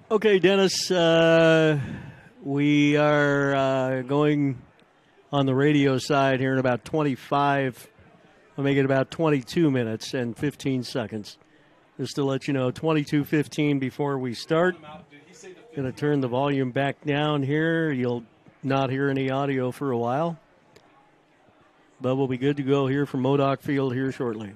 Okay, Dennis, we are going on the radio side here in about 25. I'll make it about 22 minutes and 15 seconds. Just to let you know, 22:15 before we start. Going to turn the volume back down here. You'll not hear any audio for a while. But we'll be good to go here from Modoc Field here shortly.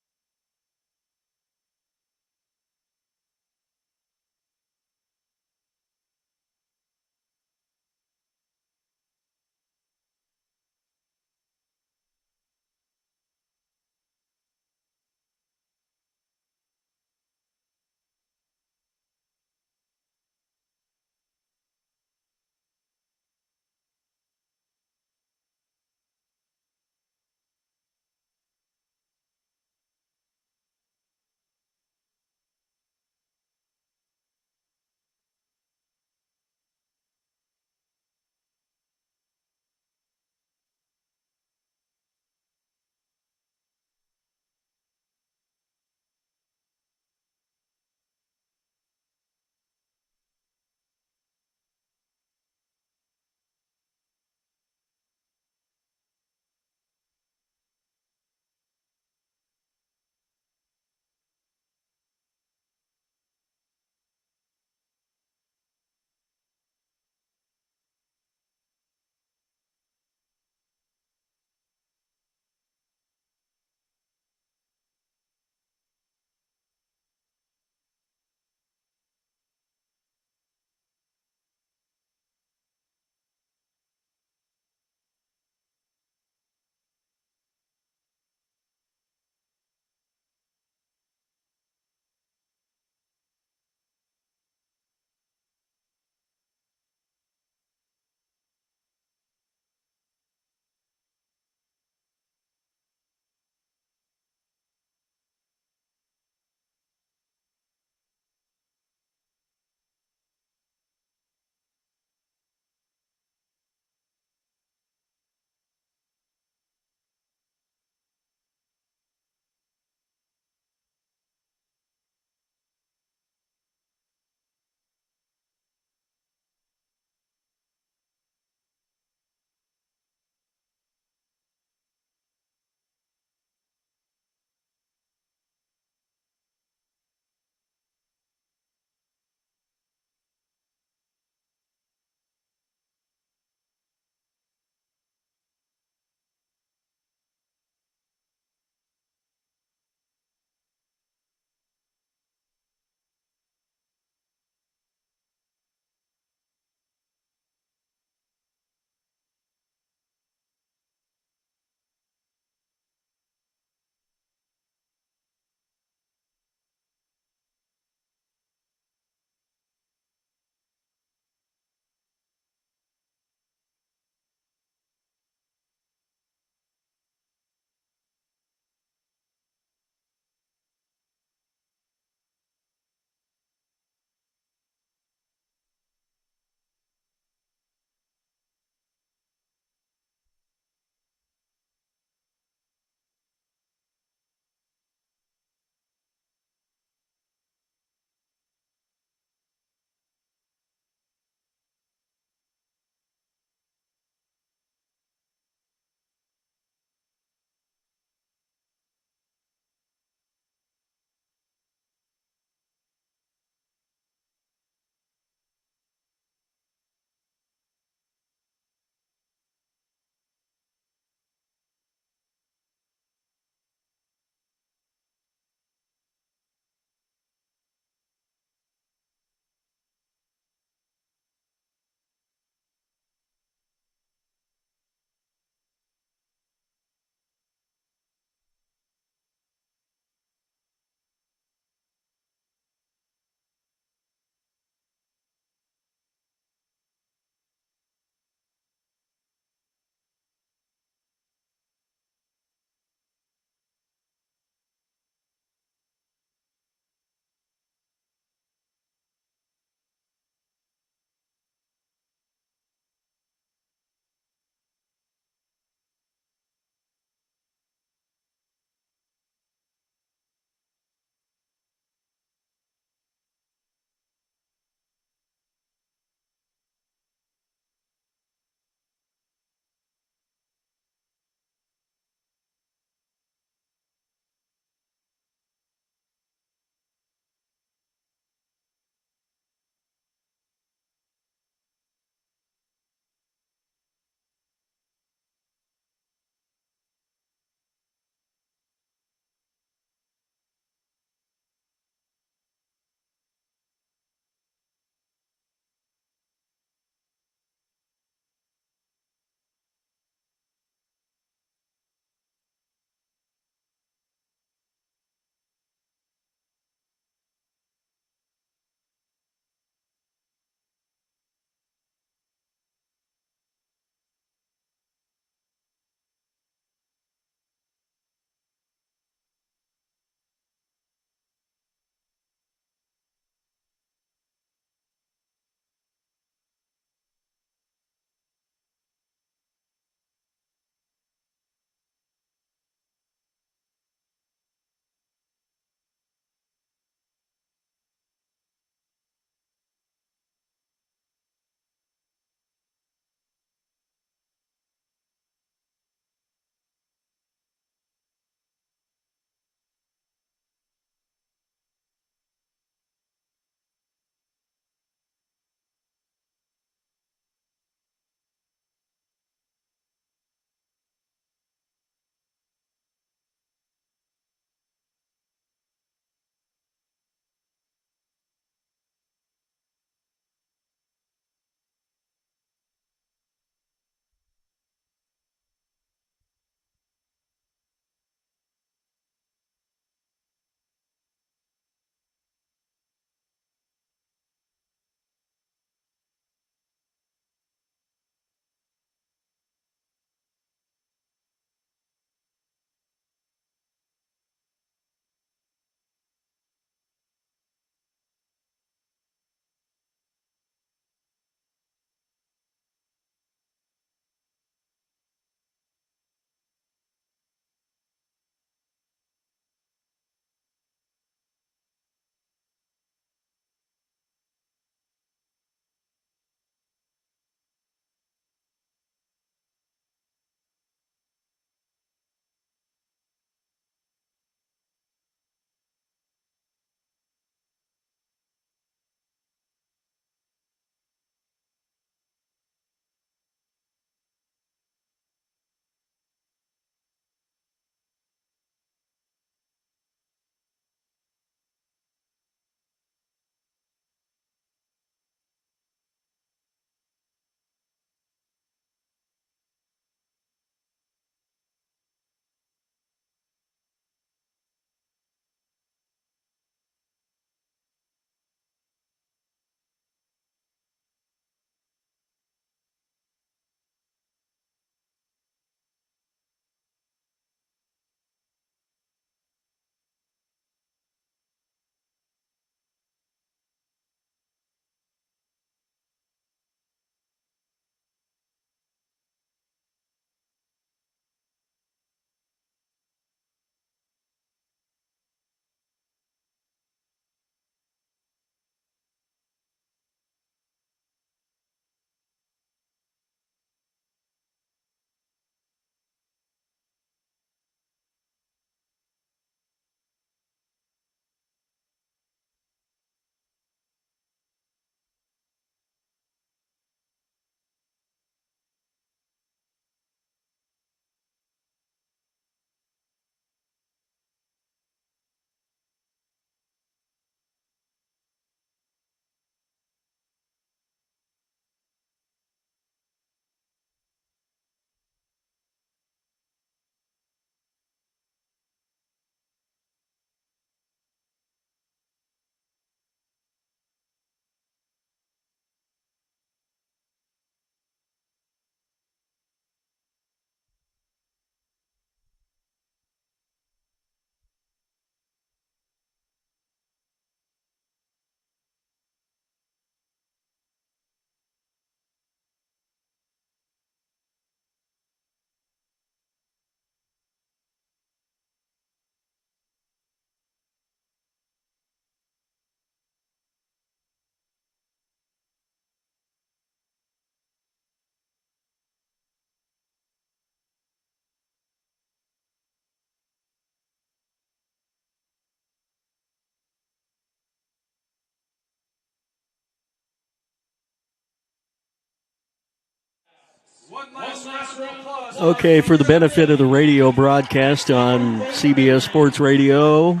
Okay, for the benefit of the radio broadcast on CBS Sports Radio,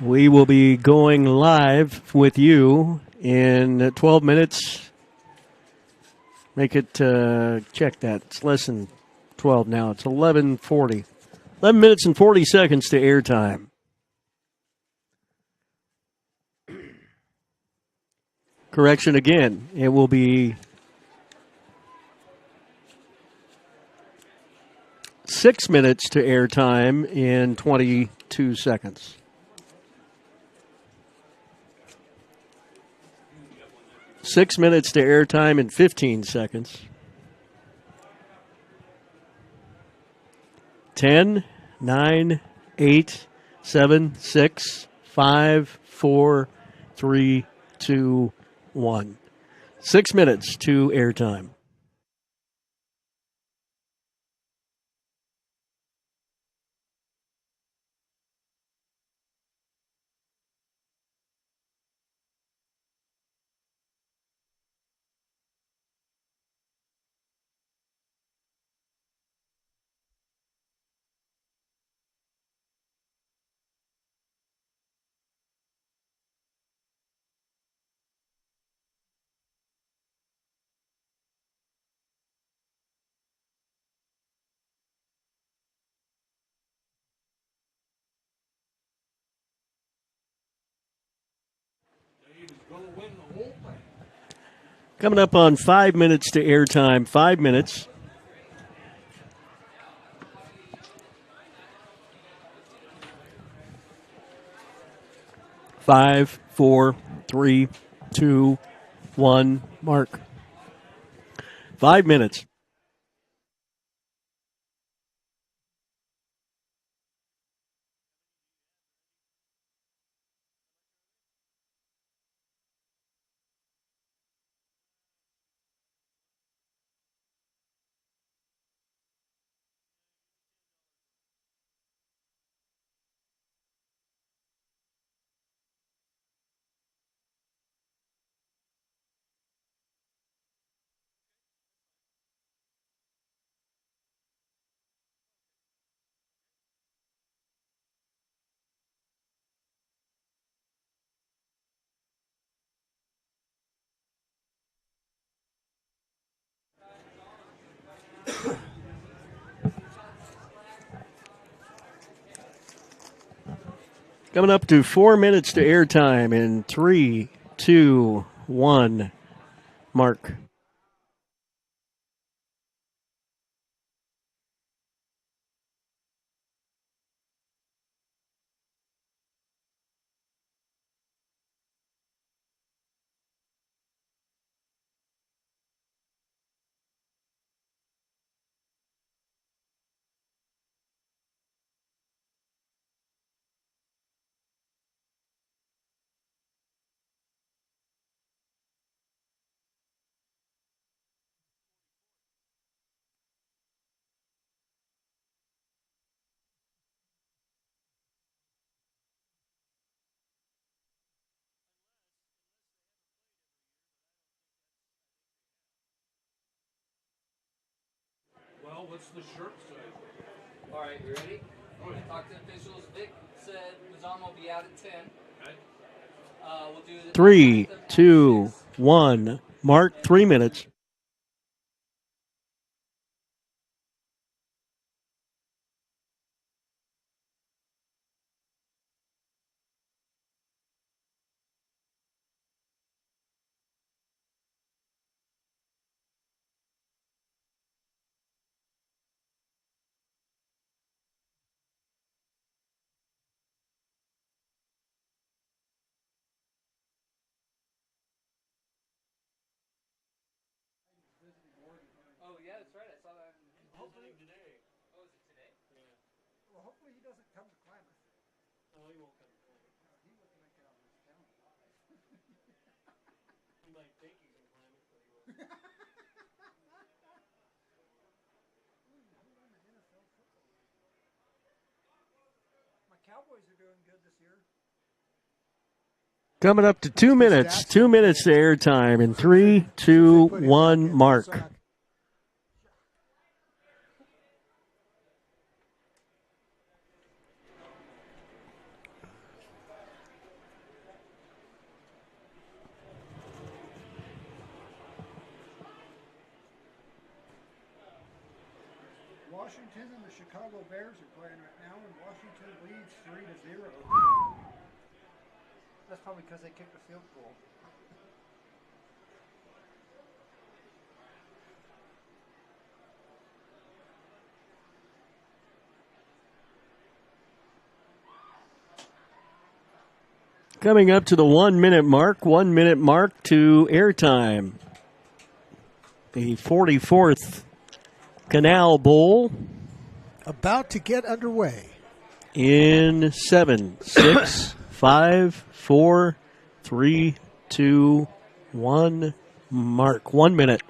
we will be going live with you in 12 minutes. Make it, check that. It's less than 12 now. It's 11:40. 11 minutes and 40 seconds to airtime. Correction again. It will be 6 minutes to airtime in 22 seconds. Six minutes to airtime in 15 seconds. 10, 9, 8, 7, 6, 5, 4, 3, 2, 1. 6 minutes to airtime. Coming up on 5 minutes to airtime. 5 minutes. Five, 4, 3, 2, 1. Mark. 5 minutes. Coming up to 4 minutes to airtime in 3, 2, 1. Mark. Well, what's the shirt say? All right, you ready? I talked to officials. Vic said Mazama will be out at 10. Okay. We'll do the 3, 2, 1. Mark, 3 minutes. Oh, yeah, that's right. I saw that in Opening today. Oh, is it today? Yeah. Well, hopefully he doesn't come to Klamath. No, he won't come to Klamath. He wouldn't make it out of this town alive. He might think he's in Klamath, but he won't. Who won the NFL football game? My Cowboys are doing good this year. Coming up to 2 minutes. 2 minutes to airtime in 3, 2, 1. Mark. Washington and the Chicago Bears are playing right now, and Washington leads 3-0. That's probably because they kicked the field goal. Coming up to the 1 minute mark to airtime. The 44th Canal Bowl. About to get underway. In 7, 6, 5, 4, 3, 2, 1 mark. 1 minute.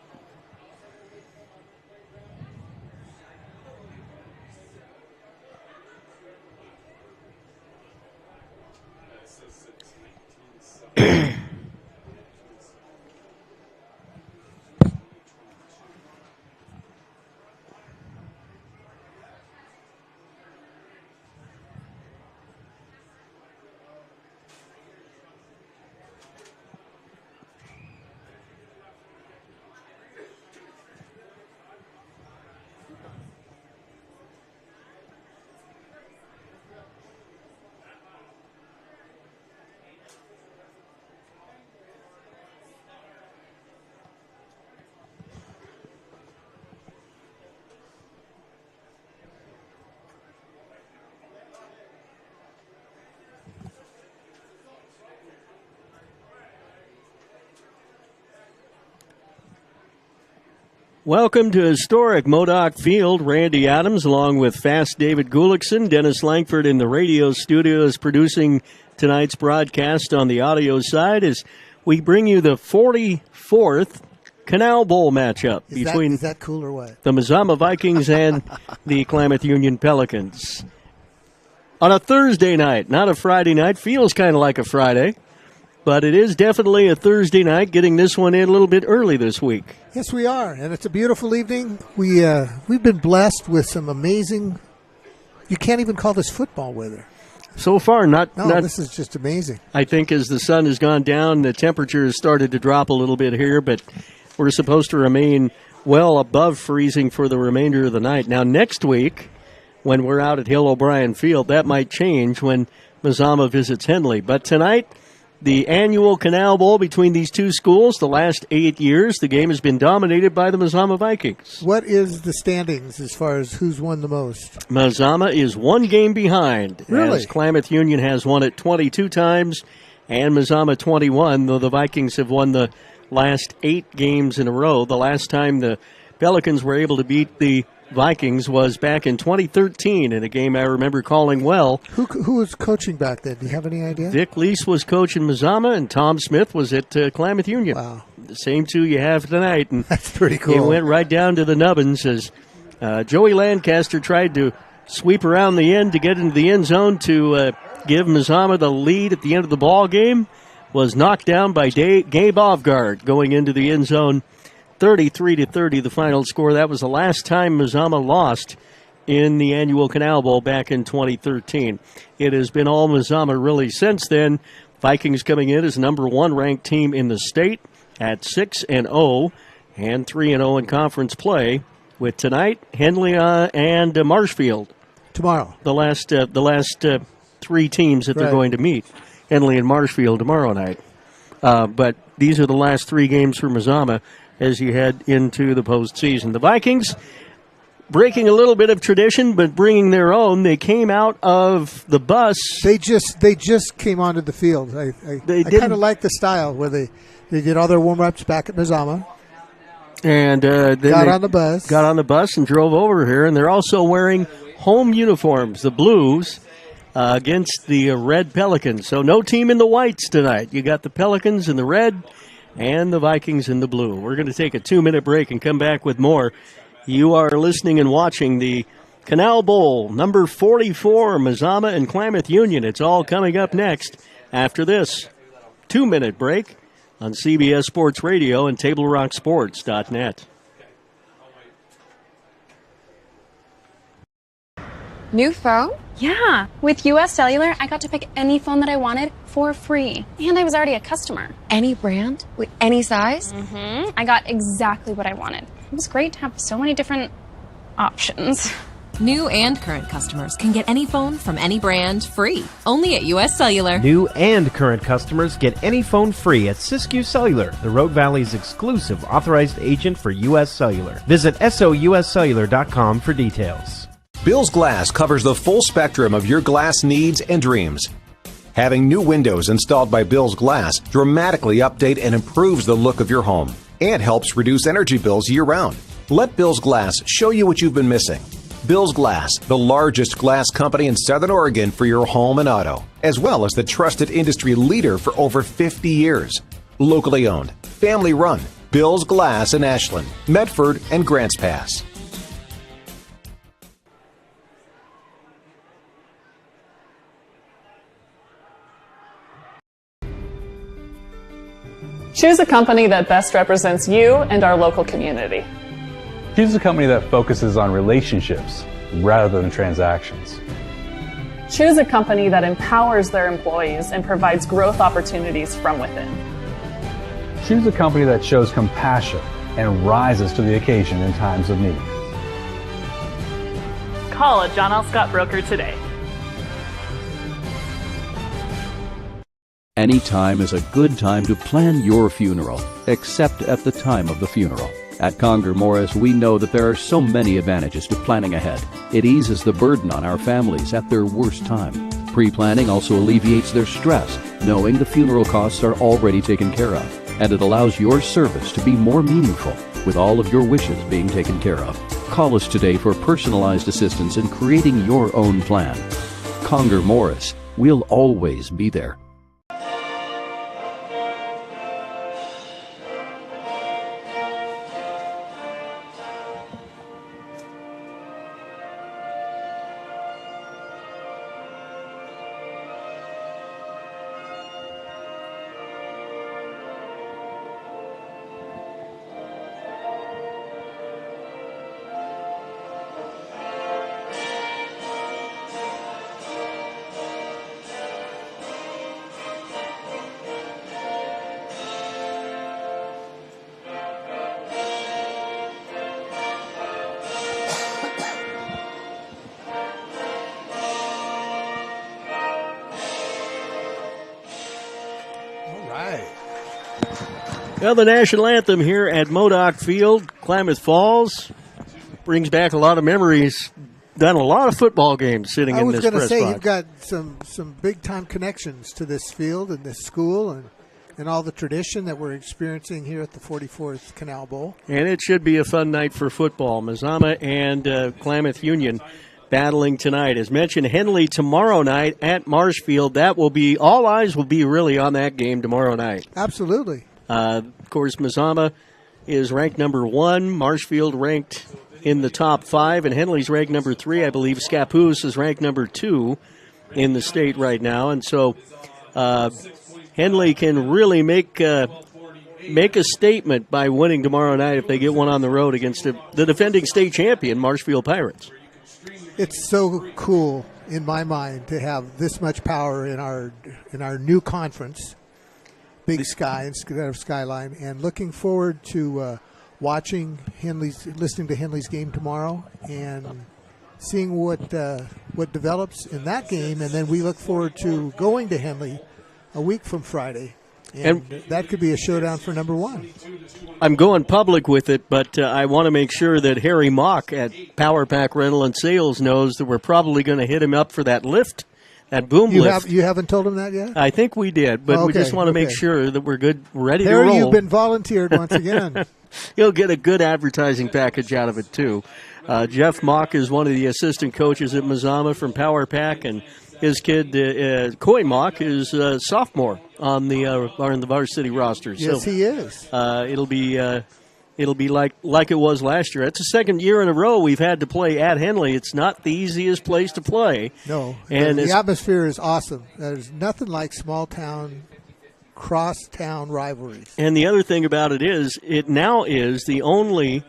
Welcome to historic Modoc Field. Randy Adams, along with Fast David Gullickson, Dennis Langford in the radio studio, is producing tonight's broadcast on the audio side as we bring you the 44th Canal Bowl matchup between is that cool or what? The Mazama Vikings and the Klamath Union Pelicans. On a Thursday night, not a Friday night. Feels kind of like a Friday, but it is definitely a Thursday night, getting this one in a little bit early this week. Yes, we are, and it's a beautiful evening. We've been blessed with some amazing, you can't even call this football weather. So far, not. This is just amazing. I think as the sun has gone down, the temperature has started to drop a little bit here, but we're supposed to remain well above freezing for the remainder of the night. Now, next week, when we're out at Hill O'Brien Field, that might change when Mazama visits Henley. But tonight, the annual Canal Bowl between these two schools, the last 8 years, the game has been dominated by the Mazama Vikings. What is the standings as far as who's won the most? Mazama is one game behind. Really? As Klamath Union has won it 22 times and Mazama 21, though the Vikings have won the last 8 games in a row. The last time the Pelicans were able to beat the Vikings was back in 2013 in a game I remember calling well. Who was coaching back then? Do you have any idea? Vic Lease was coaching Mazama, and Tom Smith was at Klamath Union. Wow. The same two you have tonight. And that's pretty cool. It went right down to the nubbins as Joey Lancaster tried to sweep around the end to get into the end zone to give Mazama the lead at the end of the ball game. Was knocked down by Gabe Ovgard going into the end zone. 33-30, the final score. That was the last time Mazama lost in the annual Canal Bowl back in 2013. It has been all Mazama really since then. Vikings coming in as number 1 ranked team in the state at 6-0 and 3-0 in conference play. With tonight, Henley and Marshfield. Tomorrow. The last 3 teams that they're going to meet. Henley and Marshfield tomorrow night. But these are the last 3 games for Mazama as you head into the postseason. The Vikings breaking a little bit of tradition, but bringing their own. They came out of the bus. They just came onto the field. I kind of like the style where they did all their warm-ups back at Mazama. And then got on the bus and drove over here. And they're also wearing home uniforms, the blues, against the red Pelicans. So no team in the whites tonight. You got the Pelicans in the red and the Vikings in the blue. We're going to take a 2-minute break and come back with more. You are listening and watching the Canal Bowl, number 44, Mazama and Klamath Union. It's all coming up next after this 2-minute break on CBS Sports Radio and TableRockSports.net. New phone? Yeah. With US Cellular, I got to pick any phone that I wanted for free. And I was already a customer. Any brand? With any size? I got exactly what I wanted. It was great to have so many different options. New and current customers can get any phone from any brand free, only at US Cellular. New and current customers get any phone free at Siskiyou Cellular, the Rogue Valley's exclusive authorized agent for US Cellular. Visit souscellular.com for details. Bill's Glass covers the full spectrum of your glass needs and dreams. Having new windows installed by Bill's Glass dramatically update and improves the look of your home and helps reduce energy bills year-round. Let Bill's Glass show you what you've been missing. Bill's Glass, the largest glass company in Southern Oregon for your home and auto, as well as the trusted industry leader for over 50 years. Locally owned, family run, Bill's Glass in Ashland, Medford, and Grants Pass. Choose a company that best represents you and our local community. Choose a company that focuses on relationships rather than transactions. Choose a company that empowers their employees and provides growth opportunities from within. Choose a company that shows compassion and rises to the occasion in times of need. Call a John L. Scott broker today. Any time is a good time to plan your funeral, except at the time of the funeral. At Conger Morris, we know that there are so many advantages to planning ahead. It eases the burden on our families at their worst time. Pre-planning also alleviates their stress, knowing the funeral costs are already taken care of. And it allows your service to be more meaningful, with all of your wishes being taken care of. Call us today for personalized assistance in creating your own plan. Conger Morris, we'll always be there. Well, the national anthem here at Modoc Field, Klamath Falls, brings back a lot of memories. Done a lot of football games sitting in this press box. I was going to say, you've got some big-time connections to this field and this school and all the tradition that we're experiencing here at the 44th Canal Bowl. And it should be a fun night for football. Mazama and Klamath Union battling tonight. As mentioned, Henley tomorrow night at Marshfield. That will be, all eyes will be really on that game tomorrow night. Absolutely. Of course, Mazama is ranked number 1, Marshfield ranked in the top 5, and Henley's ranked number 3. I believe Scappoose is ranked number 2 in the state right now. And so Henley can really make a statement by winning tomorrow night if they get one on the road against the defending state champion, Marshfield Pirates. It's so cool in my mind to have this much power in our new conference. Big Sky instead of Skyline, and looking forward to listening to Henley's game tomorrow, and seeing what develops in that game, and then we look forward to going to Henley a week from Friday, and that could be a showdown for number 1. I'm going public with it, but I want to make sure that Harry Mock at Power Pack Rental and Sales knows that we're probably going to hit him up for that lift. That boom lift. You haven't told him that yet? I think we did, but we just want to make sure that we're good, ready Harry, to roll. You've been volunteered once again. You'll get a good advertising package out of it, too. Jeff Mock is one of the assistant coaches at Mazama from Power Pack, and his kid, Coy Mock, is a sophomore on the varsity roster. Yes, he is. It'll be like it was last year. It's the second year in a row we've had to play at Henley. It's not the easiest place to play. No, and the atmosphere is awesome. There's nothing like small town, cross-town rivalries. And the other thing about it is, it now is the only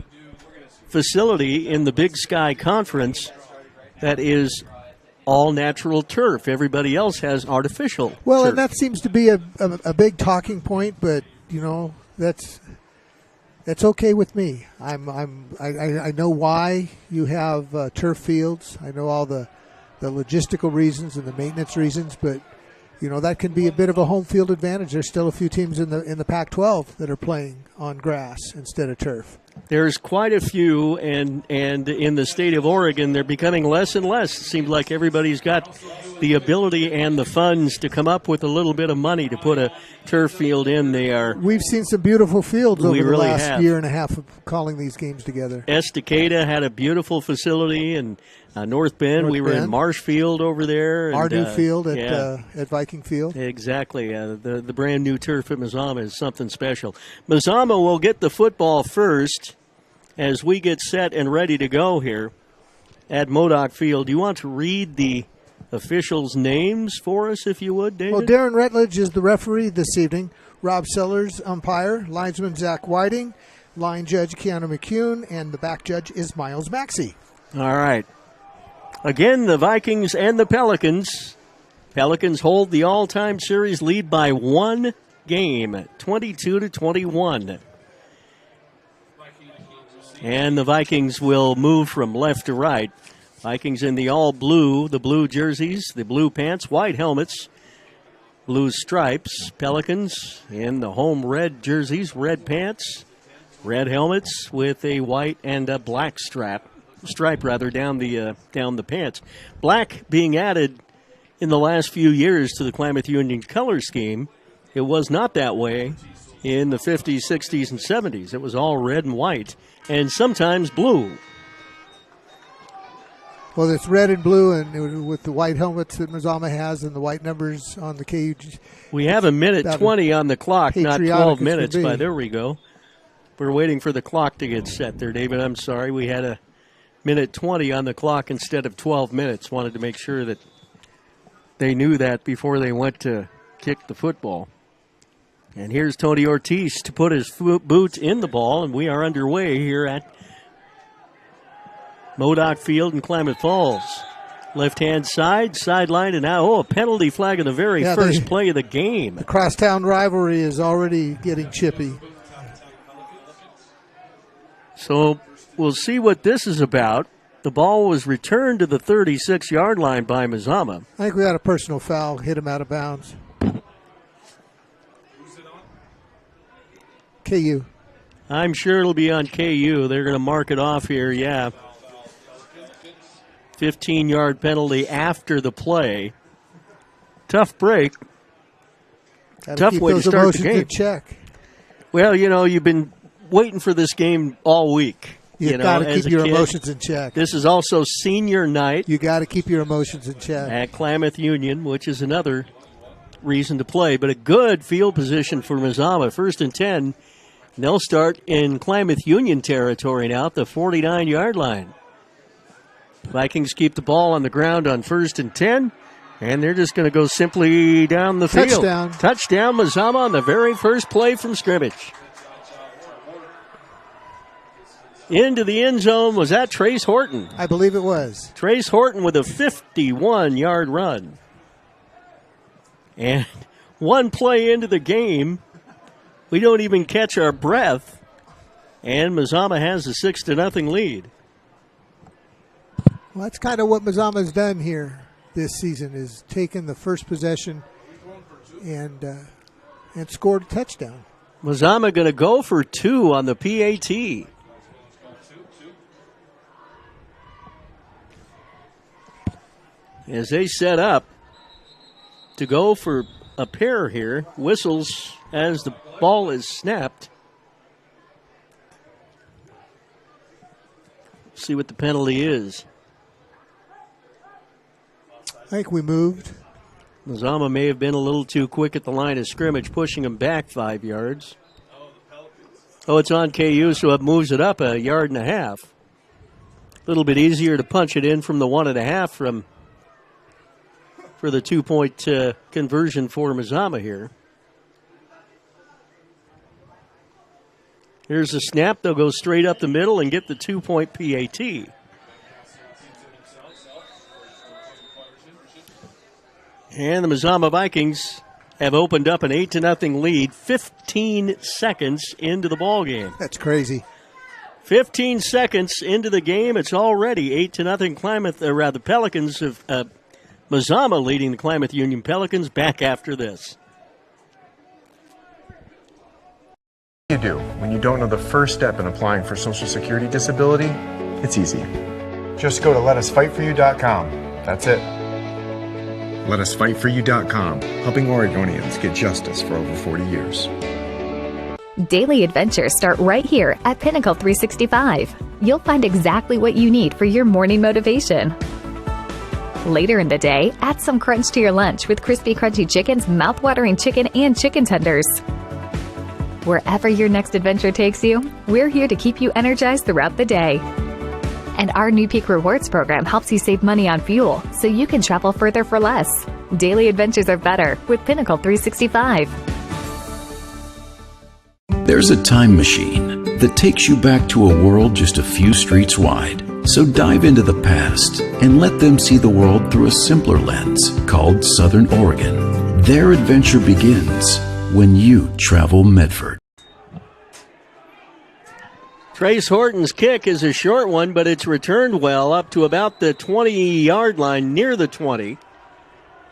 facility in the Big Sky Conference that is all natural turf. Everybody else has artificial turf. And that seems to be a big talking point, but, that's It's okay with me. I know why you have turf fields. I know all the logistical reasons and the maintenance reasons, but that can be a bit of a home field advantage. There's still a few teams in the Pac-12 that are playing on grass instead of turf. There's quite a few, and in the state of Oregon, they're becoming less and less. It seems like everybody's got the ability and the funds to come up with a little bit of money to put a turf field in. We've seen some beautiful fields over the really last year and a half of calling these games together. Estacada had a beautiful facility, and North Bend, we were in Marshfield over there. Our new field at Viking Field. Exactly. The brand new turf at Mazama is something special. Mazama will get the football first as we get set and ready to go here at Modoc Field. Do you want to read the officials' names for us, if you would, David? Well, Darren Rutledge is the referee this evening. Rob Sellers, umpire. Linesman Zach Whiting. Line judge Keanu McCune. And the back judge is Miles Maxey. All right. Again, the Vikings and the Pelicans. Pelicans hold the all-time series lead by one game, 22-21. And the Vikings will move from left to right. Vikings in the all blue, the blue jerseys, the blue pants, white helmets, blue stripes. Pelicans in the home red jerseys, red pants, red helmets with a white and a black stripe down the pants. Black being added in the last few years to the Klamath Union color scheme. It was not that way in the 50s, 60s, and 70s. It was all red and white, and sometimes blue. Well, it's red and blue, and with the white helmets that Mazama has and the white numbers on the KU. We have a minute 20 on the clock, not 12 minutes. There we go. We're waiting for the clock to get set there, David. I'm sorry. We had a minute 20 on the clock instead of 12 minutes. Wanted to make sure that they knew that before they went to kick the football. And here's Tony Ortiz to put his boot in the ball, and we are underway here at Modoc Field in Klamath Falls. Left-hand side, sideline, and now, a penalty flag in the very first play of the game. The crosstown rivalry is already getting chippy. So we'll see what this is about. The ball was returned to the 36-yard line by Mazama. I think we had a personal foul, hit him out of bounds. KU. I'm sure it'll be on KU. They're going to mark it off here, yeah. 15-yard penalty after the play. Tough break. Tough way to start the game. In check. Well, you've been waiting for this game all week. You've got to keep your emotions in check. This is also senior night. You got to keep your emotions in check. At Klamath Union, which is another reason to play. But a good field position for Mazama. 1st and 10. And they'll start in Klamath Union territory now at the 49-yard line. Vikings keep the ball on the ground on 1st and 10. And they're just going to go simply down the field. Touchdown, Mazama on the very first play from scrimmage. Into the end zone. Was that Trace Horton? I believe it was. Trace Horton with a 51-yard run. And one play into the game, we don't even catch our breath. And Mazama has a 6-0 lead. Well, that's kind of what Mazama's done here this season, is taken the first possession and scored a touchdown. Mazama going to go for 2 on the PAT. As they set up to go for a pair here, whistles as the ball is snapped. See what the penalty is. I think we moved. Mazama may have been a little too quick at the line of scrimmage, pushing him back 5 yards. Oh, it's on KU, so it moves it up 1.5 yards. A little bit easier to punch it in from the 1.5 for the 2-point conversion for Mazama here. Here's the snap. They'll go straight up the middle and get the 2-point PAT. And the Mazama Vikings have opened up an 8-0 lead 15 seconds into the ball game. That's crazy. 15 seconds into the game, it's already 8-0 Klamath, rather Pelicans of Mazama leading the Klamath Union Pelicans. Back after this. You do when you don't know the first step in applying for Social Security disability? It's easy. Just go to letusfightforyou.com. That's it. Letusfightforyou.com, helping Oregonians get justice for over 40 years. Daily adventures start right here at Pinnacle 365. You'll find exactly what you need for your morning motivation. Later in the day, add some crunch to your lunch with Crispy Crunchy Chicken's mouth-watering chicken and chicken tenders. Wherever your next adventure takes you, we're here to keep you energized throughout the day. And our new Peak Rewards program helps you save money on fuel so you can travel further for less. Daily adventures are better with Pinnacle 365. There's a time machine that takes you back to a world just a few streets wide. So dive into the past and let them see the world through a simpler lens called Southern Oregon. Their adventure begins when you travel Medford. Trace Horton's kick is a short one, but it's returned well up to about the 20-yard line, near the 20,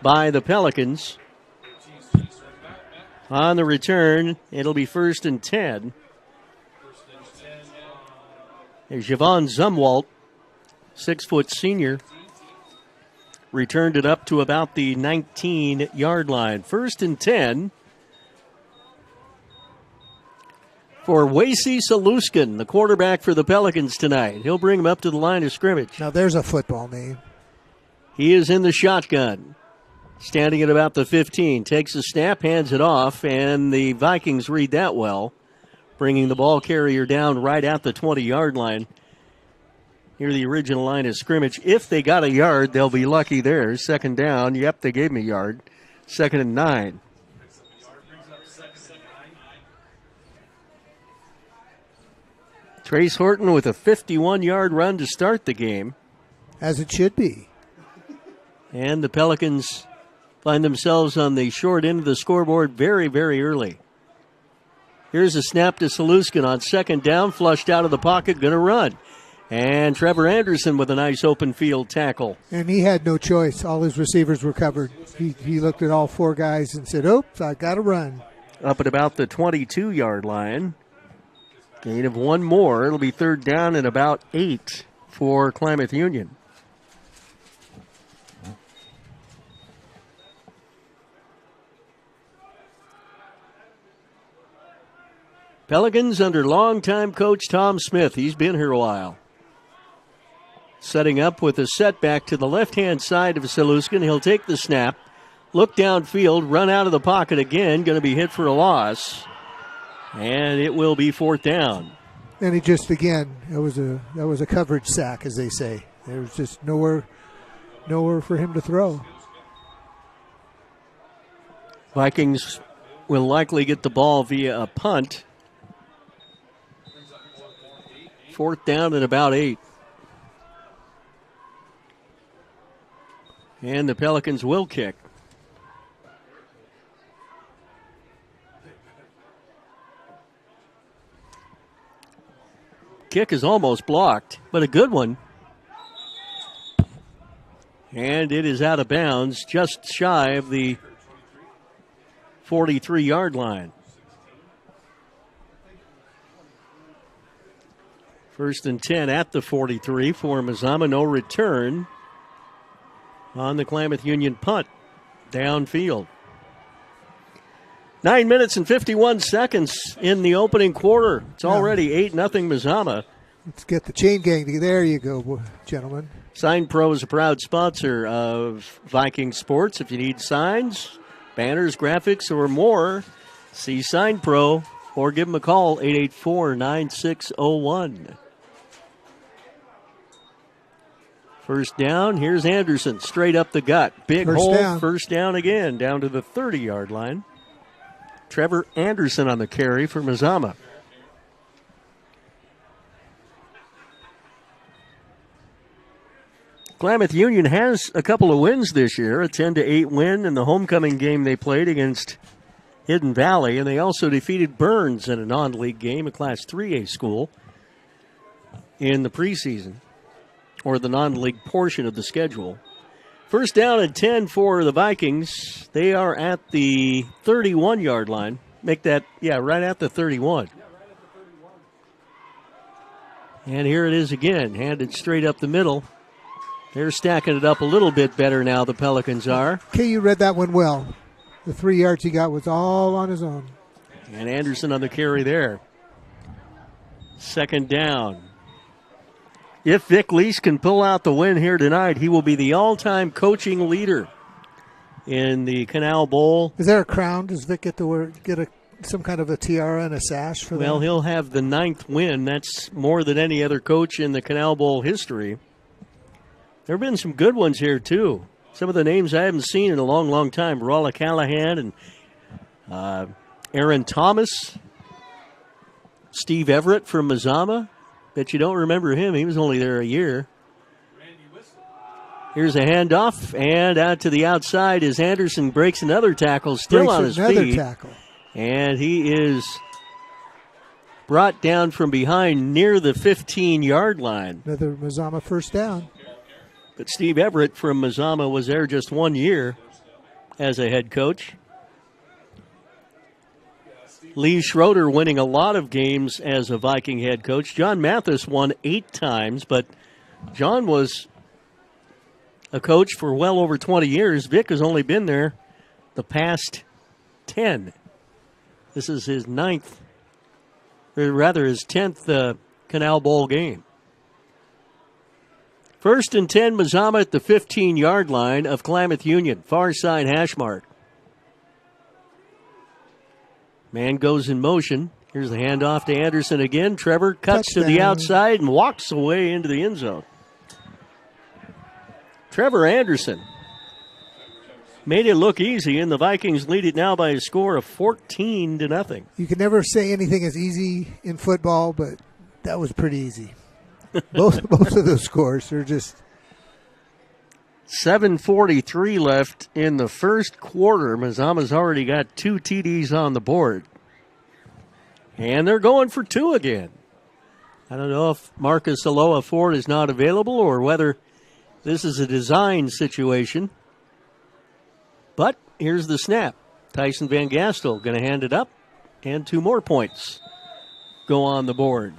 by the Pelicans. On the return, it'll be 1st and 10. There's Javon Zumwalt, 6-foot senior, returned it up to about the 19-yard line. 1st and 10 for Wasey Saluskin, the quarterback for the Pelicans tonight. He'll bring him up to the line of scrimmage. Now there's a football name. He is in the shotgun, standing at about the 15. Takes a snap, hands it off, and the Vikings read that well, bringing the ball carrier down right at the 20-yard line. Near the original line of scrimmage. If they got a yard, they'll be lucky there. 2nd down. Yep, they gave him a yard. 2nd and 9. Trace Horton with a 51-yard run to start the game. As it should be. And the Pelicans find themselves on the short end of the scoreboard very, very early. Here's a snap to Saluskin on 2nd down, flushed out of the pocket, going to run. And Trevor Anderson with a nice open field tackle. And he had no choice. All his receivers were covered. He looked at all 4 guys and said, oops, I got to run. Up at about the 22-yard line. Gain of 1 more. It'll be 3rd down and about 8 for Klamath Union. Pelicans under longtime coach Tom Smith. He's been here a while. Setting up with a setback to the left-hand side of Saluskin. He'll take the snap, look downfield, run out of the pocket again. Going to be hit for a loss. And it will be 4th down. And he just, again, that was a coverage sack, as they say. There was just nowhere for him to throw. Vikings will likely get the ball via a punt. 4th down and about 8. And the Pelicans will kick. Kick is almost blocked, but a good one. And it is out of bounds, just shy of the 43-yard line. 1st and 10 at the 43 for Mazama. No return on the Klamath Union punt downfield. 9 minutes and 51 seconds in the opening quarter. It's already 8-0 Mazama. Let's get the chain gang. There you go, gentlemen. Sign Pro is a proud sponsor of Viking Sports. If you need signs, banners, graphics, or more, see Sign Pro or give them a call, 884-9601. 1st down, here's Anderson, straight up the gut. Big hole, 1st down again, down to the 30-yard line. Trevor Anderson on the carry for Mazama. Klamath Union has a couple of wins this year, a 10-8 win in the homecoming game they played against Hidden Valley, and they also defeated Burns in a non-league game, a Class 3A school, in the preseason, or the non-league portion of the schedule. First down and 10 for the Vikings. They are at the 31-yard line. Make that, right at the 31. And here it is again, handed straight up the middle. They're stacking it up a little bit better now, the Pelicans are. KU read that one well. The 3 yards he got was all on his own. And Anderson on the carry there. Second down. If Vic Lease can pull out the win here tonight, he will be the all-time coaching leader in the Canal Bowl. Is there a crown? Does Vic get some kind of a tiara and a sash for that? Well, he'll have the 9th win. That's more than any other coach in the Canal Bowl history. There have been some good ones here, too. Some of the names I haven't seen in a long, long time. Rolla Callahan and Aaron Thomas. Steve Everett from Mazama. Bet you don't remember him. He was only there a year. Here's a handoff, and out to the outside as Anderson breaks another tackle, still on his feet. And he is brought down from behind near the 15-yard line. Another Mazama first down. But Steve Everett from Mazama was there just 1 year as a head coach. Lee Schroeder winning a lot of games as a Viking head coach. John Mathis won 8 times, but John was a coach for well over 20 years. Vic has only been there the past 10. This is his 9th, or rather his 10th Canal Bowl game. First and 10, Mazama at the 15-yard line of Klamath Union. Far side hash mark. Man goes in motion. Here's the handoff to Anderson again. Trevor cuts to the outside and walks away into the end zone. Trevor Anderson made it look easy, and the Vikings lead it now by a score of 14-0. You can never say anything is easy in football, but that was pretty easy. Both of those scores are just... 7:43 left in the first quarter. Mazama's already got 2 TDs on the board. And they're going for 2 again. I don't know if Marcus Aloha Ford is not available or whether this is a design situation. But here's the snap. Tyson Van Gastel going to hand it up, and 2 more points go on the board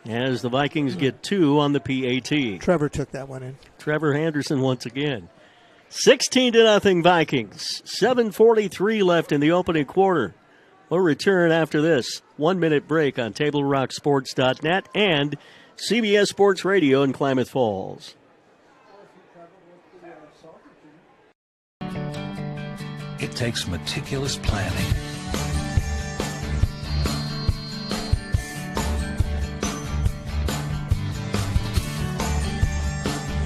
as the Vikings get 2 on the PAT. Trevor took that one in. Trevor Anderson once again. 16-0 Vikings. 7:43 left in the opening quarter. We'll return after this 1-minute break on TableRockSports.net and CBS Sports Radio in Klamath Falls. It takes meticulous planning,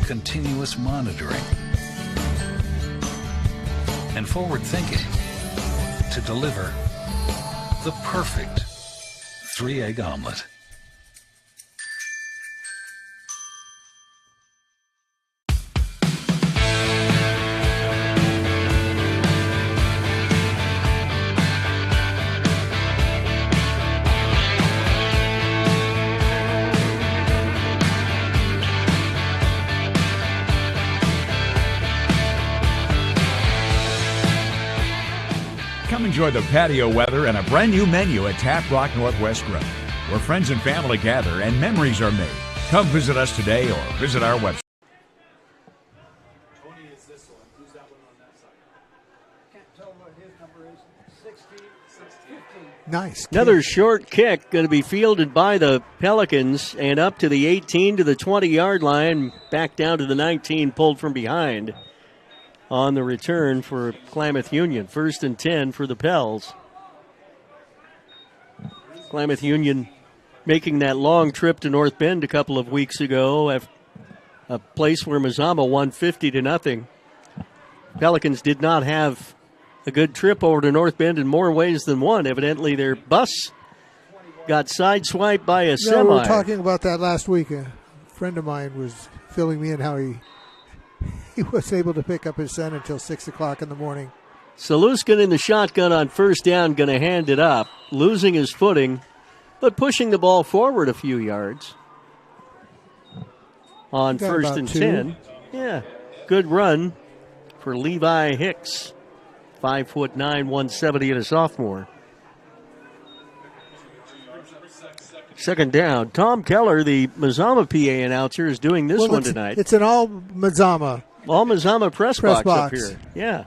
continuous monitoring, and forward thinking to deliver the perfect 3-egg omelet. Come enjoy the patio weather and a brand new menu at Tap Rock Northwest Grill, where friends and family gather and memories are made. Come visit us today or visit our website. Tony is this one. Who's that one on that side? Can't tell what his number is. 16, 15. Nice. Another short kick going to be fielded by the Pelicans and up to the 18 to the 20-yard line, back down to the 19, pulled from behind on the return for Klamath Union. 1st and 10 for the Pels. Klamath Union making that long trip to North Bend a couple of weeks ago, a place where Mazama won 50-0. Pelicans did not have a good trip over to North Bend in more ways than one. Evidently, their bus got sideswiped by a semi. We were talking about that last week. friend of mine was filling me in how he wasn't able to pick up his son until 6 o'clock in the morning. Saluskin in the shotgun on first down, going to hand it up, losing his footing, but pushing the ball forward a few yards on first and 10. Yeah, good run for Levi Hicks, 5'9", 170 and a sophomore. Second down. Tom Keller, the Mazama PA announcer, is doing this one tonight. It's an all Mazama. All Mazama press box up here. Yeah.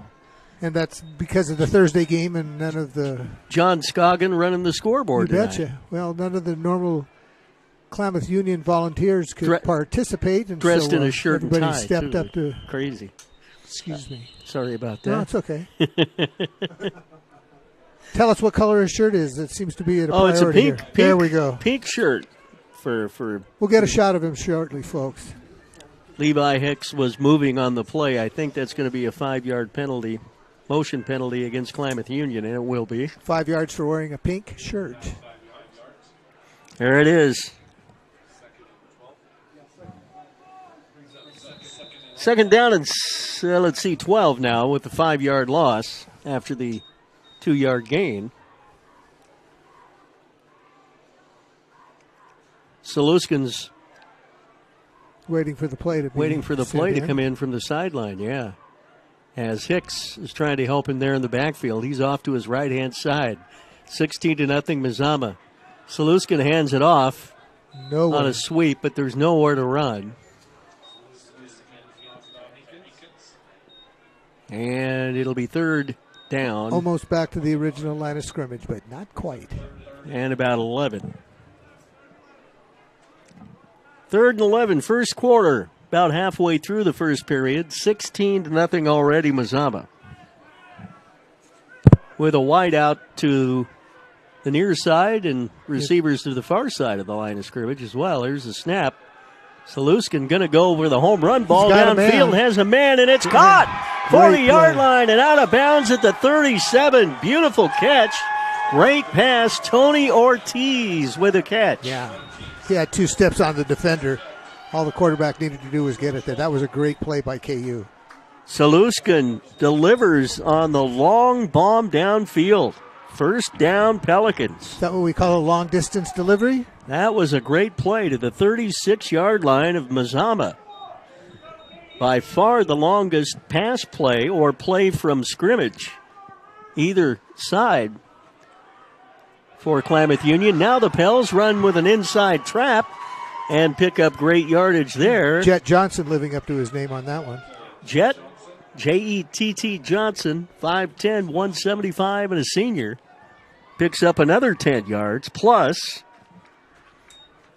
And that's because of the Thursday game and none of the... John Scoggin running the scoreboard tonight. You betcha. Well, none of the normal Klamath Union volunteers could participate. And dressed so, in a shirt and tie. Everybody stepped up to... Crazy. Excuse me. Sorry about that. No, it's okay. Tell us what color his shirt is. It seems to be at a priority it's a pink. There we go. Pink shirt for. We'll get a shot of him shortly, folks. Levi Hicks was moving on the play. I think that's going to be a 5-yard penalty, motion penalty against Klamath Union, and it will be. 5 yards for wearing a pink shirt. There it is. Second down and, let's see, 12 now with the 5-yard loss after the 2-yard gain. Saluskin's waiting for the play to come in from the sideline, yeah. As Hicks is trying to help him there in the backfield. He's off to his right-hand side. 16-0 Mazama. Saluskin hands it off on a sweep, but there's nowhere to run. And it'll be third down. Almost back to the original line of scrimmage, but not quite. And about 11. Third and 11, first quarter. About halfway through the first period. 16-0 already, Mazama. With a wide out to the near side and receivers to the far side of the line of scrimmage as well. Here's the snap. Saluskin going to go over the home run ball downfield. Has a man, and it's caught. 40-yard line and out of bounds at the 37. Beautiful catch. Great pass. Tony Ortiz with a catch. Yeah. He had 2 steps on the defender. All the quarterback needed to do was get it there. That was a great play by KU. Saluskin delivers on the long bomb downfield. First down, Pelicans. Is that what we call a long-distance delivery? That was a great play to the 36-yard line of Mazama. By far the longest pass play or play from scrimmage, either side for Klamath Union. Now the Pels run with an inside trap and pick up great yardage there. Jet Johnson living up to his name on that one. Jet, J-E-T-T Johnson, 5'10", 175, and a senior. Picks up another 10 yards, plus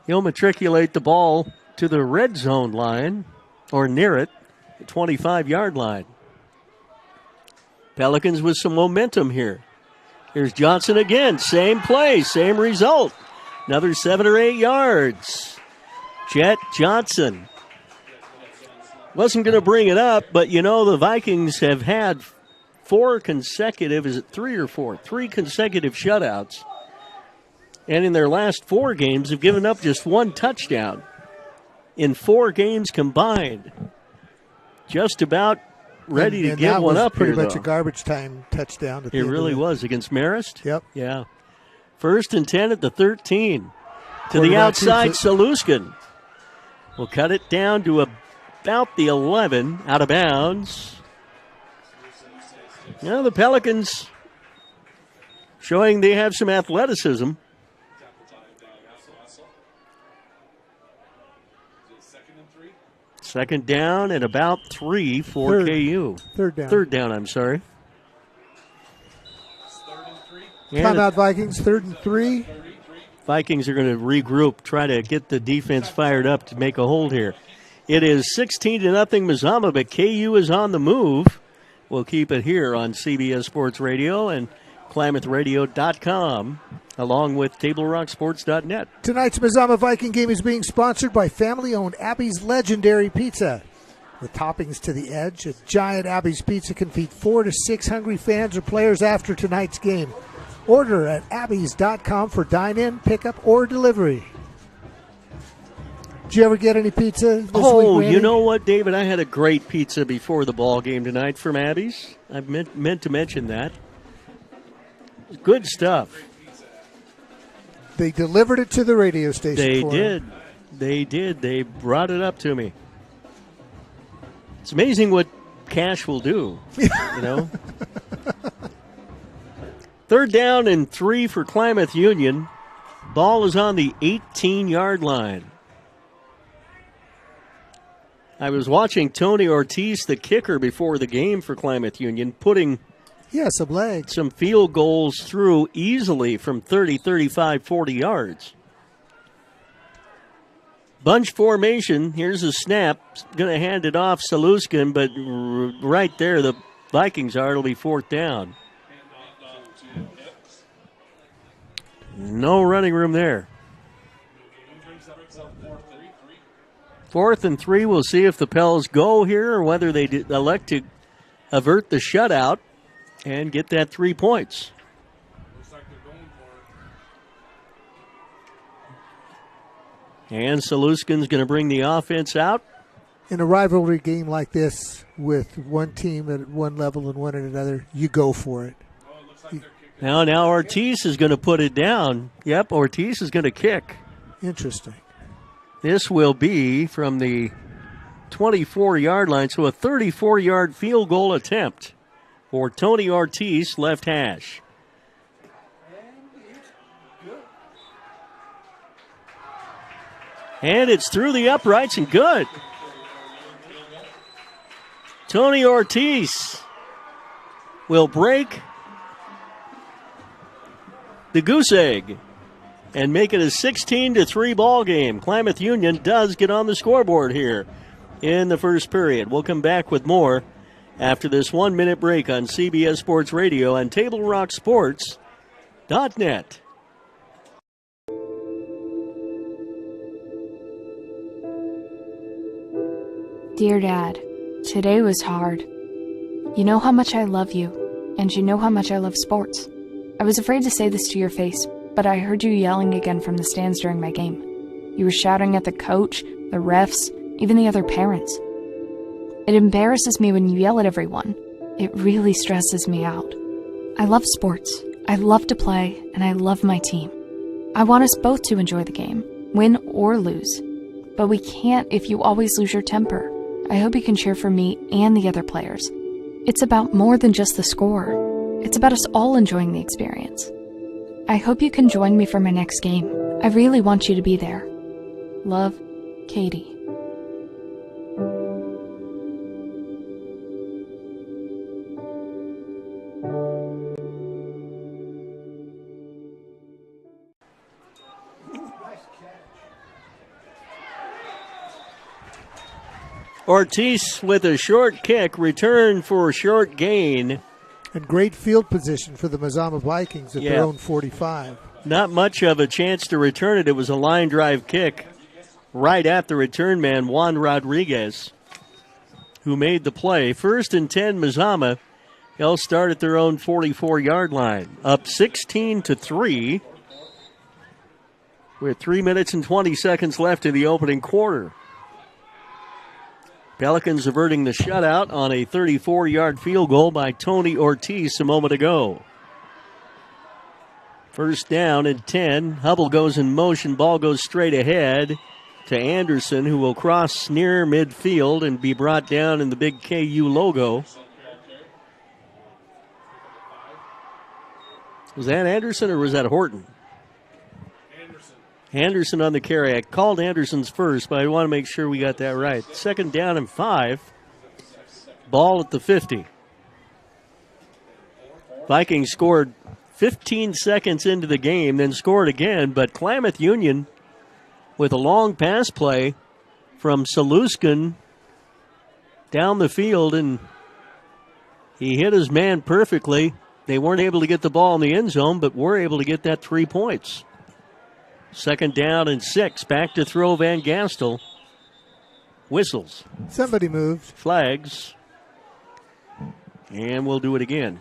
he'll matriculate the ball to the red zone line, or near it, the 25-yard line. Pelicans with some momentum here. Here's Johnson again, same play, same result. Another 7 or 8 yards. Jet Johnson. Wasn't going to bring it up, but you know the Vikings have had 4 consecutive, is it 3 or 4? 3 consecutive shutouts. And in their last 4 games have given up just 1 touchdown. In 4 games combined. Just about ready to give one up here, pretty much a garbage time touchdown. It really was against Marist? Yep. Yeah. First and 10 at the 13. To the outside, Saluskin will cut it down to about the 11, out of bounds. Now the Pelicans showing they have some athleticism. Second down and about 3 for KU. Third down, I'm sorry. Timeout Vikings, 3rd and 3. Vikings are going to regroup, try to get the defense fired up to make a hold here. It is 16-0 Mazama, but KU is on the move. We'll keep it here on CBS Sports Radio and KlamathRadio.com, along with TableRockSports.net. Tonight's Mazama Viking game is being sponsored by family-owned Abby's Legendary Pizza. With toppings to the edge, a giant Abby's Pizza can feed 4 to 6 hungry fans or players after tonight's game. Order at Abby's.com for dine-in, pickup, or delivery. Did you ever get any pizza this Oh, week, Randy? you know what, David? I had a great pizza before the ball game tonight from Abby's. I meant to mention that. Good stuff. They delivered it to the radio station. They for did. him. They did. They brought it up to me. It's amazing what cash will do, you know. 3rd down and 3 for Klamath Union. Ball is on the 18-yard line. I was watching Tony Ortiz, the kicker, before the game for Klamath Union, putting some legs, some field goals through easily from 30, 35, 40 yards. Bunch formation. Here's a snap. Going to hand it off Saluskin, but right there the Vikings are. It'll be 4th down. No running room there. 4th and 3. We'll see if the Pels go here or whether they elect to avert the shutout and get that 3 points. And Saluskin's going to bring the offense out. In a rivalry game like this, with one team at one level and one at another, you go for it. Now Ortiz is going to put it down. Yep, Ortiz is going to kick. Interesting. This will be from the 24-yard line, so a 34-yard field goal attempt for Tony Ortiz, left hash. And it's through the uprights and good. Tony Ortiz will break the goose egg and make it a 16-3 ball game. Klamath Union does get on the scoreboard here in the first period. We'll come back with more after this 1-minute break on CBS Sports Radio and TableRockSports.net. Dear Dad, today was hard. You know how much I love you, and you know how much I love sports. I was afraid to say this to your face, but I heard you yelling again from the stands during my game. You were shouting at the coach, the refs, even the other parents. It embarrasses me when you yell at everyone. It really stresses me out. I love sports. I love to play, and I love my team. I want us both to enjoy the game, win or lose. But we can't if you always lose your temper. I hope you can cheer for me and the other players. It's about more than just the score. It's about us all enjoying the experience. I hope you can join me for my next game. I really want you to be there. Love, Katie. Ortiz with a short kick, return for a short gain. And great field position for the Mazama Vikings at their own 45. Not much of a chance to return it. It was a line drive kick right at the return man, Juan Rodriguez, who made the play. 1st and 10, Mazama. They'll start at their own 44-yard line. Up 16-3 with 3 minutes and 20 seconds left in the opening quarter. Pelicans averting the shutout on a 34-yard field goal by Tony Ortiz a moment ago. 1st down and 10. Hubble goes in motion. Ball goes straight ahead to Anderson, who will cross near midfield and be brought down in the big KU logo. Was that Anderson or was that Horton? Anderson on the carry. I called Anderson's first, but I want to make sure we got that right. 2nd down and 5. Ball at the 50. Vikings scored 15 seconds into the game, then scored again, but Klamath Union with a long pass play from Saluskin down the field, and he hit his man perfectly. They weren't able to get the ball in the end zone, but were able to get that 3 points. 2nd down and 6. Back to throw Van Gastel. Whistles. Somebody moved. Flags. And we'll do it again.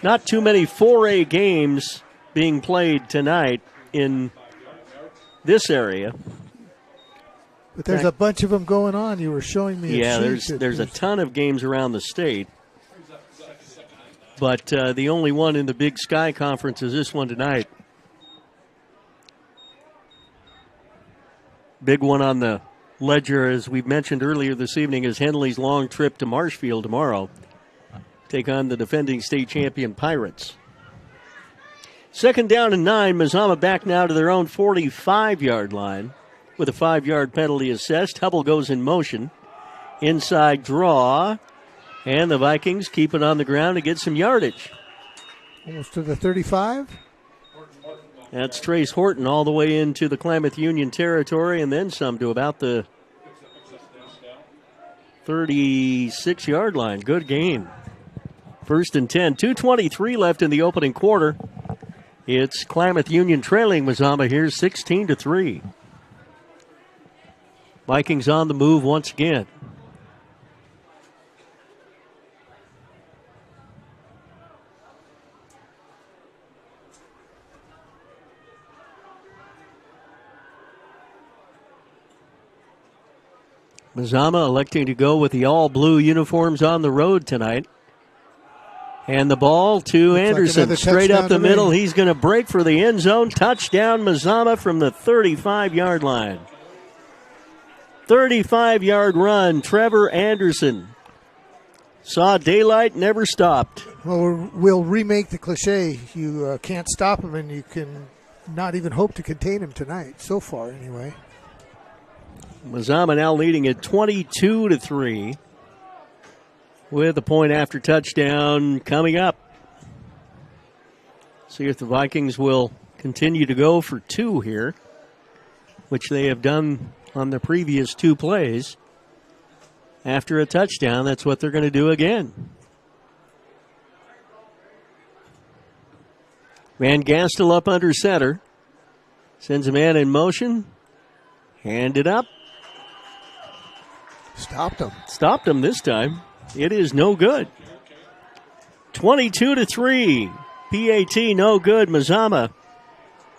Not too many 4A games being played tonight in this area. But there's a bunch of them going on. You were showing me. Yeah, there's a ton of games around the state. But the only one in the Big Sky Conference is this one tonight. Big one on the ledger, as we mentioned earlier this evening, is Henley's long trip to Marshfield tomorrow. Take on the defending state champion Pirates. 2nd down and 9. Mazama back now to their own 45-yard line with a 5-yard penalty assessed. Hubble goes in motion. Inside draw. And the Vikings keep it on the ground to get some yardage. Almost to the 35. That's Trace Horton all the way into the Klamath Union territory and then some to about the 36-yard line. Good game. 1st and 10. 2:23 left in the opening quarter. It's Klamath Union trailing Mazama here 16-3. Vikings on the move once again. Mazama electing to go with the all-blue uniforms on the road tonight. And the ball to Anderson, straight up the middle. He's going to break for the end zone. Touchdown, Mazama from the 35-yard line. 35-yard run, Trevor Anderson. Saw daylight, never stopped. Well, we'll remake the cliche. You can't stop him, and you can not even hope to contain him tonight, so far anyway. Mazama now leading at 22-3. With a point after touchdown coming up. See if the Vikings will continue to go for 2 here, which they have done on the previous 2 plays. After a touchdown, that's what they're going to do again. Van Gastel up under center. Sends a man in motion. Hand it up. Stopped him. Stopped him this time. It is no good. 22-3. PAT no good. Mazama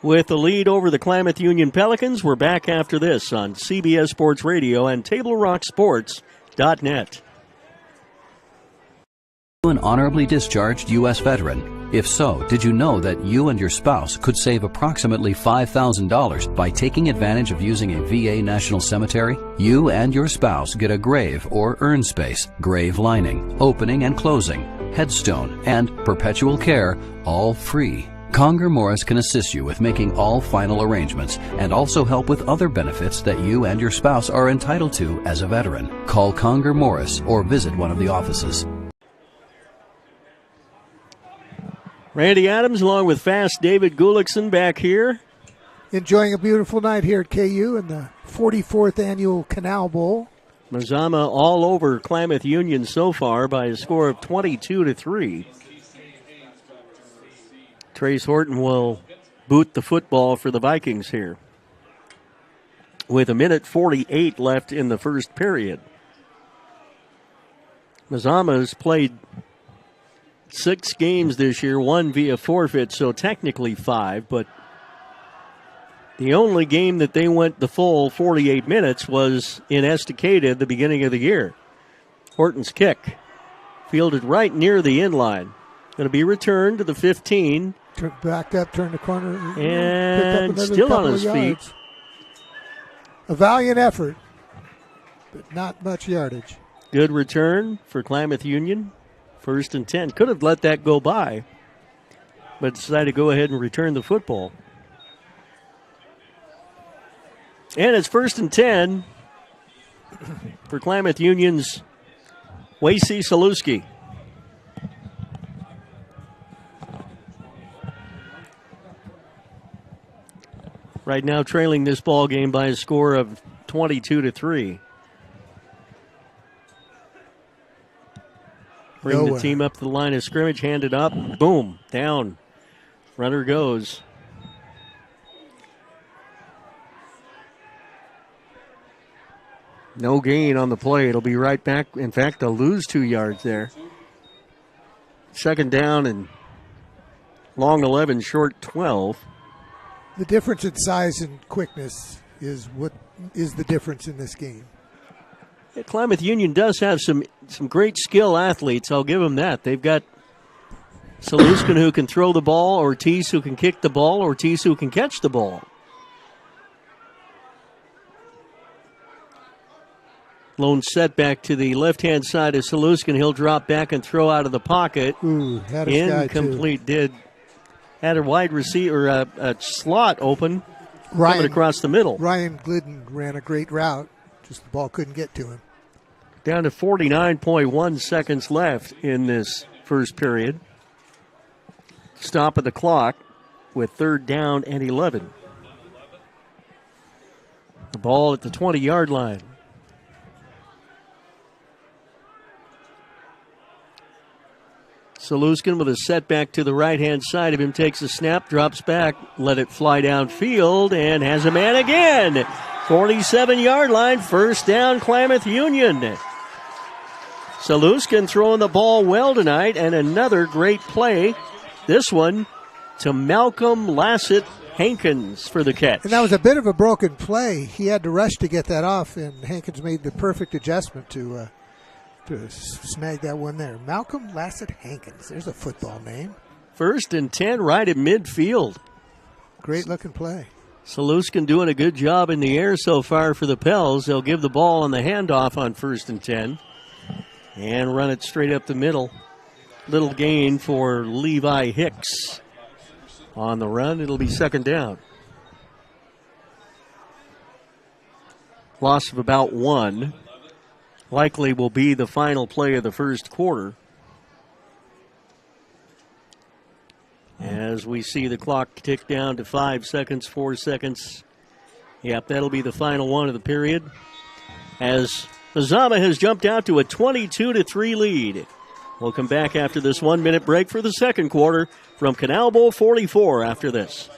with the lead over the Klamath Union Pelicans. We're back after this on CBS Sports Radio and TableRockSports.net. An honorably discharged U.S. veteran. If so, did you know that you and your spouse could save approximately $5,000 by taking advantage of using a VA National Cemetery? You and your spouse get a grave or urn space, grave lining, opening and closing, headstone, and perpetual care, all free. Conger Morris can assist you with making all final arrangements and also help with other benefits that you and your spouse are entitled to as a veteran. Call Conger Morris or visit one of the offices. Randy Adams along with fast David Gullickson back here. Enjoying a beautiful night here at KU in the 44th Annual Canal Bowl. Mazama all over Klamath Union so far by a score of 22-3. Trace Horton will boot the football for the Vikings here with 1:48 left in the first period. Mazama has played 6 games this year, 1 via forfeit, so technically 5, but the only game that they went the full 48 minutes was in Estacada at the beginning of the year. Horton's kick, fielded right near the end line. Going to be returned to the 15. Backed up, turned the corner. And still on his feet. A valiant effort, but not much yardage. Good return for Klamath Union. 1st and 10. Could have let that go by, but decided to go ahead and return the football. And it's 1st and 10 for Klamath Union's Wacy Saluski. Right now trailing this ball game by a score of 22-3. Bring the team up to the line of scrimmage, hand it up, boom, down. Runner goes. No gain on the play. It'll be right back. In fact, they'll lose 2 yards there. 2nd down and long 11, short 12. The difference in size and quickness is what is the difference in this game. Yeah, Klamath Union does have some great skill athletes. I'll give them that. They've got Saluskin who can throw the ball, Ortiz who can kick the ball, Ortiz who can catch the ball. Lone setback to the left-hand side of Saluskin. He'll drop back and throw out of the pocket. Ooh, had his guy too. Incomplete. Had a wide receiver, a slot open, coming across the middle. Ryan Glidden ran a great route. Just the ball couldn't get to him. Down to 49.1 seconds left in this first period. Stop of the clock with 3rd down and 11. The ball at the 20-yard line. Saluskin with a setback to the right-hand side of him, takes a snap, drops back, let it fly downfield, and has a man again. 47-yard line, 1st down, Klamath Union. Saluskin throwing the ball well tonight, and another great play. This one to Malcolm Lassett Hankins for the catch. And that was a bit of a broken play. He had to rush to get that off, and Hankins made the perfect adjustment to snag that one there. Malcolm Lassett Hankins. There's a football name. 1st and 10 right at midfield. Great looking play. Saluskin doing a good job in the air so far for the Pels. They'll give the ball on the handoff on 1st and 10 and run it straight up the middle. Little gain for Levi Hicks. On the run, it'll be 2nd down. Loss of about 1. Likely will be the final play of the first quarter. As we see the clock tick down to 5 seconds, 4 seconds. Yep, that'll be the final one of the period. As Mazama has jumped out to a 22-3 lead. We'll come back after this 1-minute break for the second quarter from Canal Bowl 44 after this.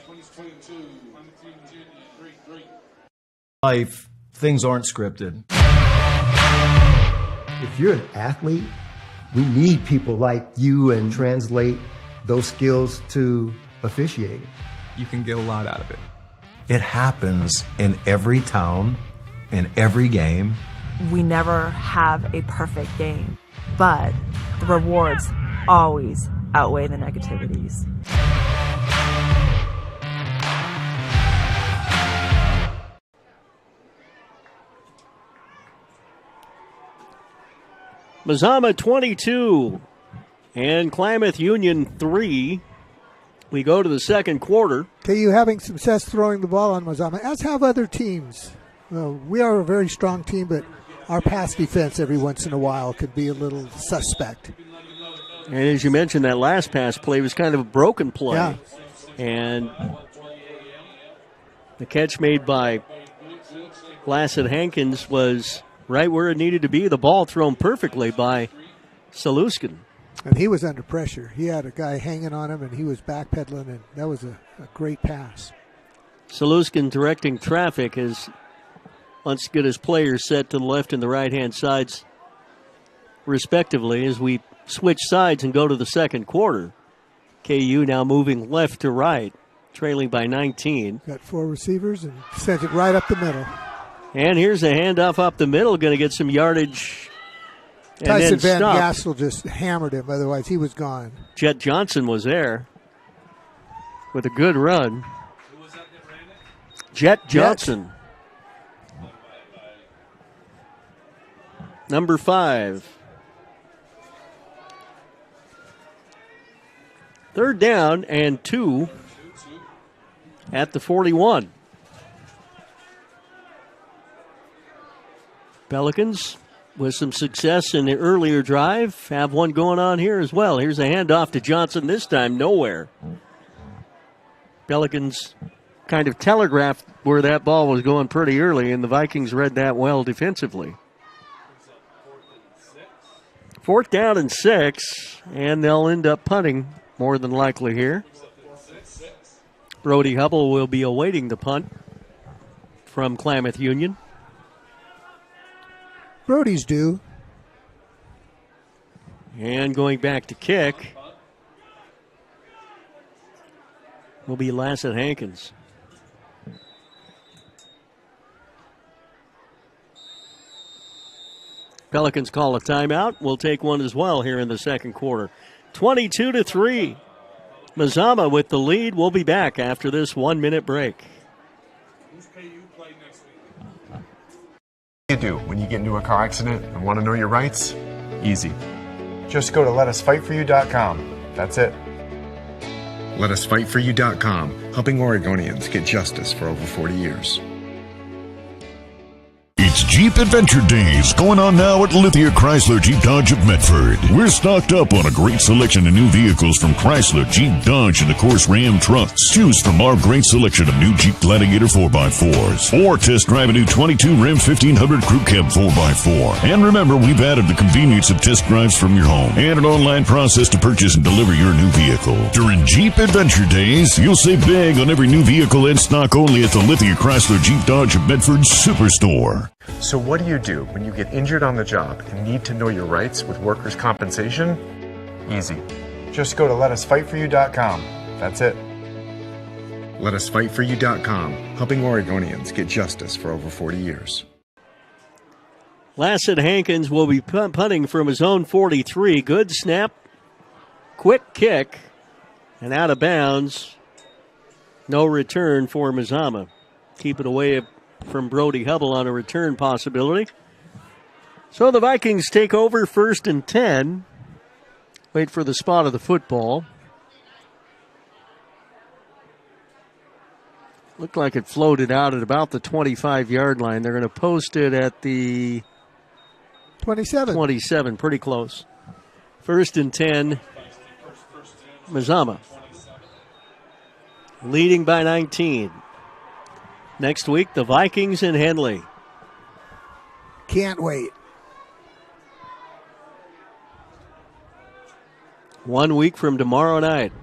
Life, things aren't scripted. If you're an athlete, we need people like you and translate those skills to officiating. You can get a lot out of it. It happens in every town, in every game. We never have a perfect game, but the rewards always outweigh the negativities. Mazama 22 and Klamath Union 3. We go to the second quarter. KU having success throwing the ball on Mazama, as have other teams. We are a very strong team, but our pass defense every once in a while could be a little suspect. And as you mentioned, that last pass play was kind of a broken play. Yeah. And the catch made by Lassett Hankins was right where it needed to be. The ball thrown perfectly by Saluskin. And he was under pressure. He had a guy hanging on him, and he was backpedaling, and that was a great pass. Saluskin directing traffic as once get his players set to the left and the right-hand sides, respectively, as we switch sides and go to the second quarter. KU now moving left to right, trailing by 19. Got 4 receivers and sends it right up the middle. And here's a handoff up the middle, going to get some yardage. Tyson Van Gassel just hammered him, otherwise he was gone. Jet Johnson was there with a good run. Who was that ran it? Jet Johnson. Number 5. 3rd down and 2 at the 41. Pelicans with some success in the earlier drive have one going on here as well. Here's a handoff to Johnson, this time nowhere. Pelicans kind of telegraphed where that ball was going pretty early, and the Vikings read that well defensively. 4th down and 6, and they'll end up punting more than likely here. Brody Hubble will be awaiting the punt from Klamath Union. Brody's due. And going back to kick will be Lassett Hankins. Pelicans call a timeout. We'll take one as well here in the second quarter. 22-3. Mazama with the lead. We'll be back after this 1-minute break. What do you do when you get into a car accident and want to know your rights? Easy. Just go to letusfightforyou.com. That's it. Letusfightforyou.com, helping Oregonians get justice for over 40 years. It's Jeep Adventure Days going on now at Lithia Chrysler Jeep Dodge of Medford. We're stocked up on a great selection of new vehicles from Chrysler, Jeep, Dodge, and of course Ram trucks. Choose from our great selection of new Jeep Gladiator 4x4s or test drive a new 22 Ram 1500 Crew Cab 4x4. And remember, we've added the convenience of test drives from your home and an online process to purchase and deliver your new vehicle. During Jeep Adventure Days, you'll save big on every new vehicle in stock only at the Lithia Chrysler Jeep Dodge of Medford Superstore. So what do when you get injured on the job and need to know your rights with workers' compensation? Easy. Just go to letusfightforyou.com. That's it. Letusfightforyou.com, helping Oregonians get justice for over 40 years. Lassett Hankins will be punting from his own 43. Good snap, quick kick, and out of bounds. No return for Mazama. Keep it away from Brody Hubble on a return possibility. So the Vikings take over 1st and 10. Wait for the spot of the football. Looked like it floated out at about the 25-yard line. They're going to post it at the 27. 27, pretty close. 1st and 10, Mazama. Leading by 19. Next week, the Vikings in Henley. Can't wait. 1 week from tomorrow night.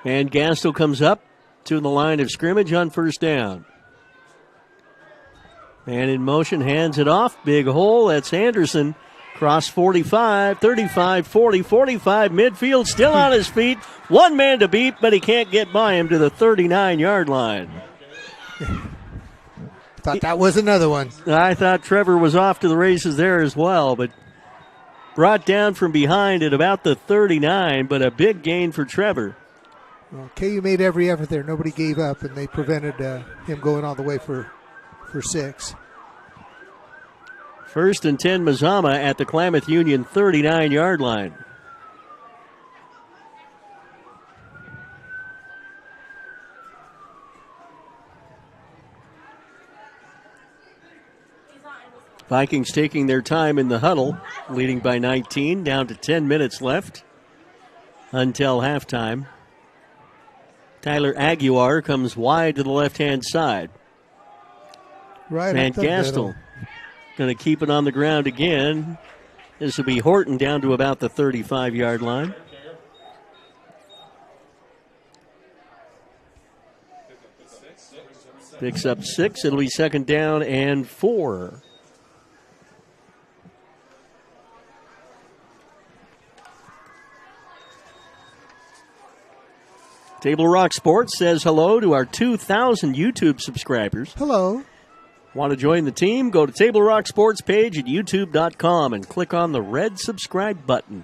And Gastel comes up to the line of scrimmage on 1st down. Man in motion, hands it off. Big hole, that's Anderson. Cross 45, 35, 40, 45, midfield, still on his feet. One man to beat, but he can't get by him to the 39-yard line. Thought that was another one. I thought Trevor was off to the races there as well, but brought down from behind at about the 39, but a big gain for Trevor. Well, KU made every effort there. Nobody gave up, and they prevented him going all the way for 6. 1st and 10, Mazama at the Klamath Union 39-yard line. Vikings taking their time in the huddle, leading by 19, down to 10 minutes left until halftime. Tyler Aguiar comes wide to the left-hand side. Right. Van Gastel going to keep it on the ground again. This will be Horton down to about the 35-yard line. Picks up 6. It'll be 2nd down and 4. Table Rock Sports says hello to our 2,000 YouTube subscribers. Hello. Want to join the team? Go to Table Rock Sports page at youtube.com and click on the red subscribe button.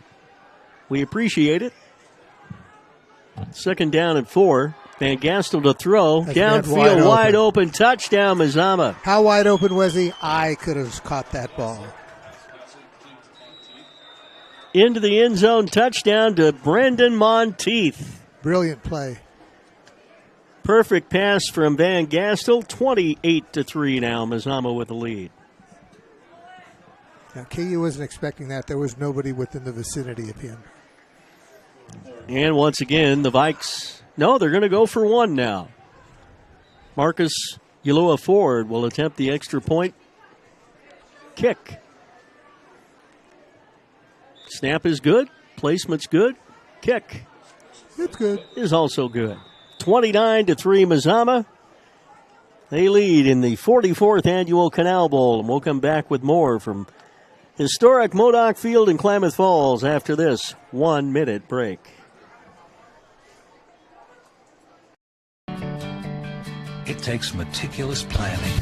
We appreciate it. 2nd down and 4. Van Gastel to throw. That's downfield, wide open. Touchdown, Mazama. How wide open was he? I could have caught that ball. Into the end zone, touchdown to Brendan Monteith. Brilliant play. Perfect pass from Van Gastel. 28-3 now. Mazama with the lead. Now, KU wasn't expecting that. There was nobody within the vicinity of him. And once again, the Vikes, no, they're going to go for 1 now. Marcus Ulloa Ford will attempt the extra point kick. Snap is good. Placement's good. Kick. It's good. Is also good. 29-3 Mazama. They lead in the 44th Annual Canal Bowl. And we'll come back with more from historic Modoc Field in Klamath Falls after this 1-minute break. It takes meticulous planning.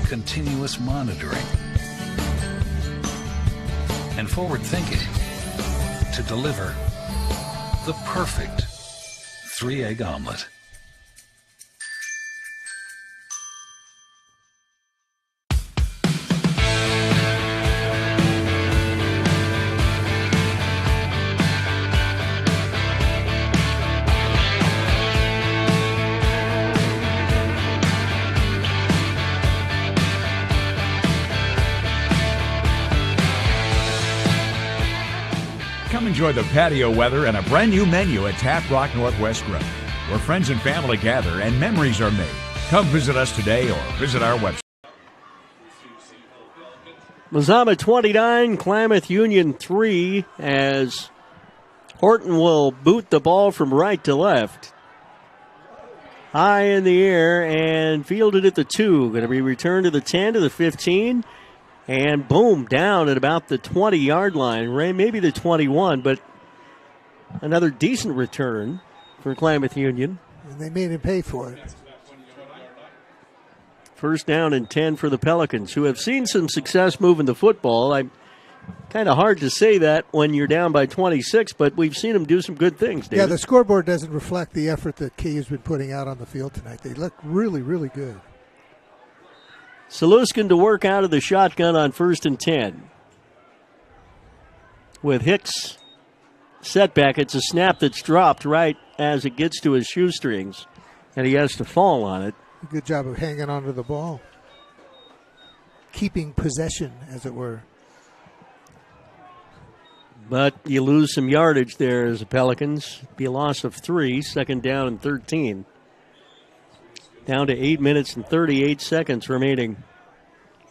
continuous monitoring, and forward thinking to deliver the perfect 3-egg omelet. Come enjoy the patio weather and a brand new menu at Tap Rock Northwest Grill, where friends and family gather and memories are made. Come visit us today or visit our website. Mazama 29, Klamath Union 3, as Horton will boot the ball from right to left. High in the air and fielded at the 2. Going to be returned to the 10, to the 15. And boom, down at about the 20-yard line, maybe the 21, but another decent return for Klamath Union. And they made him pay for it. First down and 10 for the Pelicans, who have seen some success moving the football. I'm kind of hard to say that when you're down by 26, but we've seen them do some good things, David. Yeah, the scoreboard doesn't reflect the effort that KU's been putting out on the field tonight. They look really, really good. Saluskin to work out of the shotgun on 1st and 10. With Hicks setback, it's a snap that's dropped right as it gets to his shoestrings, and he has to fall on it. Good job of hanging onto the ball. Keeping possession, as it were. But you lose some yardage there as the Pelicans. Be a loss of 3, 2nd down and 13. Down to 8 minutes and 38 seconds remaining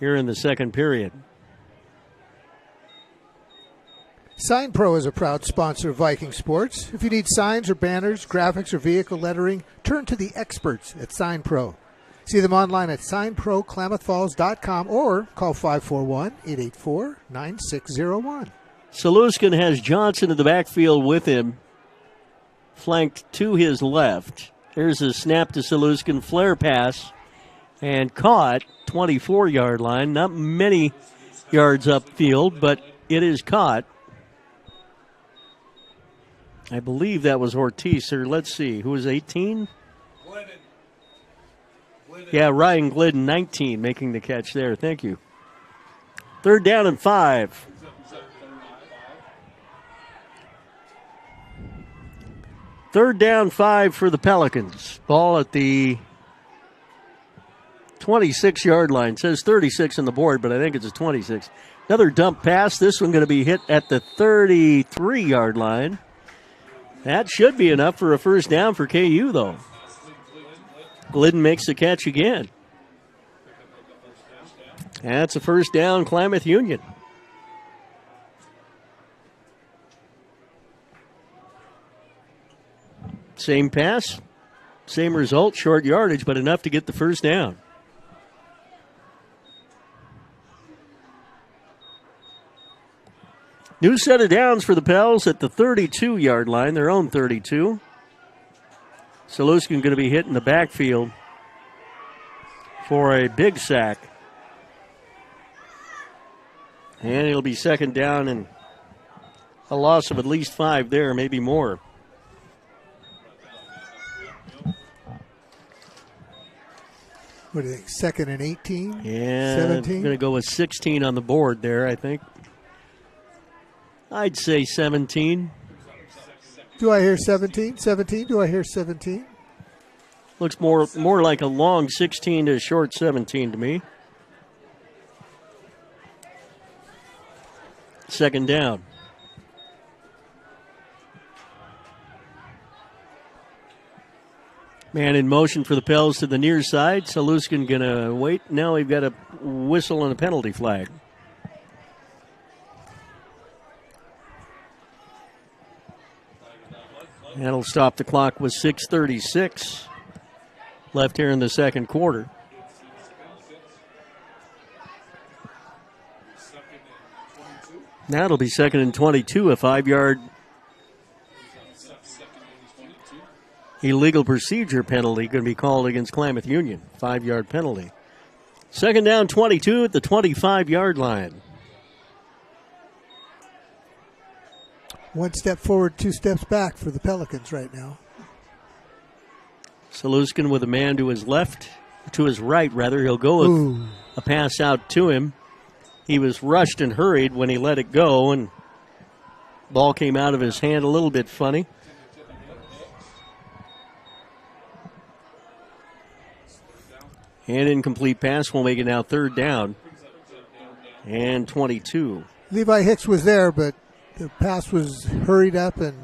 here in the second period. Sign Pro is a proud sponsor of Viking Sports. If you need signs or banners, graphics, or vehicle lettering, turn to the experts at Sign Pro. See them online at signproclamathfalls.com or call 541-884-9601. Saluskin has Johnson in the backfield with him, flanked to his left. There's a snap to Saluskin, flare pass, and caught 24-yard line. Not many yards upfield, but it is caught. I believe that was Ortiz, or let's see, who was 18? Glidden. Yeah, Ryan Glidden, 19, making the catch there. Thank you. 3rd down and 5. Third down 5 for the Pelicans. Ball at the 26-yard line. It says 36 on the board, but I think it's a 26. Another dump pass. This one going to be hit at the 33-yard line. That should be enough for a first down for KU, though. Glidden makes the catch again. That's a first down, Klamath Union. Same pass, same result, short yardage, but enough to get the first down. New set of downs for the Pels at the 32-yard line, their own 32. Saluskin going to be hit in the backfield for a big sack. And it'll be 2nd down and a loss of at least 5 there, maybe more. What do you think, 2nd and 18? Yeah, 17? I'm going to go with 16 on the board there, I think. I'd say 17. Do I hear 17? 17? Do I hear 17? Looks more like a long 16 to a short 17 to me. 2nd down. Man in motion for the Pels to the near side. Saluskin going to wait. Now we've got a whistle and a penalty flag. That'll stop the clock with 6:36 left here in the second quarter. Now it'll be 2nd and 22, a 5-yard illegal procedure penalty going to be called against Klamath Union. 5-yard penalty. Second down, 22 at the 25-yard line. One step forward, two steps back for the Pelicans right now. Saluskin with a man to his left, to his right, rather. He'll go with a pass out to him. He was rushed and hurried when he let it go, and ball came out of his hand a little bit funny. And incomplete pass will make it now third down and 22. Levi Hicks was there, but the pass was hurried up, and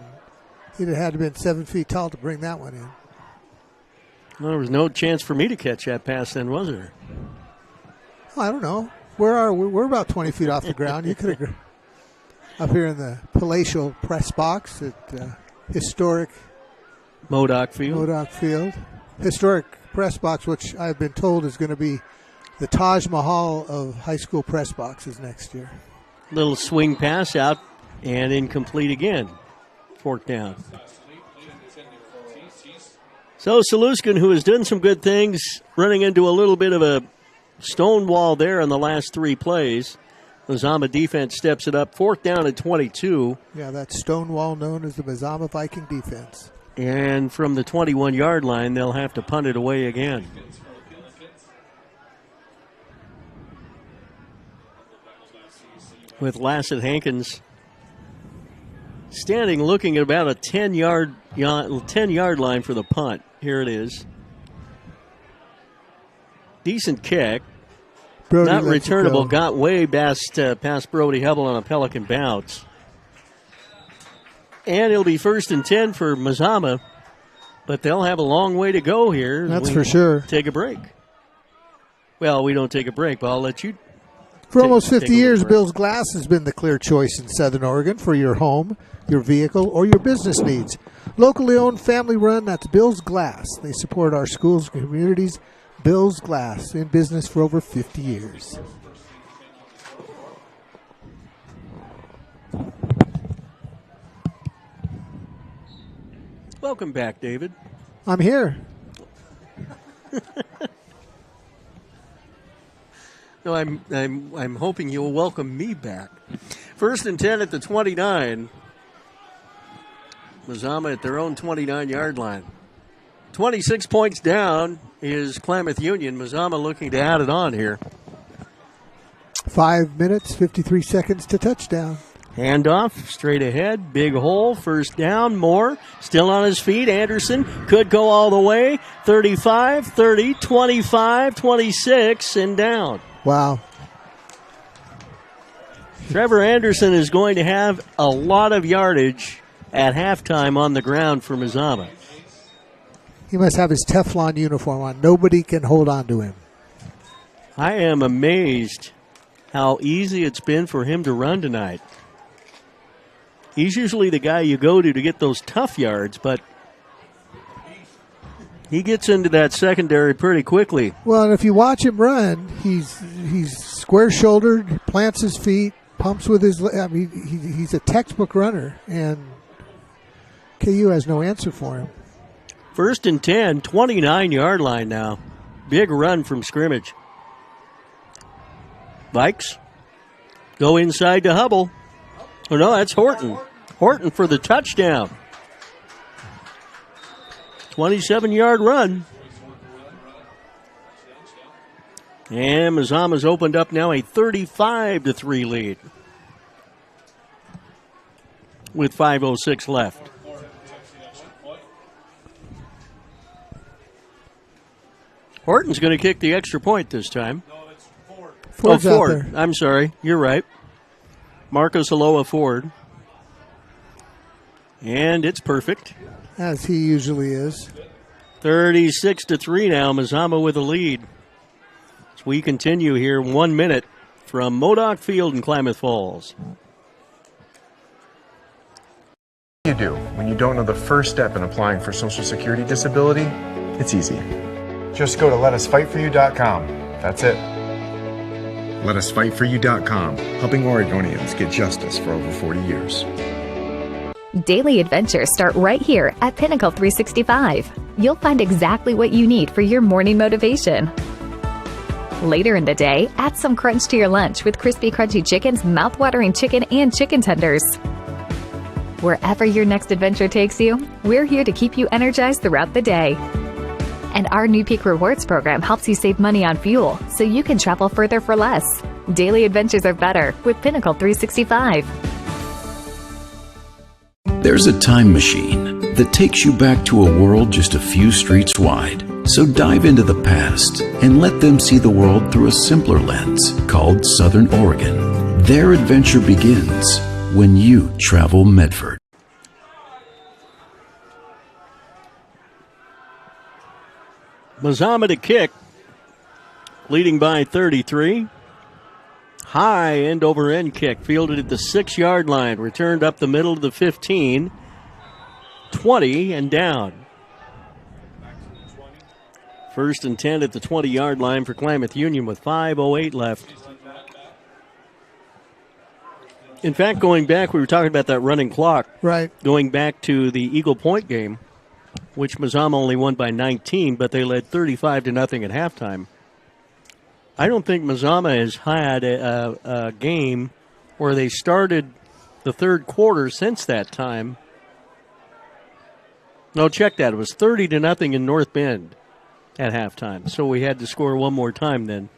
he'd have had to have been 7 feet tall to bring that one in. Well, there was no chance for me to catch that pass then, was there? I don't know. Where are we? We're about 20 feet off the ground. You could have up here in the palatial press box at historic Modoc Field. Historic press box, which I've been told is going to be the Taj Mahal of high school press boxes next year. Little swing pass out and incomplete again. Fourth down. So Saluskin, who has done some good things, running into a little bit of a stone wall there in the last three plays. Mazama defense steps it up. Fourth down at 22. Yeah, that stone wall known as the Mazama Viking defense. And from the 21-yard line, they'll have to punt it away again. With Lassett Hankins standing looking at about a 10-yard line for the punt. Here it is. Decent kick. Brody not lets it returnable. go. Got way past Brody Hubble on a Pelican bounce. And it'll be 1st and 10 for Mazama, but they'll have a long way to go here. That's for sure. Take a break. Well, we don't take a break, but I'll let you. For almost 50 years, Bill's Glass has been the clear choice in Southern Oregon for your home, your vehicle, or your business needs. Locally owned, family run, that's Bill's Glass. They support our schools and communities. Bill's Glass, in business for over 50 years. Welcome back, David. I'm here. No, I'm hoping you'll welcome me back. 1st and 10 at the 29. Mazama at their own 29-yard line. 26 points down is Klamath Union. Mazama looking to add it on here. 5 minutes, 53 seconds to touchdown. Handoff, straight ahead, big hole, first down, Moore, still on his feet, Anderson could go all the way, 35, 30, 25, 26, and down. Wow. Trevor Anderson is going to have a lot of yardage at halftime on the ground for Mazama. He must have his Teflon uniform on. Nobody can hold on to him. I am amazed how easy it's been for him to run tonight. He's usually the guy you go to get those tough yards, but he gets into that secondary pretty quickly. Well, and if you watch him run, he's square-shouldered, plants his feet, pumps with his. I mean, he's a textbook runner, and KU has no answer for him. 1st and 10, 29-yard line now. Big run from scrimmage. Vikes go inside to Hubble. Oh, no, that's Horton. Horton for the touchdown. 27-yard run. And Mazama's opened up now a 35-3 lead with 5:06 left. Horton's going to kick the extra point this time. Ford's out Ford. there. I'm sorry. You're right. Marcus Aloha Ford. And it's perfect. As he usually is. 36-3 now. Mazama with a lead. As we continue here, 1 minute from Modoc Field in Klamath Falls. You do when you don't know the first step in applying for Social Security disability? It's easy. Just go to letusfightforyou.com. That's it. Letusfightforyou.com, helping Oregonians get justice for over 40 years. Daily adventures start right here at Pinnacle 365. You'll find exactly what you need for your morning motivation. Later in the day, add some crunch to your lunch with crispy, crunchy chickens, mouth-watering chicken, and chicken tenders. Wherever your next adventure takes you, we're here to keep you energized throughout the day. And our new Peak Rewards program helps you save money on fuel so you can travel further for less. Daily adventures are better with Pinnacle 365. There's a time machine that takes you back to a world just a few streets wide. So dive into the past and let them see the world through a simpler lens called Southern Oregon. Their adventure begins when you travel Medford. Mazama to kick, leading by 33. High end-over-end kick, fielded at the 6-yard line, returned up the middle of the 15, 20, and down. 1st and 10 at the 20-yard line for Klamath Union with 5:08 left. In fact, going back, we were talking about that running clock. Right. Going back to the Eagle Point game, which Mazama only won by 19, but they led 35-0 at halftime. I don't think Mazama has had a game where they started the third quarter since that time. No, check that. It was 30-0 in North Bend at halftime. So we had to score one more time then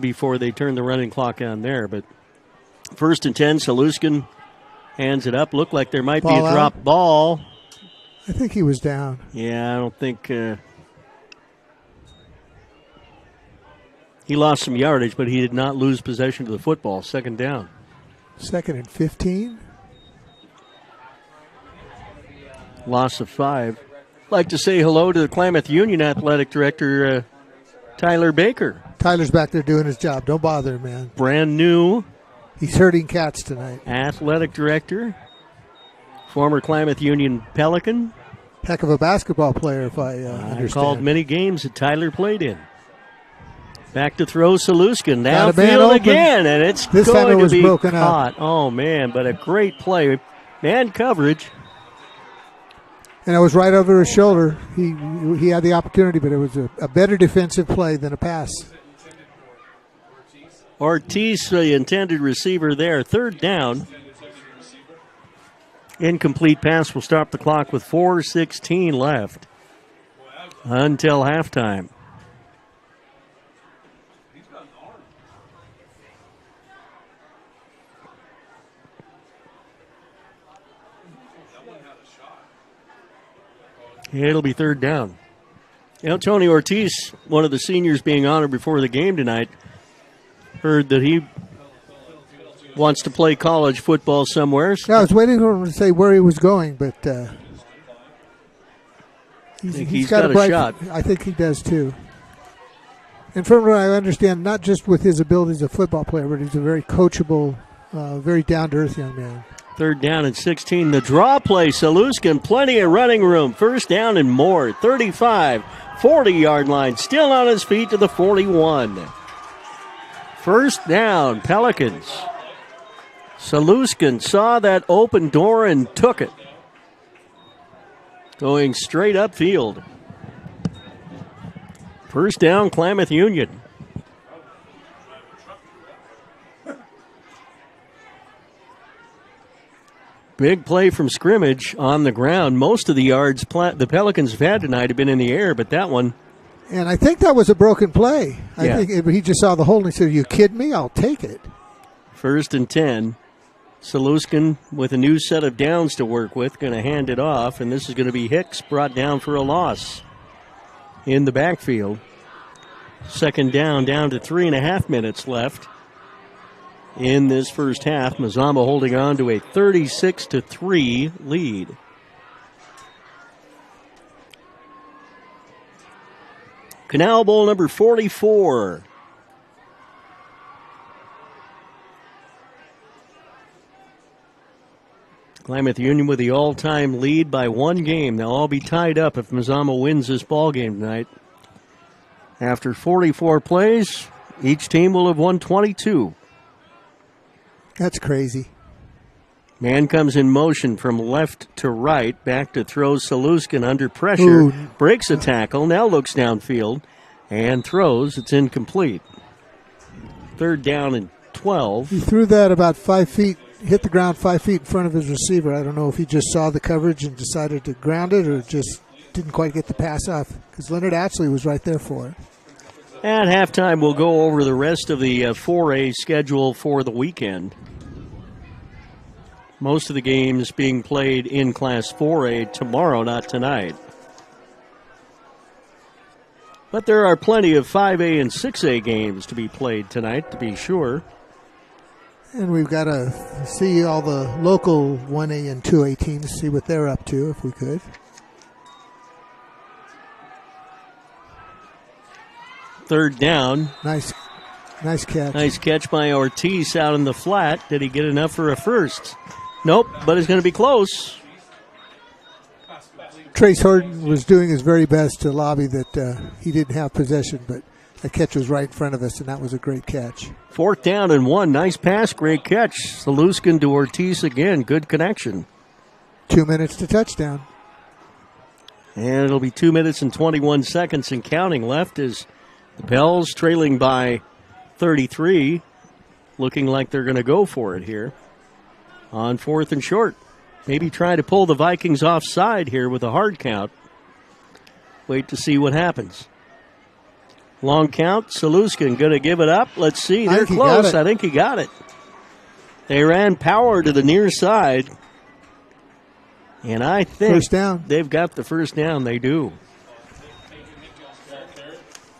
before they turned the running clock on there. But 1st and 10, Saluskin hands it up. Looked like there might be a drop ball. I think he was down. Yeah, I don't think he lost some yardage, but he did not lose possession of the football. 2nd down. 2nd and 15. Loss of 5. Like to say hello to the Klamath Union Athletic Director, Tyler Baker. Tyler's back there doing his job. Don't bother him, man. Brand new. He's herding cats tonight. Athletic Director. Former Klamath Union Pelican. Heck of a basketball player, if I understand. Called many games that Tyler played in. Back to throw Saluskin. Downfield again, and it's this time it was be broken caught. up. Oh, man, but a great play. Man coverage. And it was right over his shoulder. He had the opportunity, but it was a better defensive play than a pass. Ortiz, the intended receiver there. 3rd down. Incomplete pass will stop the clock with 4:16 left until halftime. It'll be 3rd down. You know, Tony Ortiz, one of the seniors being honored before the game tonight, heard that he wants to play college football somewhere. Yeah, I was waiting for him to say where he was going, but he's got a bright shot. I think he does too. And from what I understand, not just with his abilities as a football player, but he's a very coachable, very down-to-earth young man. 3rd down and 16. The draw play, Saluskin, plenty of running room. 1st down and more. 35, 40-yard line. Still on his feet to the 41. 1st down, Pelicans. Saluskin saw that open door and took it. Going straight upfield. 1st down, Klamath Union. Big play from scrimmage on the ground. Most of the yards the Pelicans have had tonight have been in the air, but that one. And I think that was a broken play. Yeah. I think he just saw the hole and he said, "Are you kidding me? I'll take it." 1st and 10. Saluskin with a new set of downs to work with, going to hand it off, and this is going to be Hicks brought down for a loss in the backfield. 2nd down to 3.5 minutes left in this first half. Mazama holding on to a 36-3 lead. Canal Bowl number 44. Klamath Union with the all-time lead by 1 game. They'll all be tied up if Mazama wins this ball game tonight. After 44 plays, each team will have won 22. That's crazy. Man comes in motion from left to right, back to throw Saluskin under pressure, breaks a tackle, now looks downfield, And throws. It's incomplete. Third down and 12. He threw that about 5 feet, hit the ground 5 feet in front of his receiver. I don't know if he just saw the coverage and decided to ground it or just didn't quite get the pass off because Leonard Ashley was right there for it. At halftime, we'll go over the rest of the 4A schedule for the weekend. Most of the games being played in Class 4A tomorrow, not tonight. But there are plenty of 5A and 6A games to be played tonight, to be sure. And we've got to see all the local 1A and 2A teams, see what they're up to, if we could. Third down. Nice catch. Nice catch by Ortiz out in the flat. Did he get enough for a first? Nope, but it's going to be close. Trace Horton was doing his very best to lobby that he didn't have possession, but the catch was right in front of us, and that was a great catch. Fourth down and 1. Nice pass, great catch. Saluskin to Ortiz again. Good connection. 2 minutes to touchdown. And it'll be 2 minutes and 21 seconds and counting left as the Pels trailing by 33, looking like they're going to go for it here on 4th and short. Maybe try to pull the Vikings offside here with a hard count. Wait to see what happens. Long count. Saluskin going to give it up. Let's see. They're close. I think he got it. They ran power to the near side. And I think first down. They've got the first down. They do.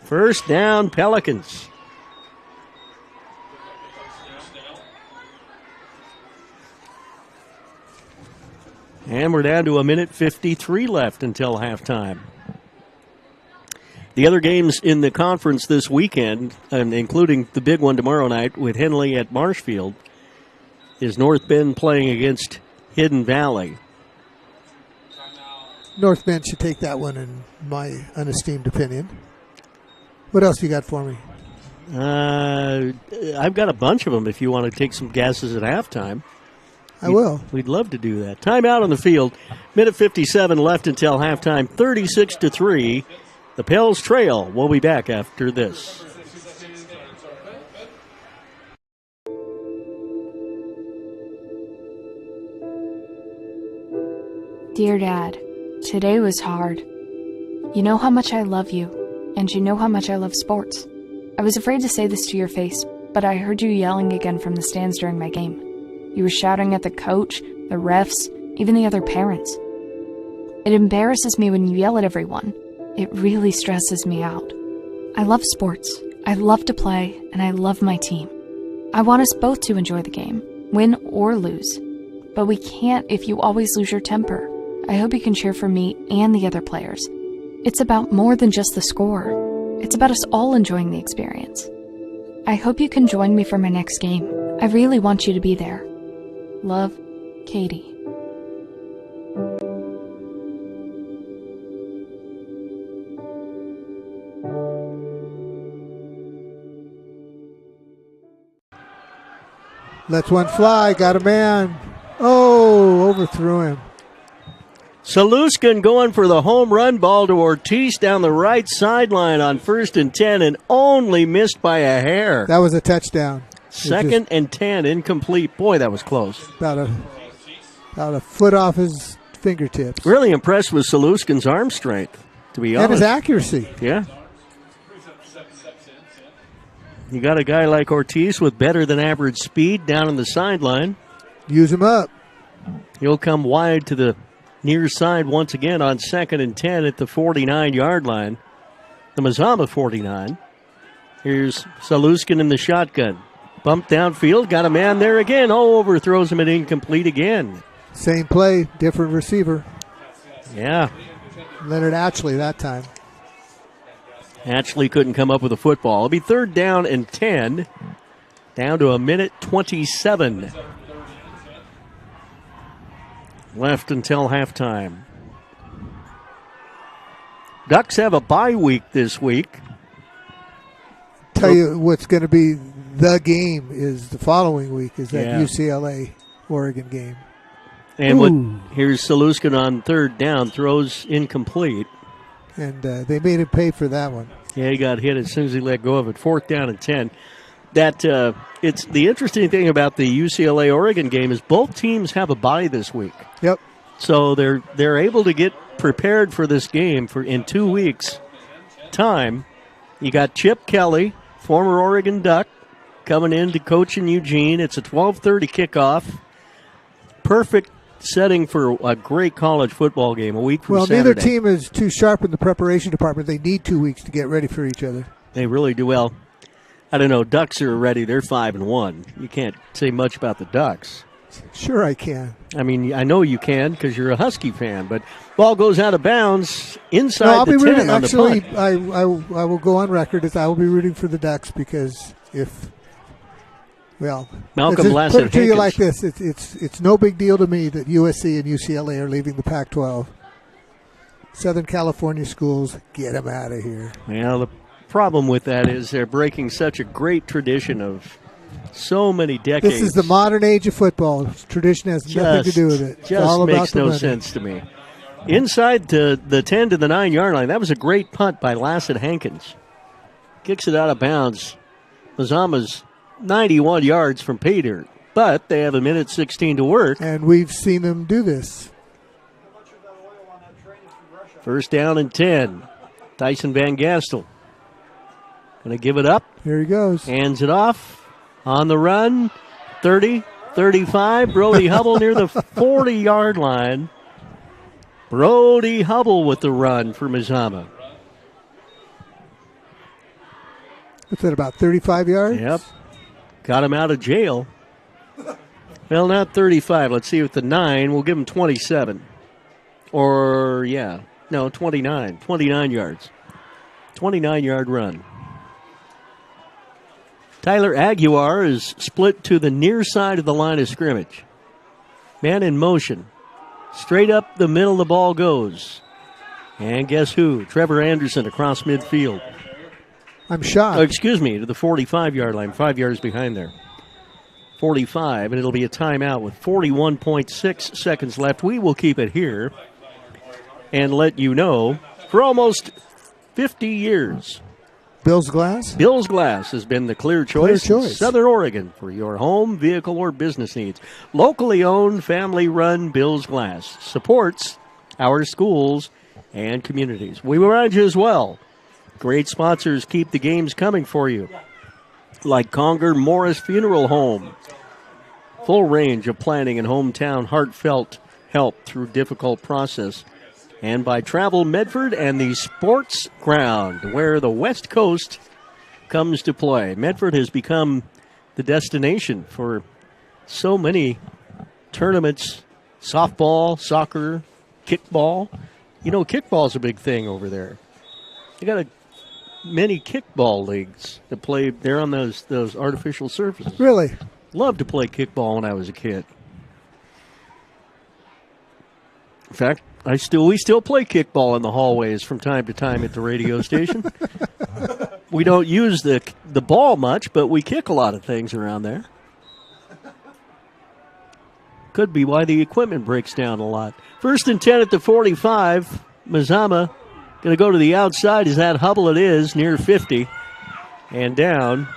First down, Pelicans. And we're down to 1:53 left until halftime. The other games in the conference this weekend, and including the big one tomorrow night with Henley at Marshfield, is North Bend playing against Hidden Valley. North Bend should take that one, in my unesteemed opinion. What else you got for me? I've got a bunch of them if you want to take some guesses at halftime. I will. We'd love to do that. Timeout on the field. 1:57 left until halftime. 36-3. The Pels trail. We'll be back after this. Dear Dad, today was hard. You know how much I love you, and you know how much I love sports. I was afraid to say this to your face, but I heard you yelling again from the stands during my game. You were shouting at the coach, the refs, even the other parents. It embarrasses me when you yell at everyone. It really stresses me out. I love sports. I love to play, and I love my team. I want us both to enjoy the game, win or lose. But we can't if you always lose your temper. I hope you can cheer for me and the other players. It's about more than just the score. It's about us all enjoying the experience. I hope you can join me for my next game. I really want you to be there. Love, Katie. Lets one fly. Got a man. Oh, overthrew him. Saluskin going for the home run ball to Ortiz down the right sideline on 1st and 10 and only missed by a hair. That was a touchdown. 2nd and 10, incomplete. Boy, that was close. About a foot off his fingertips. Really impressed with Saluskin's arm strength, to be honest. And his accuracy. Yeah. You got a guy like Ortiz with better than average speed down on the sideline. Use him up. He'll come wide to the near side once again on 2nd and 10 at the 49-yard line. The Mazama 49. Here's Saluskin in the shotgun. Bumped downfield, got a man there again. Oh, overthrows him and incomplete again. Same play, different receiver. Yeah. Leonard Ashley that time. Ashley couldn't come up with a football. It'll be 3rd down and 10. Down to 1:27 left until halftime. Ducks have a bye week this week. Tell you what's going to be the game is the following week is that UCLA-Oregon game. And here's Saluskin on 3rd down, throws incomplete. And they made him pay for that one. Yeah, he got hit as soon as he let go of it. 4th down and 10. It's the interesting thing about the UCLA-Oregon game is both teams have a bye this week. Yep. So they're able to get prepared for this game in 2 weeks' time. You got Chip Kelly, former Oregon Duck, coming in to coach in Eugene. It's a 12:30 kickoff. Perfect setting for a great college football game a week from Saturday. Neither team is too sharp in the preparation department. They need 2 weeks to get ready for each other. They really do. Well, I don't know. Ducks are ready. They're 5-1. You can't say much about the Ducks. Sure I can. I mean, I know you can because you're a Husky fan, but ball goes out of bounds inside I'll the be 10 rooting, on actually, the punt. I will go on record as I will be rooting for the Ducks because Malcolm Lassett put it to you Hankins. like this: it's no big deal to me that USC and UCLA are leaving the Pac-12. Southern California schools, get them out of here. Well, the problem with that is they're breaking such a great tradition of so many decades. This is the modern age of football. Tradition has nothing to do with it. It's all about makes the no money. sense to me. Inside the 10 to the 9-yard line, that was a great punt by Lassett Hankins. Kicks it out of bounds. Mazama's 91 yards from pay dirt, but they have a minute 16 to work. And we've seen them do this. 1st down and 10. Tyson Van Gastel going to give it up. Here he goes. Hands it off. On the run. 30, 35. Brody Hubble near the 40-yard line. Brody Hubble with the run for Mazama. What's that, about 35 yards? Yep. Got him out of jail. Well, not 35. Let's see with the 9. We'll give him 27. 29. 29 yards. 29-yard run. Tyler Aguiar is split to the near side of the line of scrimmage. Man in motion. Straight up the middle the ball goes. And guess who? Trevor Anderson across midfield. I'm shocked. Oh, excuse me, to the 45-yard line, 5 yards behind there. 45, and it'll be a timeout with 41.6 seconds left. We will keep it here and let you know for almost 50 years. Bill's Glass? Bill's Glass has been the clear choice, Clear in choice. Southern Oregon for your home, vehicle, or business needs. Locally owned, family-run Bill's Glass supports our schools and communities. We remind you as well, great sponsors keep the games coming for you, like Conger Morris Funeral Home. Full range of planning and hometown heartfelt help through difficult process. And by Travel Medford and the Sports Ground, where the West Coast comes to play. Medford has become the destination for so many tournaments, softball, soccer, kickball. You know, kickball's a big thing over there. They got many kickball leagues that play there on those artificial surfaces. Really? Loved to play kickball when I was a kid. In fact, we still play kickball in the hallways from time to time at the radio station. We don't use the ball much, but we kick a lot of things around there. Could be why the equipment breaks down a lot. 1st and 10 at the 45. Mazama going to go to the outside. Is that Hubble? It is, near 50. And down.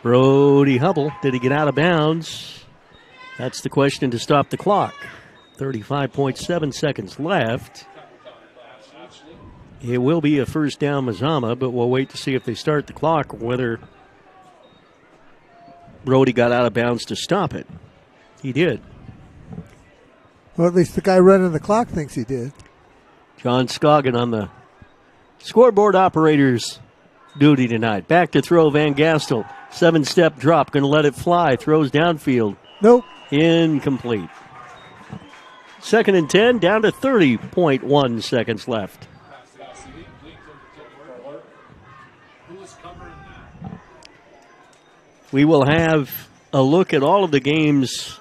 Brody Hubble. Did he get out of bounds? That's the question to stop the clock. 35.7 seconds left. It will be a 1st down Mazama, but we'll wait to see if they start the clock or whether Brody got out of bounds to stop it. He did. Well, at least the guy running the clock thinks he did. John Scoggin on the scoreboard operator's duty tonight. Back to throw Van Gastel. 7-step drop, going to let it fly. Throws downfield. Nope. Incomplete. 2nd and 10, down to 30.1 seconds left. We will have a look at all of the games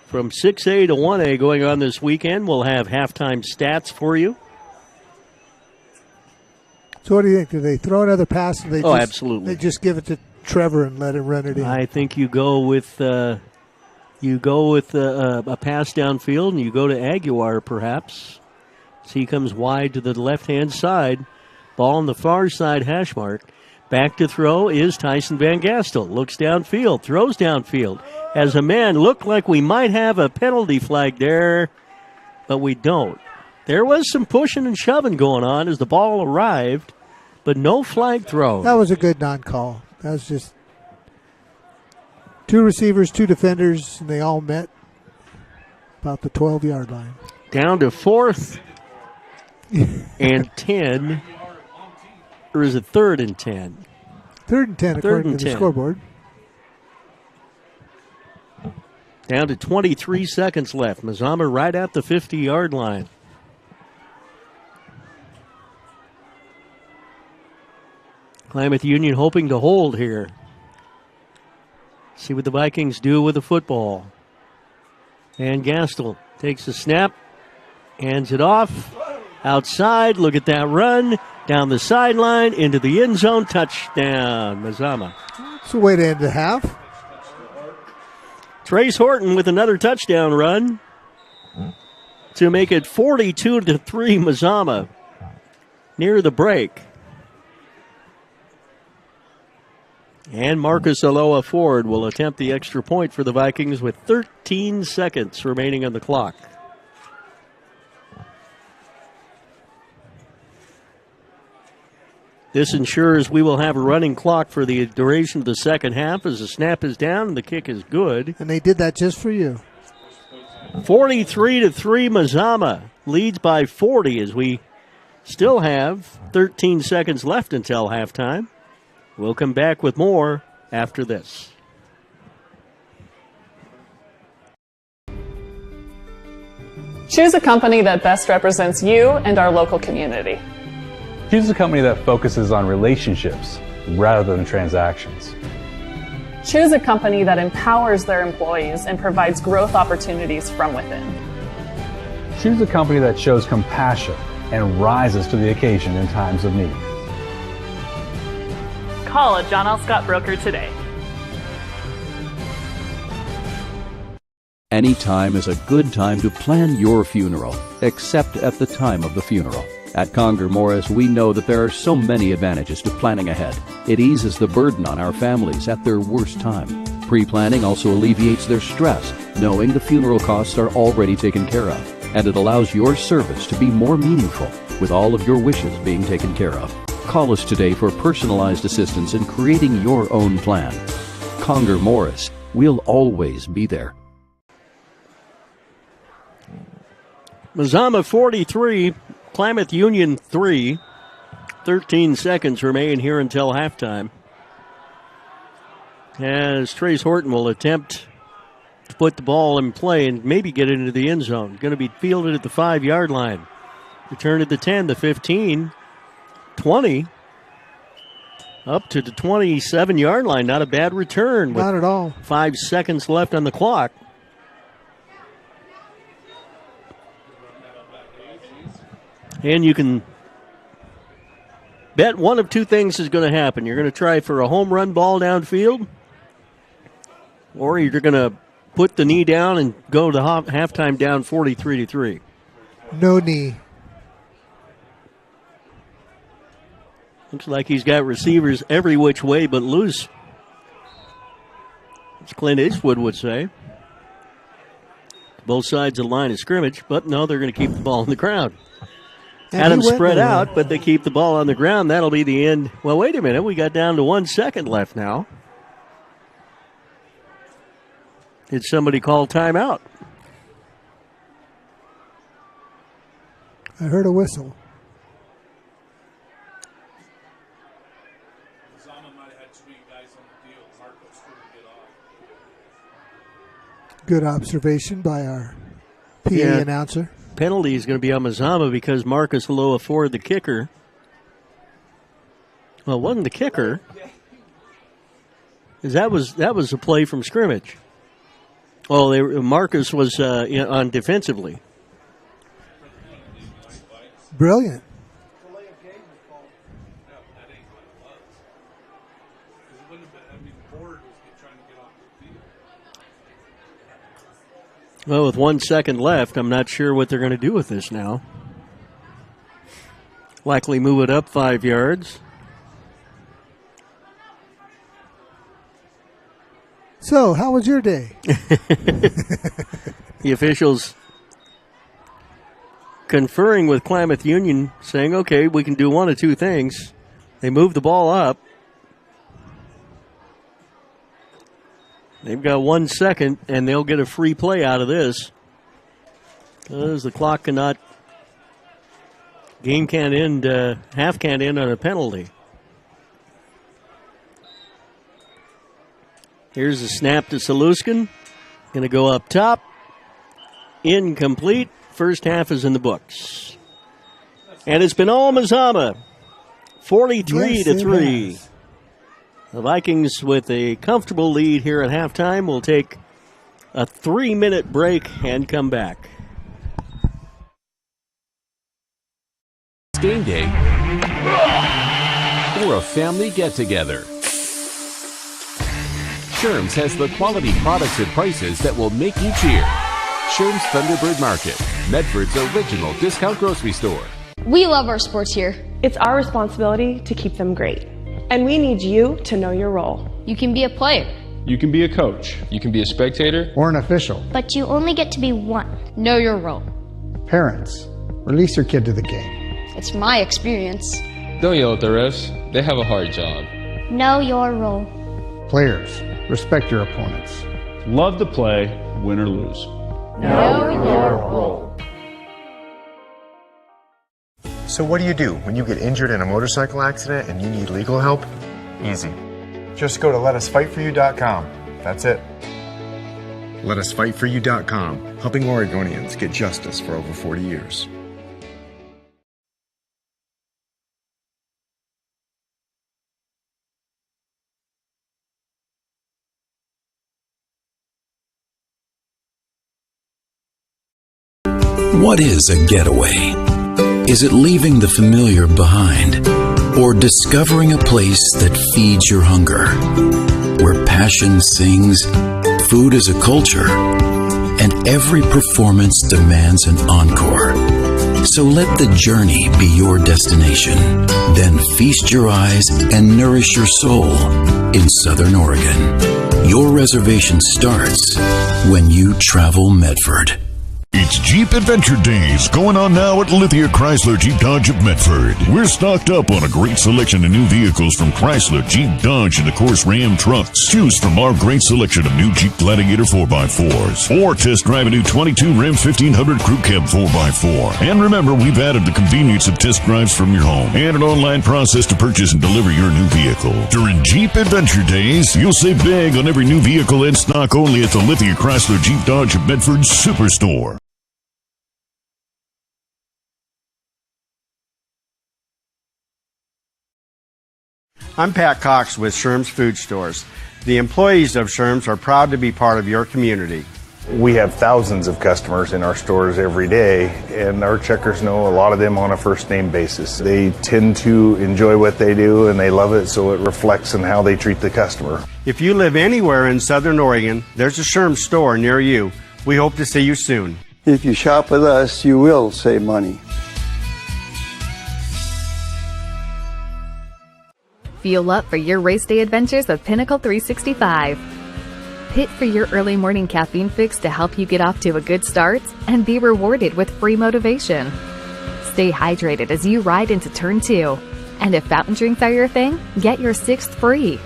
from 6A to 1A going on this weekend. We'll have halftime stats for you. So what do you think? Do they throw another pass? Or Absolutely. They just give it to Trevor and let him run it in? I think you go with a pass downfield, and you go to Aguiar perhaps. So he comes wide to the left-hand side. Ball on the far side hash mark. Back to throw is Tyson Van Gastel. Looks downfield, throws downfield. As a man, looked like we might have a penalty flag there, but we don't. There was some pushing and shoving going on as the ball arrived, but no flag thrown. That was a good non-call. That was just two receivers, two defenders, and they all met about the 12-yard line. Down to 4th and 10. Or is it 3rd and 10? 3rd and 10 according to the scoreboard. Down to 23 seconds left. Mazama right at the 50-yard line. Klamath Union hoping to hold here. See what the Vikings do with the football. And Gastel takes the snap, hands it off. Outside, look at that run. Down the sideline, into the end zone, touchdown, Mazama. It's a way to end the half. Trace Horton with another touchdown run to make it 42-3 Mazama near the break. And Marcus Aloha Ford will attempt the extra point for the Vikings with 13 seconds remaining on the clock. This ensures we will have a running clock for the duration of the second half as the snap is down and the kick is good. And they did that just for you. 43-3 Mazama leads by 40 as we still have 13 seconds left until halftime. We'll come back with more after this. Choose a company that best represents you and our local community. Choose a company that focuses on relationships rather than transactions. Choose a company that empowers their employees and provides growth opportunities from within. Choose a company that shows compassion and rises to the occasion in times of need. Call a John L. Scott broker today. Any time is a good time to plan your funeral, except at the time of the funeral. At Conger Morris, we know that there are so many advantages to planning ahead. It eases the burden on our families at their worst time. Pre-planning also alleviates their stress, knowing the funeral costs are already taken care of. And it allows your service to be more meaningful, with all of your wishes being taken care of. Call us today for personalized assistance in creating your own plan. Conger Morris, we'll always be there. Mazama 43, Klamath Union 3. 13 seconds remain here until halftime. As Trace Horton will attempt to put the ball in play and maybe get it into the end zone. Going to be fielded at the 5-yard line. Return at the 10, the 15, 20, up to the 27-yard line. Not a bad return. Not at all. 5 seconds left on the clock. And you can bet one of two things is going to happen. You're going to try for a home run ball downfield, or you're going to put the knee down and go to halftime down 43-3. No knee. Looks like he's got receivers every which way but loose, as Clint Eastwood would say. Both sides of the line of scrimmage, but no, they're going to keep the ball on the ground. Had them spread out, but they keep the ball on the ground. That'll be the end. Well, wait a minute. We got down to 1 second left now. Did somebody call timeout? I heard a whistle. Good observation by our PA announcer. Penalty is going to be on Mazama because Marcus Aloha Ford, the kicker. Well, it wasn't the kicker. That was a play from scrimmage. Well, Marcus was on defensively. Brilliant. Well, with 1 second left, I'm not sure what they're going to do with this now. Likely move it up 5 yards. So, how was your day? The officials conferring with Klamath Union, saying, okay, we can do one of two things. They move the ball up. They've got 1 second, and they'll get a free play out of this. As the clock cannot, game can't end, half can't end on a penalty. Here's a snap to Saluskin. Going to go up top. Incomplete. First half is in the books. And it's been all Mazama. 43-3. The Vikings with a comfortable lead here at halftime will take a 3-minute break and come back. Game day or a family get-together. Sherm's has the quality products and prices that will make you cheer. Sherm's Thunderbird Market, Medford's original discount grocery store. We love our sports here. It's our responsibility to keep them great. And we need you to know your role. You can be a player. You can be a coach. You can be a spectator. Or an official. But you only get to be one. Know your role. Parents, release your kid to the game. It's my experience. Don't yell at the refs. They have a hard job. Know your role. Players, respect your opponents. Love to play, win or lose. Know your role. So what do you do when you get injured in a motorcycle accident and you need legal help? Easy. Just go to letusfightforyou.com. That's it. Letusfightforyou.com, helping Oregonians get justice for over 40 years. What is a getaway? Is it leaving the familiar behind? Or discovering a place that feeds your hunger? Where passion sings, food is a culture, and every performance demands an encore. So let the journey be your destination. Then feast your eyes and nourish your soul in Southern Oregon. Your reservation starts when you travel Medford. It's Jeep Adventure Days going on now at Lithia Chrysler Jeep Dodge of Medford. We're stocked up on a great selection of new vehicles from Chrysler, Jeep, Dodge, and of course Ram trucks. Choose from our great selection of new Jeep Gladiator 4x4s or test drive a new 22 Ram 1500 Crew Cab 4x4. And remember, we've added the convenience of test drives from your home and an online process to purchase and deliver your new vehicle. During Jeep Adventure Days, you'll save big on every new vehicle in stock only at the Lithia Chrysler Jeep Dodge of Medford Superstore. I'm Pat Cox with Sherm's Food Stores. The employees of Sherm's are proud to be part of your community. We have thousands of customers in our stores every day, and our checkers know a lot of them on a first-name basis. They tend to enjoy what they do, and they love it, so it reflects in how they treat the customer. If you live anywhere in Southern Oregon, there's a Sherm's store near you. We hope to see you soon. If you shop with us, you will save money. Fuel up for your race day adventures with Pinnacle 365. Pit for your early morning caffeine fix to help you get off to a good start and be rewarded with free motivation. Stay hydrated as you ride into Turn 2. And if fountain drinks are your thing, get your 6th free.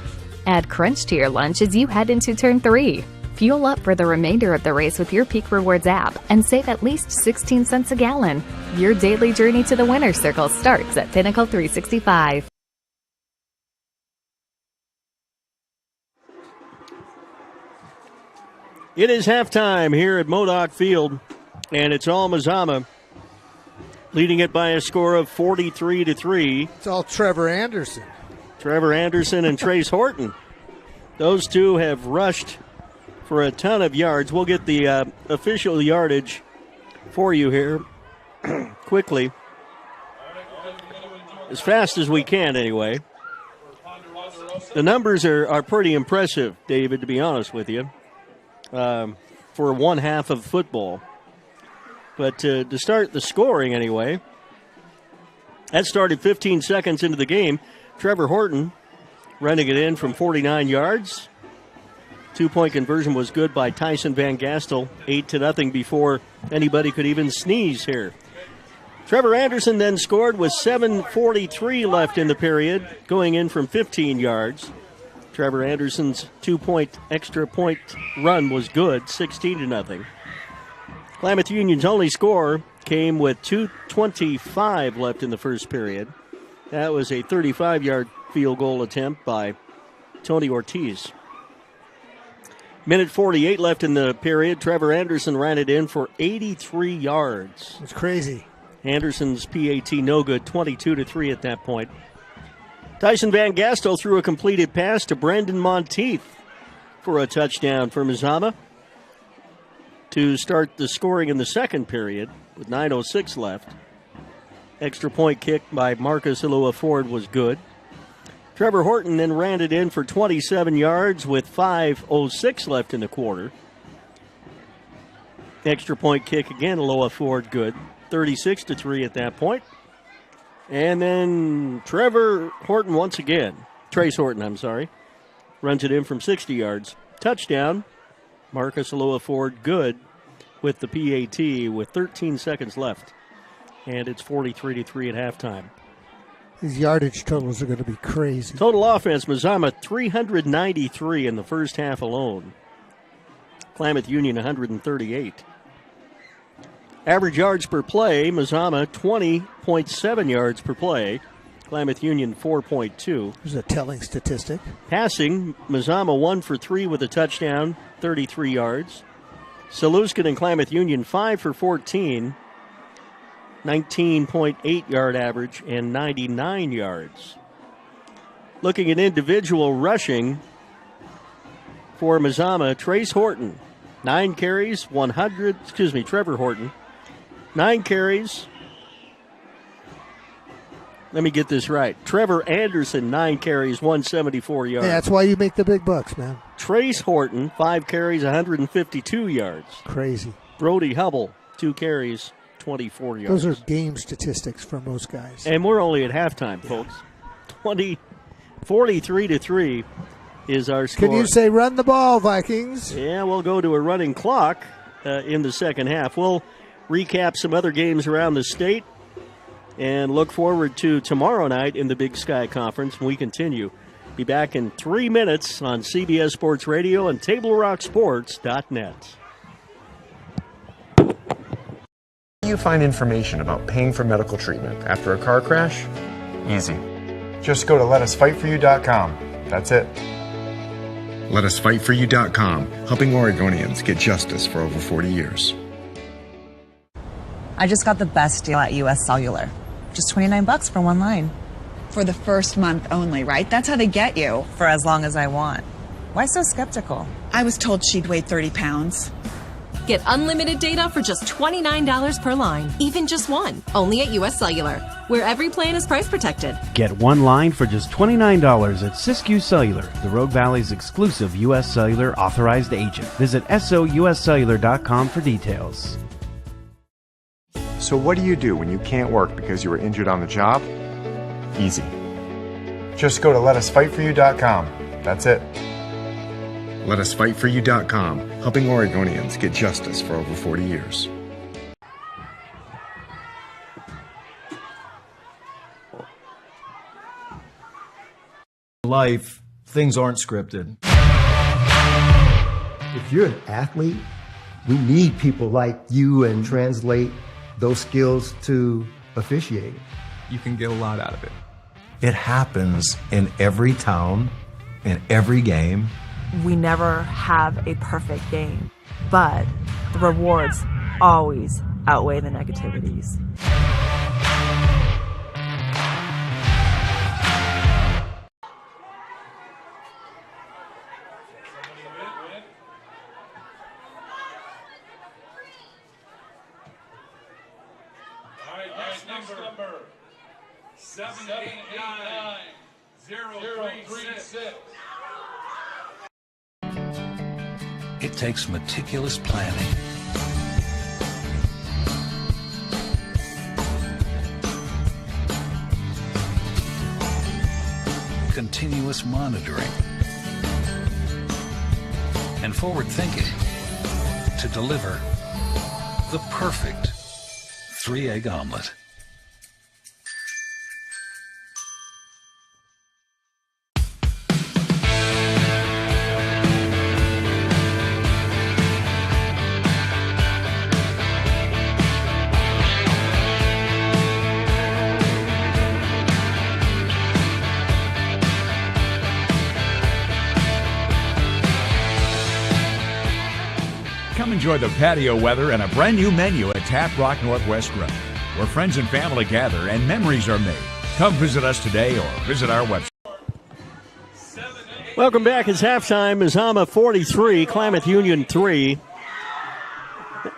Add Crunch to your lunch as you head into Turn 3. Fuel up for the remainder of the race with your Peak Rewards app and save at least 16 cents a gallon. Your daily journey to the winner's circle starts at Pinnacle 365. It is halftime here at Modoc Field, and it's all Mazama leading it by a score of 43-3. It's all Trevor Anderson. Trevor Anderson and Trace Horton. Those two have rushed for a ton of yards. We'll get the official yardage for you here quickly. As fast as we can, anyway. The numbers are pretty impressive, David, to be honest with you. For one half of football. But to start the scoring anyway, That started 15 seconds into the game. Trevor Horton running it in from 49 yards. 2-point conversion was good by Tyson Van Gastel, 8-0 before anybody could even sneeze here. Trevor Anderson then scored with 7:43 left in the period, going in from 15 yards. Trevor Anderson's 2-point extra point run was good, 16-0. Klamath Union's only score came with 2:25 left in the first period. That was a 35-yard field goal attempt by Tony Ortiz. Minute 48 left in the period. Trevor Anderson ran it in for 83 yards. It's crazy. Anderson's PAT no good, 22-3 at that point. Tyson Van Gastel threw a completed pass to Brendan Monteith for a touchdown for Mazama to start the scoring in the second period with 9:06 left. Extra point kick by Marcus Ilua Ford was good. Trevor Horton then ran it in for 27 yards with 5:06 left in the quarter. Extra point kick again, Ilua Ford good. 36-3 at that point. And then Trace Horton, runs it in from 60 yards. Touchdown, Marcus Ilua Ford good with the PAT with 13 seconds left. And it's 43-3 at halftime. These yardage totals are going to be crazy. Total offense, Mazama 393 in the first half alone. Klamath Union 138. Average yards per play, Mazama 20.7 yards per play. Klamath Union 4.2. There's a telling statistic. Passing, Mazama 1 for 3 with a touchdown, 33 yards. Saluskin and Klamath Union 5 for 14, 19.8 yard average, and 99 yards. Looking at individual rushing for Mazama, Trevor Horton, 9 carries, 9 carries. Let me get this right. Trevor Anderson, 9 carries, 174 yards. Hey, that's why you make the big bucks, man. Trace Horton, 5 carries, 152 yards. Crazy. Brody Hubble, 2 carries, 24 yards. Those are game statistics from most guys. And we're only at halftime, folks. 43-3 is our score. Can you say run the ball, Vikings? Yeah, we'll go to a running clock in the second half. We'll recap some other games around the state and look forward to tomorrow night in the Big Sky Conference when we continue. Be back in 3 minutes on CBS Sports Radio and TableRockSports.net. You find information about paying for medical treatment after a car crash? Easy. Just go to letusfightforyou.com. That's it. Letusfightforyou.com, helping Oregonians get justice for over 40 years. I just got the best deal at US Cellular. Just $29 for one line. For the first month only, right? That's how they get you. For as long as I want. Why so skeptical? I was told she'd weigh 30 pounds. Get unlimited data for just $29 per line. Even just one. Only at US Cellular, where every plan is price protected. Get one line for just $29 at Siskiyou Cellular, the Rogue Valley's exclusive US Cellular authorized agent. Visit souscellular.com for details. So what do you do when you can't work because you were injured on the job? Easy. Just go to letusfightforyou.com. That's it. Letusfightforyou.com, helping Oregonians get justice for over 40 years. Life, things aren't scripted. If you're an athlete, we need people like you and translate those skills to officiating. You can get a lot out of it. It happens in every town, in every game. We never have a perfect game, but the rewards always outweigh the negativities. Next number 789-036. It takes meticulous planning, continuous monitoring, and forward thinking to deliver the perfect 3-egg omelet. Come enjoy the patio weather and a brand new menu at Tap Rock Northwest Grill, where friends and family gather and memories are made. Come visit us today or visit our website. Welcome back. It's halftime. Mazama 43, Klamath Union 3.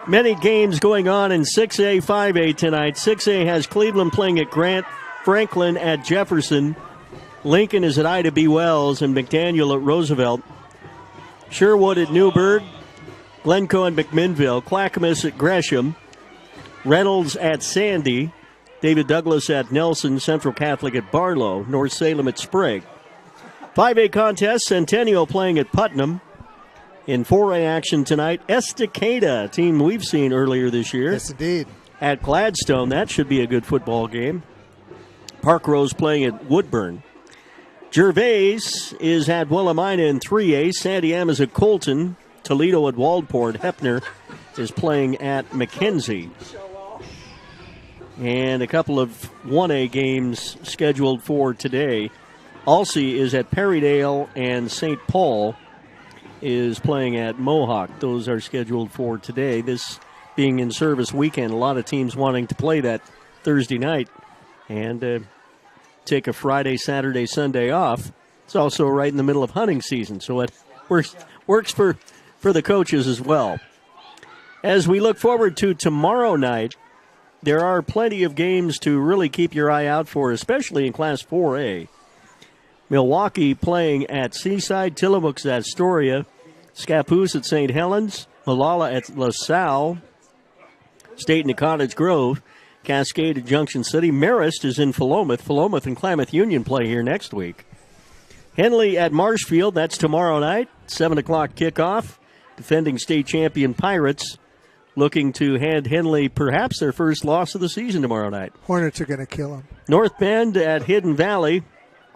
Many games going on in 6A, 5A tonight. 6A has Cleveland playing at Grant, Franklin at Jefferson. Lincoln is at Ida B. Wells, and McDaniel at Roosevelt. Sherwood at Newburgh. Glencoe and McMinnville, Clackamas at Gresham, Reynolds at Sandy, David Douglas at Nelson, Central Catholic at Barlow, North Salem at Sprague. 5A contest, Centennial playing at Putnam. In 4A action tonight, Estacada, a team we've seen earlier this year. Yes, indeed. At Gladstone, that should be a good football game. Park Rose playing at Woodburn. Gervais is at Willamina in 3A, Sandy M is at Colton. Toledo at Waldport. Hefner is playing at McKenzie. And a couple of 1A games scheduled for today. Alsea is at Perrydale, and St. Paul is playing at Mohawk. Those are scheduled for today. This being in service weekend, a lot of teams wanting to play that Thursday night and take a Friday, Saturday, Sunday off. It's also right in the middle of hunting season, so it works for the coaches as well. As we look forward to tomorrow night, there are plenty of games to really keep your eye out for, especially in Class 4A. Milwaukee playing at Seaside, Tillamook's at Astoria, Scappoose at St. Helens, Malala at LaSalle, Staten at Cottage Grove, Cascade at Junction City. Marist is in Philomath. Philomath and Klamath Union play here next week. Henley at Marshfield, that's tomorrow night, 7 o'clock kickoff. Defending state champion Pirates looking to hand Henley perhaps their first loss of the season tomorrow night. Hornets are going to kill them. North Bend at Hidden Valley.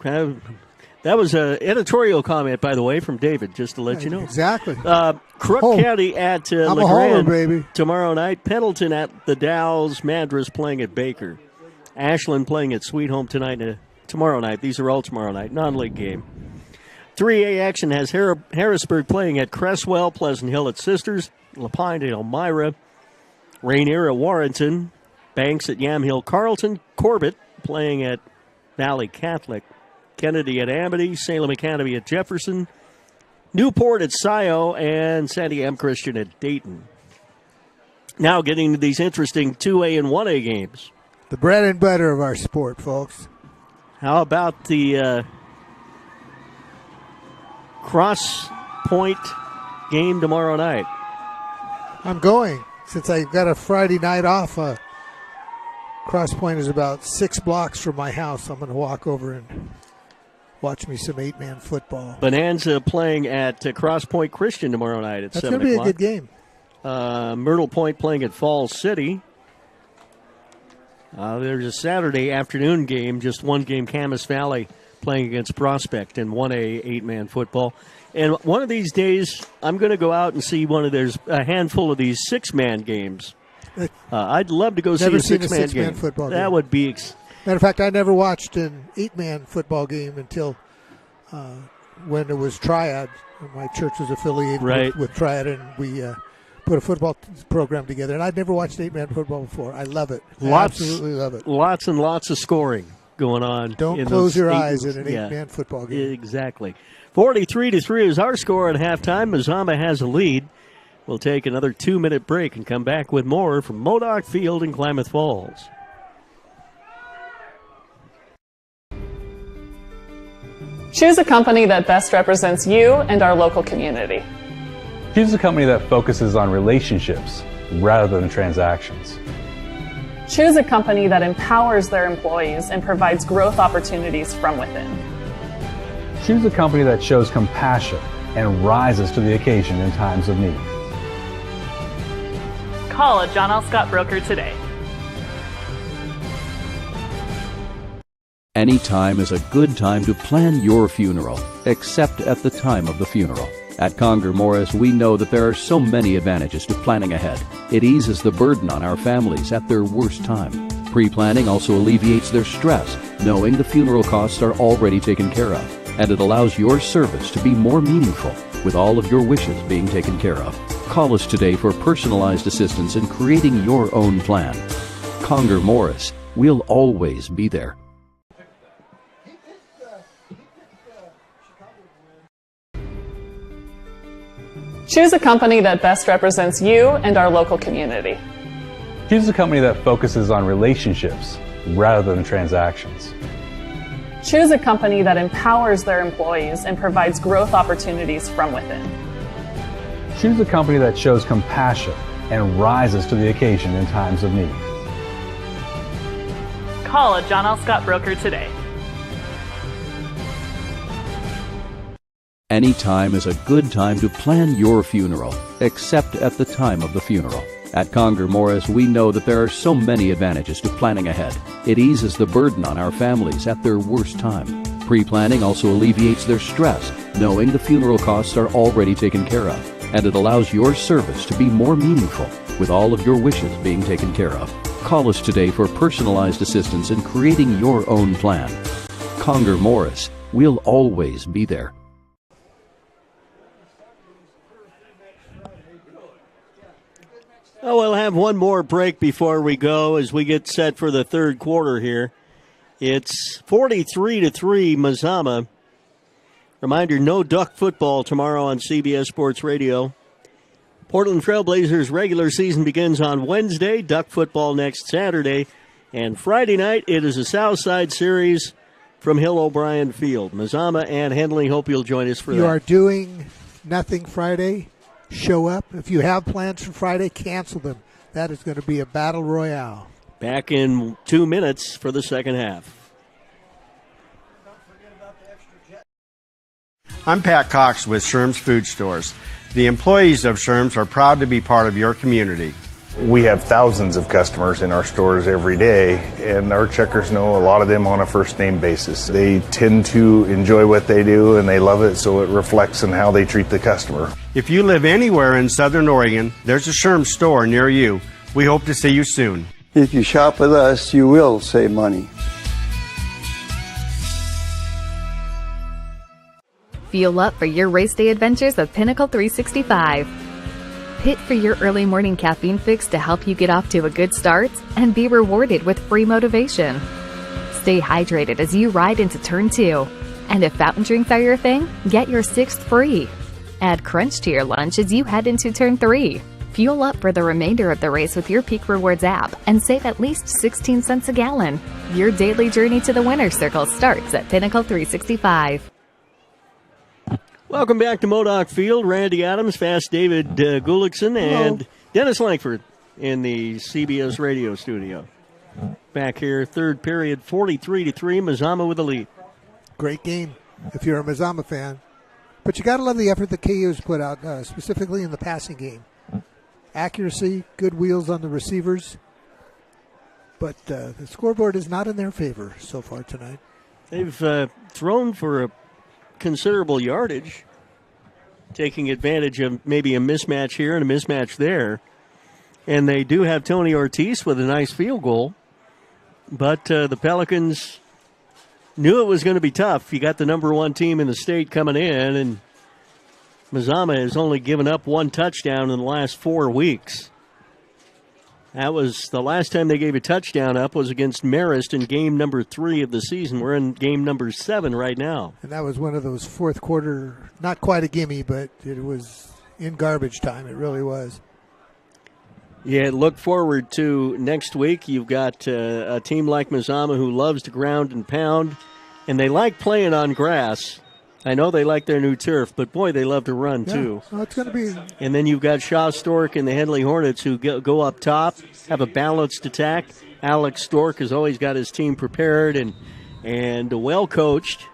That was an editorial comment, by the way, from David, just to let you know. Exactly. Crook County at I'm LeGrand a homer, baby. Tomorrow night. Pendleton at the Dalles. Madras playing at Baker. Ashland playing at Sweet Home tomorrow night. These are all tomorrow night. Non-league game. 3A action has Harrisburg playing at Cresswell, Pleasant Hill at Sisters, Lapine at Elmira, Rainier at Warrenton, Banks at Yamhill Carlton, Corbett playing at Valley Catholic, Kennedy at Amity, Salem Academy at Jefferson, Newport at Scio, and Sandy M. Christian at Dayton. Now getting to these interesting 2A and 1A games. The bread and butter of our sport, folks. How about the Cross Point game tomorrow night? I'm going. Since I got a Friday night off, Cross Point is about 6 blocks from my house. I'm going to walk over and watch me some 8-man football. Bonanza playing at Cross Point Christian tomorrow night at 7 o'clock. That's going to be a good game. Myrtle Point playing at Falls City. There's a Saturday afternoon game, just one game, Camas Valley playing against Prospect in 1A 8-man football. And one of these days, I'm going to go out and see there's a handful of these 6-man games. I'd love to go see a 6-man game. Football game. That would be... Matter of fact, I never watched an 8-man football game until when it was Triad. My church was affiliated with Triad, and we put a football program together. And I'd never watched 8-man football before. I love it. I absolutely love it. Lots and lots of scoring going on. Don't close your eyes in an 8-man football game. Exactly. 43-3 is our score at halftime. Mazama has a lead. We'll take another 2-minute break and come back with more from Modoc Field in Klamath Falls. Choose a company that best represents you and our local community. Choose a company that focuses on relationships rather than transactions. Choose a company that empowers their employees and provides growth opportunities from within. Choose a company that shows compassion and rises to the occasion in times of need. Call a John L. Scott broker today. Any time is a good time to plan your funeral, except at the time of the funeral. At Conger Morris, we know that there are so many advantages to planning ahead. It eases the burden on our families at their worst time. Pre-planning also alleviates their stress, knowing the funeral costs are already taken care of. And it allows your service to be more meaningful, with all of your wishes being taken care of. Call us today for personalized assistance in creating your own plan. Conger Morris, we'll always be there. Choose a company that best represents you and our local community. Choose a company that focuses on relationships rather than transactions. Choose a company that empowers their employees and provides growth opportunities from within. Choose a company that shows compassion and rises to the occasion in times of need. Call a John L. Scott broker today. Any time is a good time to plan your funeral, except at the time of the funeral. At Conger Morris, we know that there are so many advantages to planning ahead. It eases the burden on our families at their worst time. Pre-planning also alleviates their stress, knowing the funeral costs are already taken care of. And it allows your service to be more meaningful, with all of your wishes being taken care of. Call us today for personalized assistance in creating your own plan. Conger Morris, we'll always be there. Oh, we'll have one more break before we go as we get set for the third quarter here. It's 43-3 Mazama. Reminder, no Duck football tomorrow on CBS Sports Radio. Portland Trailblazers regular season begins on Wednesday, Duck football next Saturday, and Friday night it is a Southside series from Hill O'Brien Field. Mazama and Henley, hope you'll join us for that. You are doing nothing Friday. Show up. If you have plans for Friday, cancel them. That is going to be a battle royale. Back in 2 minutes for the second half. I'm Pat Cox with Sherm's Food Stores. The employees of Sherm's are proud to be part of your community. We have thousands of customers in our stores every day, and our checkers know a lot of them on a first name basis. They tend to enjoy what they do and they love it, so it reflects in how they treat the customer. If you live anywhere in Southern Oregon, there's a Sherm's store near you. We hope to see you soon. If you shop with us, you will save money. Fuel up for your race day adventures with Pinnacle 365. Hit for your early morning caffeine fix to help you get off to a good start and be rewarded with free motivation. Stay hydrated as you ride into Turn 2. And if fountain drinks are your thing, get your 6th free. Add Crunch to your lunch as you head into Turn 3. Fuel up for the remainder of the race with your Peak Rewards app and save at least 16 cents a gallon. Your daily journey to the winner's circle starts at Pinnacle 365. Welcome back to Modoc Field. Randy Adams, Fast David Gullickson, and Dennis Langford in the CBS radio studio. Back here, third period, 43-3, Mazama with the lead. Great game if you're a Mazama fan. But you got to love the effort that KU has put out, specifically in the passing game. Accuracy, good wheels on the receivers. But the scoreboard is not in their favor so far tonight. They've thrown for a considerable yardage, taking advantage of maybe a mismatch here and a mismatch there. And they do have Tony Ortiz with a nice field goal. But the Pelicans knew it was going to be tough. You got the number one team in the state coming in, and Mazama has only given up one touchdown in the last 4 weeks. That was the last time they gave a touchdown up was against Marist in game number 3 of the season. We're in game number 7 right now. And that was one of those fourth quarter, not quite a gimme, but it was in garbage time. It really was. Yeah, look forward to next week. You've got a team like Mazama who loves to ground and pound, and they like playing on grass. I know they like their new turf, but boy, they love to run too. Well, it's going to be. And then you've got Shaw Stork and the Henley Hornets who go up top, have a balanced attack. Alex Stork has always got his team prepared and well coached.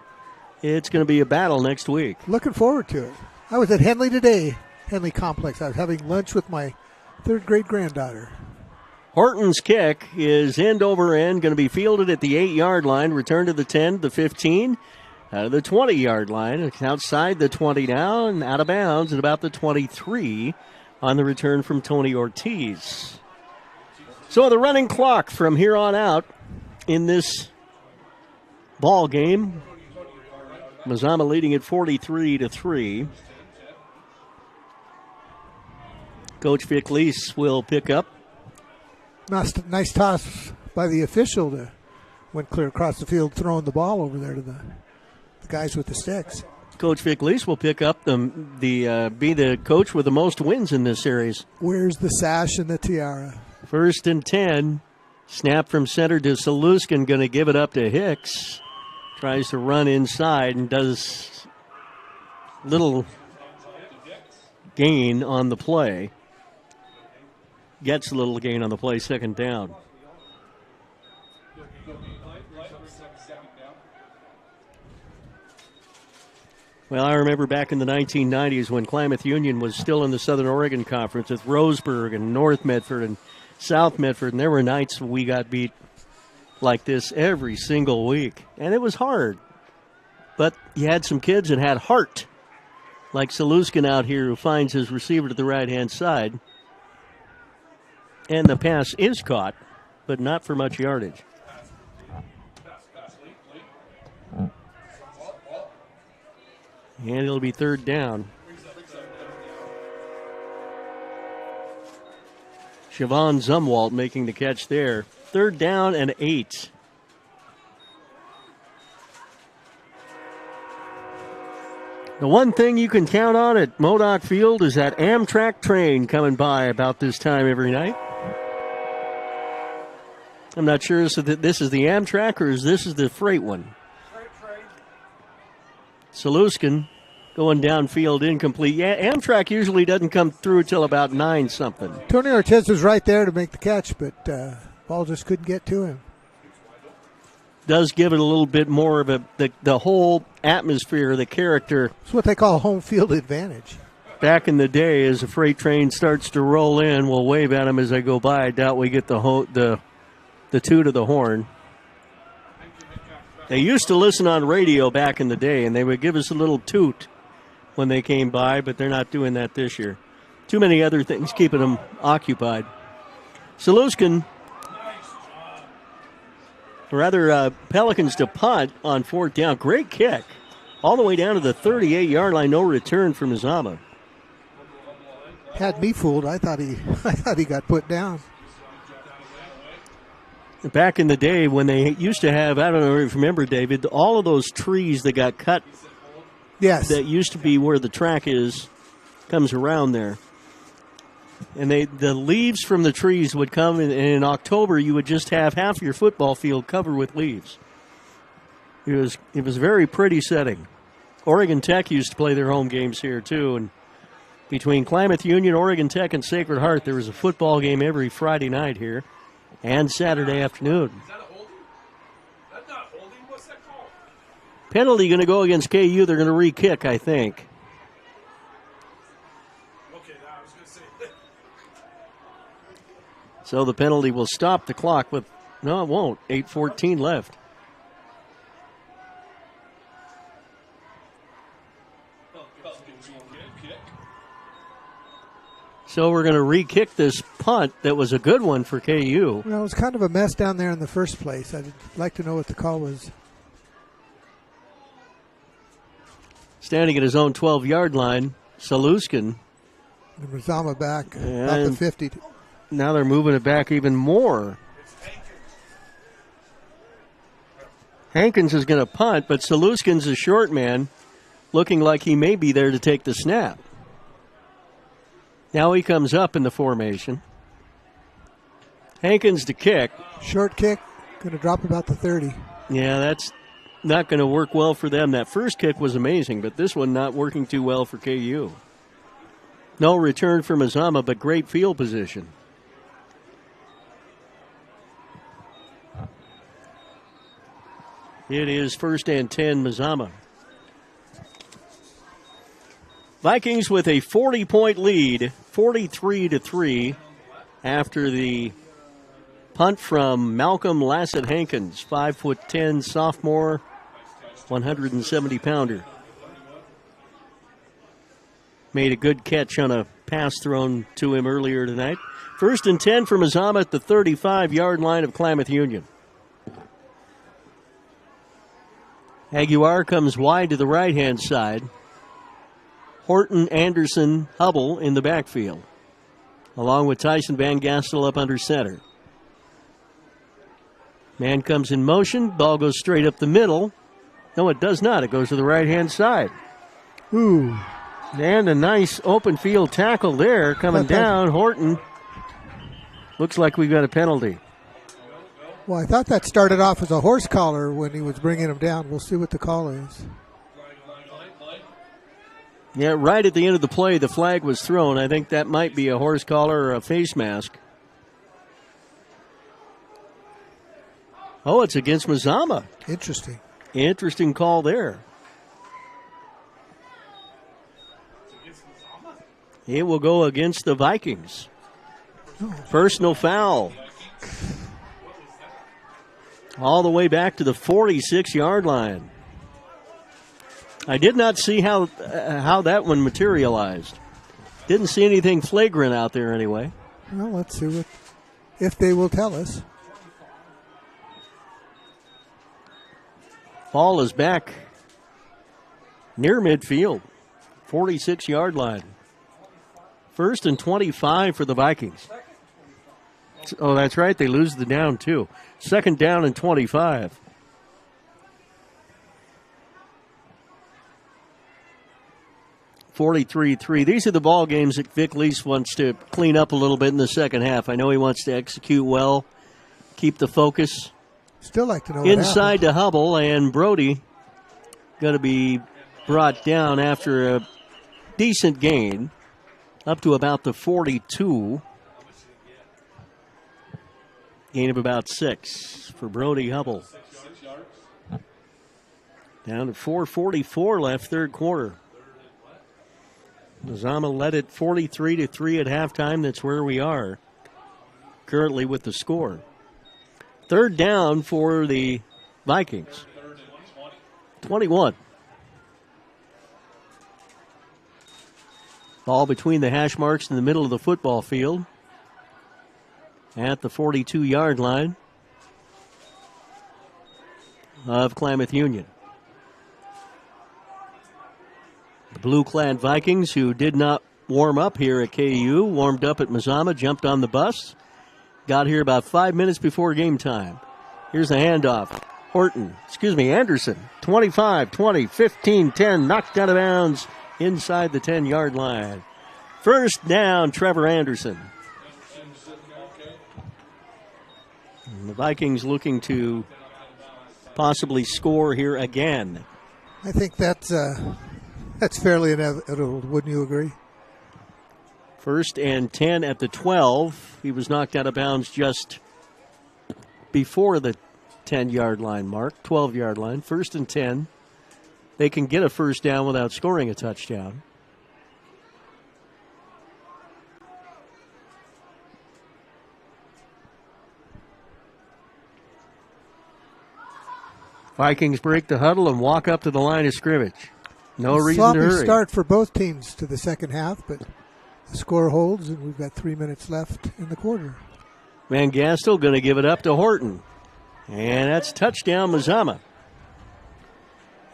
it's going to be a battle next week. Looking forward to it. I was at Henley today, Henley Complex. I was having lunch with my third-grade granddaughter. Horton's kick is end over end, going to be fielded at the 8-yard line, return to the 10, the 15, out of the 20-yard line. It's outside the 20 now and out of bounds at about the 23 on the return from Tony Ortiz. So the running clock from here on out in this ball game. Mazama leading at 43-3. Coach Vic Lease will pick up. Nice toss by the official to went clear across the field, throwing the ball over there to the guys with the sticks. Coach Vic Lease will pick up be the coach with the most wins in this series. Where's the sash and the tiara? 1st and 10. Snap from center to Saluskin, going to give it up to Hicks. Tries to run inside and does little gain on the play. Gets a little gain on the play, 2nd down. Well, I remember back in the 1990s when Klamath Union was still in the Southern Oregon Conference with Roseburg and North Medford and South Medford, and there were nights we got beat like this every single week, and it was hard. But you had some kids that had heart, like Saluskin out here who finds his receiver to the right-hand side. And the pass is caught, but not for much yardage. And it'll be 3rd down. Siobhan Zumwalt making the catch there. 3rd down and 8. The one thing you can count on at Modoc Field is that Amtrak train coming by about this time every night. I'm not sure if this is the Amtrak or this is the freight one. Saluskin going downfield, incomplete. Yeah, Amtrak usually doesn't come through till about 9-something. Tony Ortiz was right there to make the catch, but ball just couldn't get to him. Does give it a little bit more of the whole atmosphere, the character. It's what they call home field advantage. Back in the day, as a freight train starts to roll in, we'll wave at them as they go by. I doubt we get the toot of the horn. They used to listen on radio back in the day, and they would give us a little toot when they came by, but they're not doing that this year. Too many other things keeping them occupied. Saluskin, Pelicans to punt on 4th down. Great kick. All the way down to the 38-yard line. No return from Mazama. Had me fooled. I thought he got put down. Back in the day when they used to have, I don't know if you remember, David, all of those trees that got cut. Yes. That used to be where the track is, comes around there. And the leaves from the trees would come, and in October you would just have half your football field covered with leaves. It was a very pretty setting. Oregon Tech used to play their home games here too, and between Klamath Union, Oregon Tech, and Sacred Heart, there was a football game every Friday night here and Saturday afternoon. Penalty going to go against KU. They're going to re-kick, I think. So the penalty will stop the clock with, no, it won't. 8:14 left. So we're going to re-kick this punt that was a good one for KU. Well, it was kind of a mess down there in the first place. I'd like to know what the call was. Standing at his own 12-yard line, Saluskin. And Mazama back about the 50. Now they're moving it back even more. Hankins is going to punt, but Saluskin's a short man, looking like he may be there to take the snap. Now he comes up in the formation. Hankins to kick. Short kick, going to drop about the 30. Yeah, that's not going to work well for them. That first kick was amazing, but this one not working too well for KU. No return for Mazama, but great field position. It is 1st and 10, Mazama. Vikings with a 40-point lead, 43-3, after the punt from Malcolm Lassett-Hankins, 5'10" sophomore, 170-pounder. Made a good catch on a pass thrown to him earlier tonight. 1st and 10 for Mazama at the 35-yard line of Klamath Union. Aguiar comes wide to the right-hand side. Horton, Anderson, Hubble in the backfield, along with Tyson Van Gastel up under center. Man comes in motion. Ball goes straight up the middle. No, it does not. It goes to the right-hand side. Ooh. And a nice open field tackle there coming down. Horton. Looks like we got a penalty. Well, I thought that started off as a horse collar when he was bringing him down. We'll see what the call is. Yeah, right at the end of the play, the flag was thrown. I think that might be a horse collar or a face mask. Oh, it's against Mazama. Interesting. Interesting call there. It will go against the Vikings. Personal foul. All the way back to the 46-yard line. I did not see how that one materialized. Didn't see anything flagrant out there anyway. Well, let's see if they will tell us. Ball is back near midfield, 46-yard line. 1st and 25 for the Vikings. Oh, that's right. They lose the down, too. 2nd down and 25. (43-3). These are the ball games that Vic Lease wants to clean up a little bit in the second half. I know he wants to execute well, keep the focus. Still like to know inside to Hubble, and Brody going to be brought down after a decent gain up to about the 42. Gain of about 6 for Brody Hubble. Down to 4:44 left, third quarter. Mazama led it 43-3 at halftime. That's where we are currently with the score. 3rd down for the Vikings. 21. Ball between the hash marks in the middle of the football field at the 42-yard line of Klamath Union. The blue-clad Vikings, who did not warm up here at KU, warmed up at Mazama, jumped on the bus, got here about 5 minutes before game time. Here's the handoff. Anderson, 25, 20, 15, 10, knocked out of bounds inside the 10-yard line. 1st down, Trevor Anderson. And the Vikings looking to possibly score here again. I think that's fairly inevitable, wouldn't you agree? 1st and 10 at the 12. He was knocked out of bounds just before the 10-yard line mark, 12-yard line. 1st and 10. They can get a 1st down without scoring a touchdown. Vikings break the huddle and walk up to the line of scrimmage. No reason to hurry. Sloppy start for both teams to the second half, but the score holds, and we've got 3 minutes left in the quarter. Van Gastel going to give it up to Horton. And that's touchdown Mazama.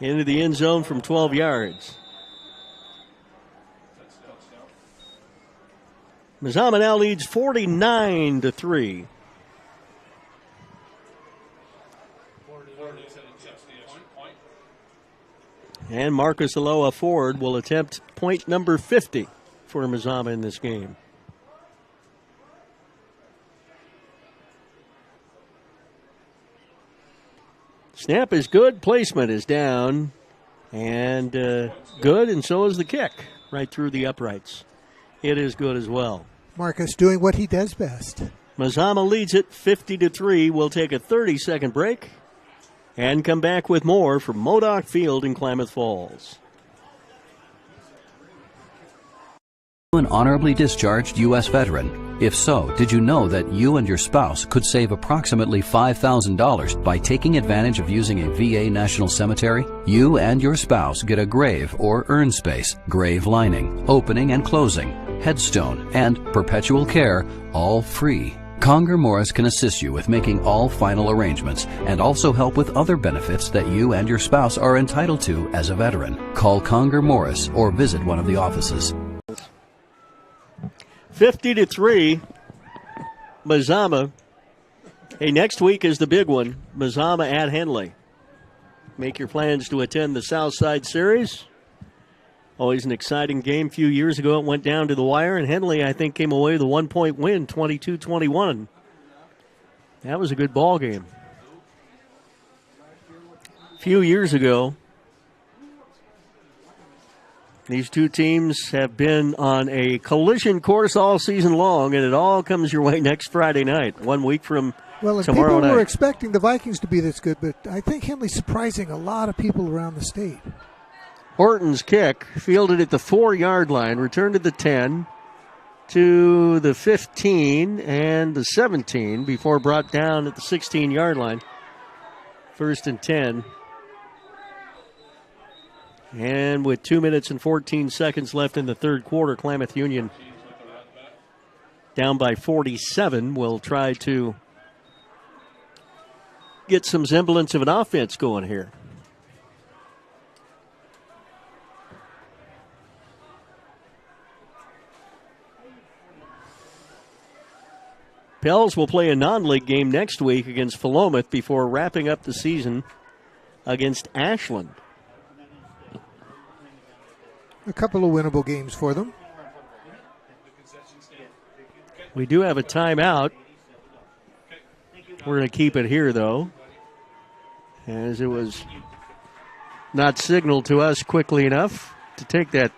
Into the end zone from 12 yards. Mazama now leads 49-3. And Marcus Aloha Ford will attempt point number 50 for Mazama in this game. Snap is good, placement is down, and good, and so is the kick right through the uprights. It is good as well. Marcus doing what he does best. Mazama leads it 50-3. We'll take a 30-second break and come back with more from Modoc Field in Klamath Falls. An honorably discharged U.S. veteran? If so, did you know that you and your spouse could save approximately $5,000 by taking advantage of using a VA National Cemetery? You and your spouse get a grave or urn space, grave lining, opening and closing, headstone, and perpetual care, all free. Conger Morris can assist you with making all final arrangements and also help with other benefits that you and your spouse are entitled to as a veteran. Call Conger Morris or visit one of the offices. 50-3, Mazama. Hey, next week is the big one, Mazama at Henley. Make your plans to attend the Southside Series. Always an exciting game. A few years ago, it went down to the wire, and Henley, I think, came away with a 1-point win, 22-21. That was a good ball game. A few years ago, these two teams have been on a collision course all season long, and it all comes your way next Friday night, 1 week from tomorrow night. People were expecting the Vikings to be this good, but I think Henley's surprising a lot of people around the state. Horton's kick, fielded at the 4-yard line, returned to the 10, to the 15, and the 17, before brought down at the 16-yard line. 1st and 10. And with 2 minutes and 14 seconds left in the third quarter, Klamath Union down by 47 will try to get some semblance of an offense going here. Pels will play a non-league game next week against Philomath before wrapping up the season against Ashland. A couple of winnable games for them. We do have a timeout. We're going to keep it here, though, as it was not signaled to us quickly enough to take that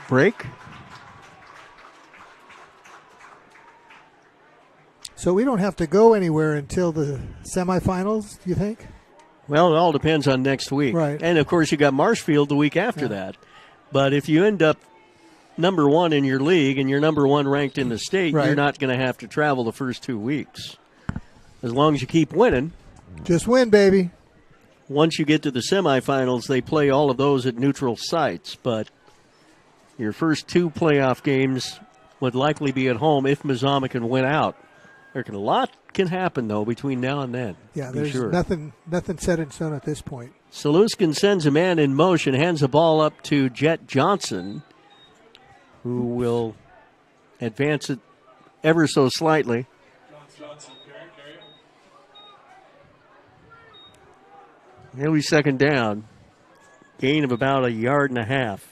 break. So we don't have to go anywhere until the semifinals, do you think? Well, it all depends on next week. Right. And, of course, you got Marshfield the week after that. But if you end up number one in your league and you're number one ranked in the state, you're not going to have to travel the first 2 weeks. As long as you keep winning. Just win, baby. Once you get to the semifinals, they play all of those at neutral sites. But your first 2 playoff games would likely be at home if Mazama can win out. A lot can happen, though, between now and then. Yeah, there's nothing set in stone at this point. Saluskin sends a man in motion, hands the ball up to Jet Johnson, who will advance it ever so slightly. He'll be second down. Gain of about 1.5 yards.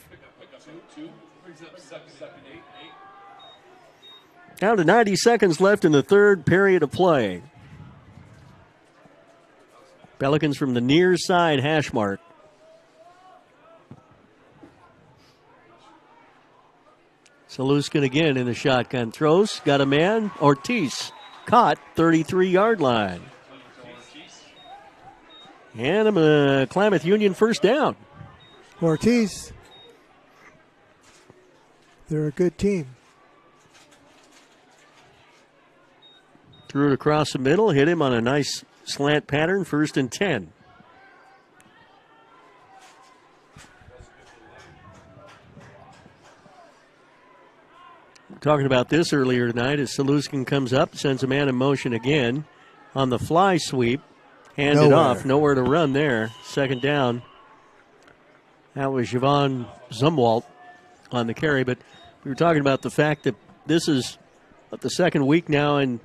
Down to 90 seconds left in the third period of play. Pelicans from the near side hash mark. Saluskin again in the shotgun. Throws. Got a man. Ortiz caught 33-yard line. And a Klamath Union first down. Ortiz. They're a good team. Threw it across the middle, hit him on a nice slant pattern, 1st and 10. We're talking about this earlier tonight as Saluskin comes up, sends a man in motion again on the fly sweep. Handed off, nowhere to run there. Second down. That was Javon Zumwalt on the carry, but we were talking about the fact that this is the second week now in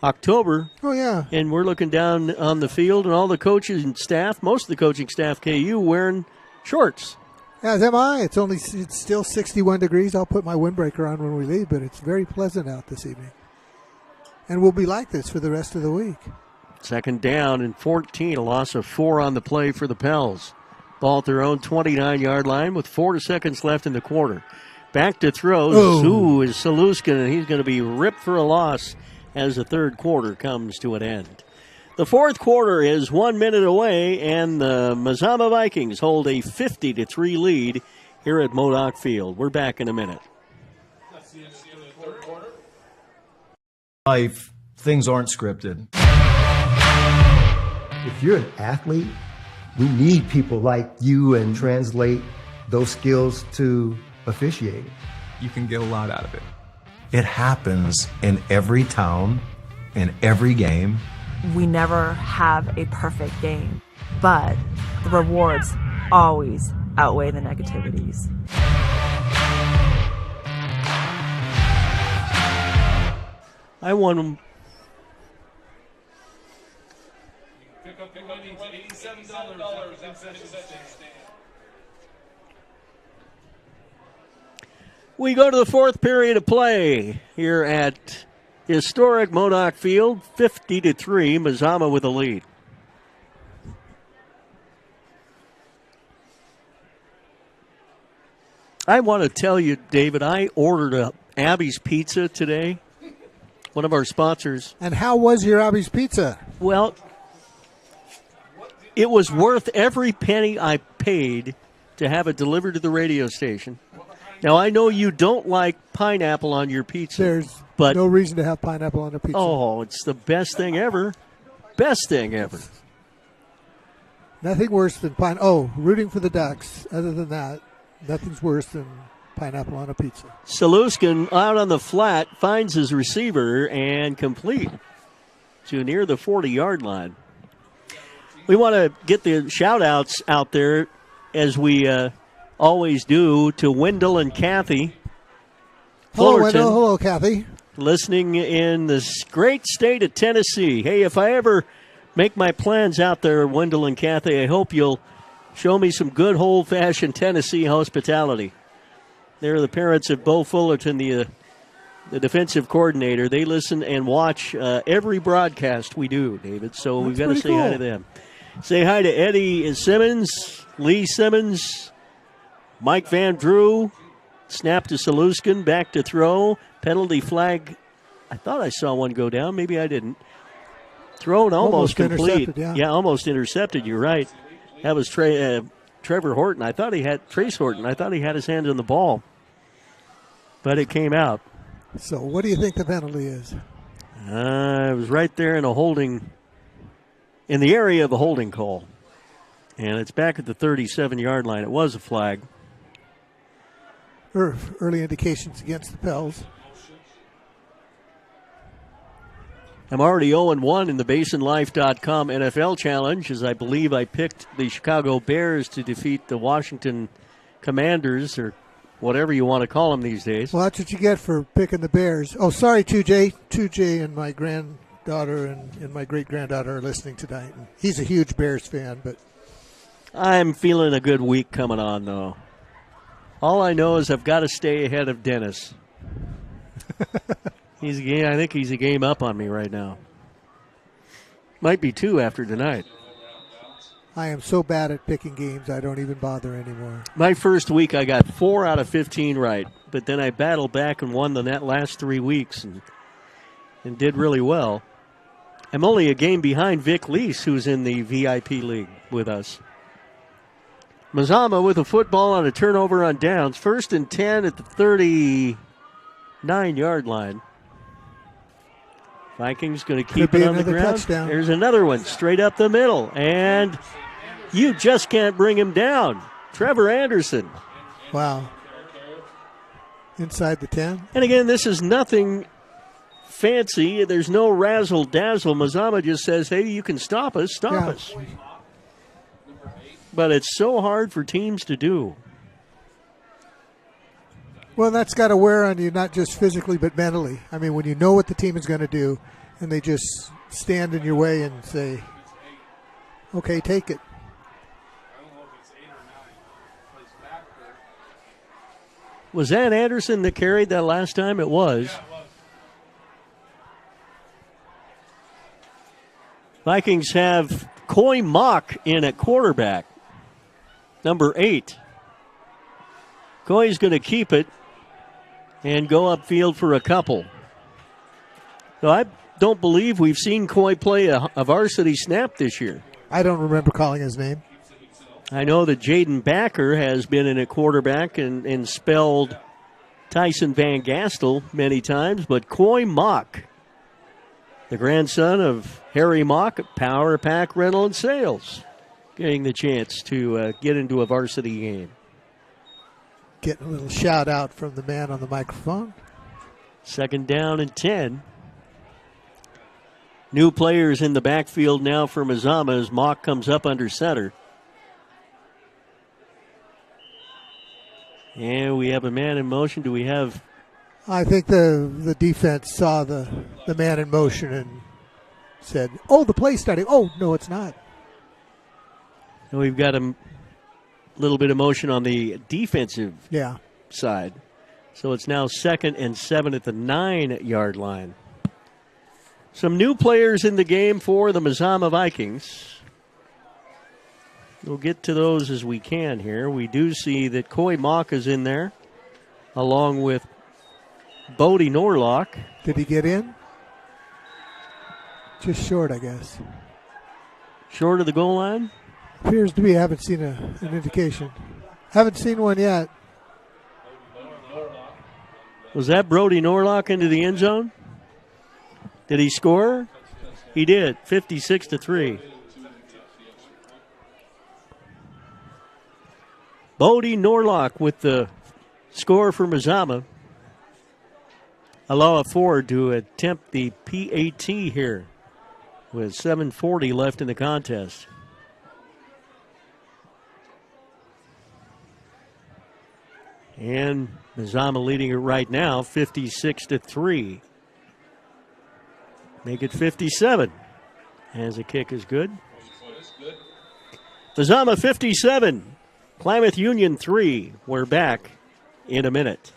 October. Oh, yeah. And we're looking down on the field, and all the coaches and staff, most of the coaching staff, KU, wearing shorts. As am I. It's still 61 degrees. I'll put my windbreaker on when we leave, but it's very pleasant out this evening. And we'll be like this for the rest of the week. Second down and 14, a loss of 4 on the play for the Pels. Ball at their own 29-yard line with 4 seconds left in the quarter. Back to throw. Zoo is Saluskin, and he's going to be ripped for a loss as the third quarter comes to an end. The fourth quarter is 1 minute away, and the Mazama Vikings hold a 50-3 lead here at Modoc Field. We're back in a minute. Life, things aren't scripted. If you're an athlete, we need people like you and translate those skills to officiating. You can get a lot out of it. It happens in every town, in every game. We never have a perfect game, but the rewards always outweigh the negativities. I won them. We go to the fourth period of play here at historic Modoc Field, 50-3, Mazama with the lead. I want to tell you, David, I ordered a Abby's Pizza today, one of our sponsors. And how was your Abby's Pizza? Well, it was worth every penny I paid to have it delivered to the radio station. Now, I know you don't like pineapple on your pizza. There's but no reason to have pineapple on a pizza. Oh, it's the best thing ever. Best thing ever. Nothing worse than rooting for the Ducks. Other than that, nothing's worse than pineapple on a pizza. Saluskin out on the flat finds his receiver and complete to near the 40-yard line. We want to get the shout-outs out there as we always do to Wendell and Kathy. Hello, Fullerton, Wendell. Hello, Kathy. Listening in this great state of Tennessee. Hey, if I ever make my plans out there, Wendell and Kathy, I hope you'll show me some good old-fashioned Tennessee hospitality. They're the parents of Bo Fullerton, the defensive coordinator. They listen and watch every broadcast we do, David, so we've got to say hi to them. Say hi to Eddie Simmons, Lee Simmons, Mike Van Drew. Snap to Saluskin, back to throw. Penalty flag. I thought I saw one go down. Maybe I didn't. Thrown almost complete. Yeah, almost intercepted. You're right. That was Trevor Horton. I thought he had Trace Horton. I thought he had his hand on the ball, but it came out. So what do you think the penalty is? It was right there in in the area of a holding call. And it's back at the 37-yard line. It was a flag. Early indications against the Pels. I'm already 0-1 in the BasinLife.com NFL Challenge, as I believe I picked the Chicago Bears to defeat the Washington Commanders, or whatever you want to call them these days. Well, that's what you get for picking the Bears. Oh, sorry, 2J. 2J and my granddaughter and my great-granddaughter are listening tonight. And he's a huge Bears fan, but I'm feeling a good week coming on, though. All I know is I've got to stay ahead of Dennis. I think he's a game up on me right now. Might be two after tonight. I am so bad at picking games, I don't even bother anymore. My first week, I got 4 out of 15 right, but then I battled back and won the last 3 weeks and did really well. I'm only a game behind Vic Lease, who's in the VIP league with us. Mazama with a football on a turnover on downs. 1st and 10 at the 39-yard line. Vikings going to keep it on the ground. Touchdown. There's another one straight up the middle. And you just can't bring him down. Trevor Anderson. Wow. Inside the 10. And again, this is nothing fancy. There's no razzle-dazzle. Mazama just says, hey, you can stop us. Stop us. But it's so hard for teams to do. Well, that's got to wear on you, not just physically, but mentally. I mean, when you know what the team is going to do, and they just stand in your way and say, okay, take it. Was that Anderson that carried that last time? It was. Vikings have Coy Mock in at quarterback, number 8. Coy's going to keep it and go upfield for a couple. So I don't believe we've seen Coy play a varsity snap this year. I don't remember calling his name. I know that Jaden Backer has been in a quarterback and spelled Tyson Van Gastel many times, but Coy Mock, the grandson of Harry Mock, Power Pack Rental and Sales, getting the chance to get into a varsity game. Getting a little shout out from the man on the microphone. 2nd down and 10. New players in the backfield now for Mazama as Mock comes up under center. And we have a man in motion. Do we have... I think the defense saw the man in motion and said, oh, the play study. Oh, no, it's not. And we've got a little bit of motion on the defensive side. So it's now 2nd and 7 at the 9-yard line. Some new players in the game for the Mazama Vikings. We'll get to those as we can here. We do see that Coy Mock is in there, along with Bodie Norlock. Did he get in? Just short, I guess. Short of the goal line? Appears to be. I haven't seen an indication. Haven't seen one yet. Was that Brody Norlock into the end zone? Did he score? He did, 56-3. Bodie Norlock with the score for Mazama. Allow Ford to attempt the PAT here with 7:40 left in the contest. And Mazama leading it right now, 56-3. Make it 57. As the kick is good. Mazama 57. Klamath Union 3. We're back in a minute.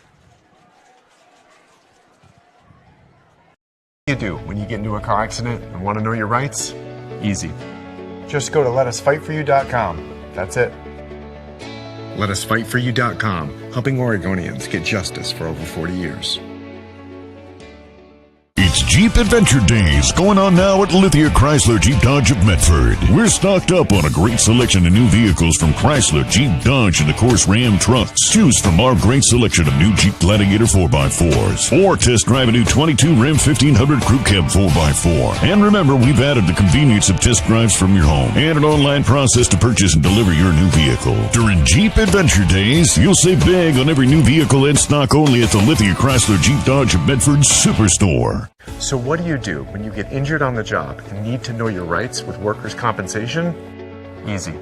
What do you do when you get into a car accident and want to know your rights? Easy. Just go to letusfightforyou.com. That's it. Letusfightforyou.com, helping Oregonians get justice for over 40 years. It's Jeep Adventure Days going on now at Lithia Chrysler Jeep Dodge of Medford. We're stocked up on a great selection of new vehicles from Chrysler, Jeep, Dodge, and of course Ram trucks. Choose from our great selection of new Jeep Gladiator 4x4s or test drive a new 22 Ram 1500 Crew Cab 4x4. And remember, we've added the convenience of test drives from your home and an online process to purchase and deliver your new vehicle. During Jeep Adventure Days, you'll save big on every new vehicle in stock only at the Lithia Chrysler Jeep Dodge of Medford Superstore. So what do when you get injured on the job and need to know your rights with workers' compensation? Easy.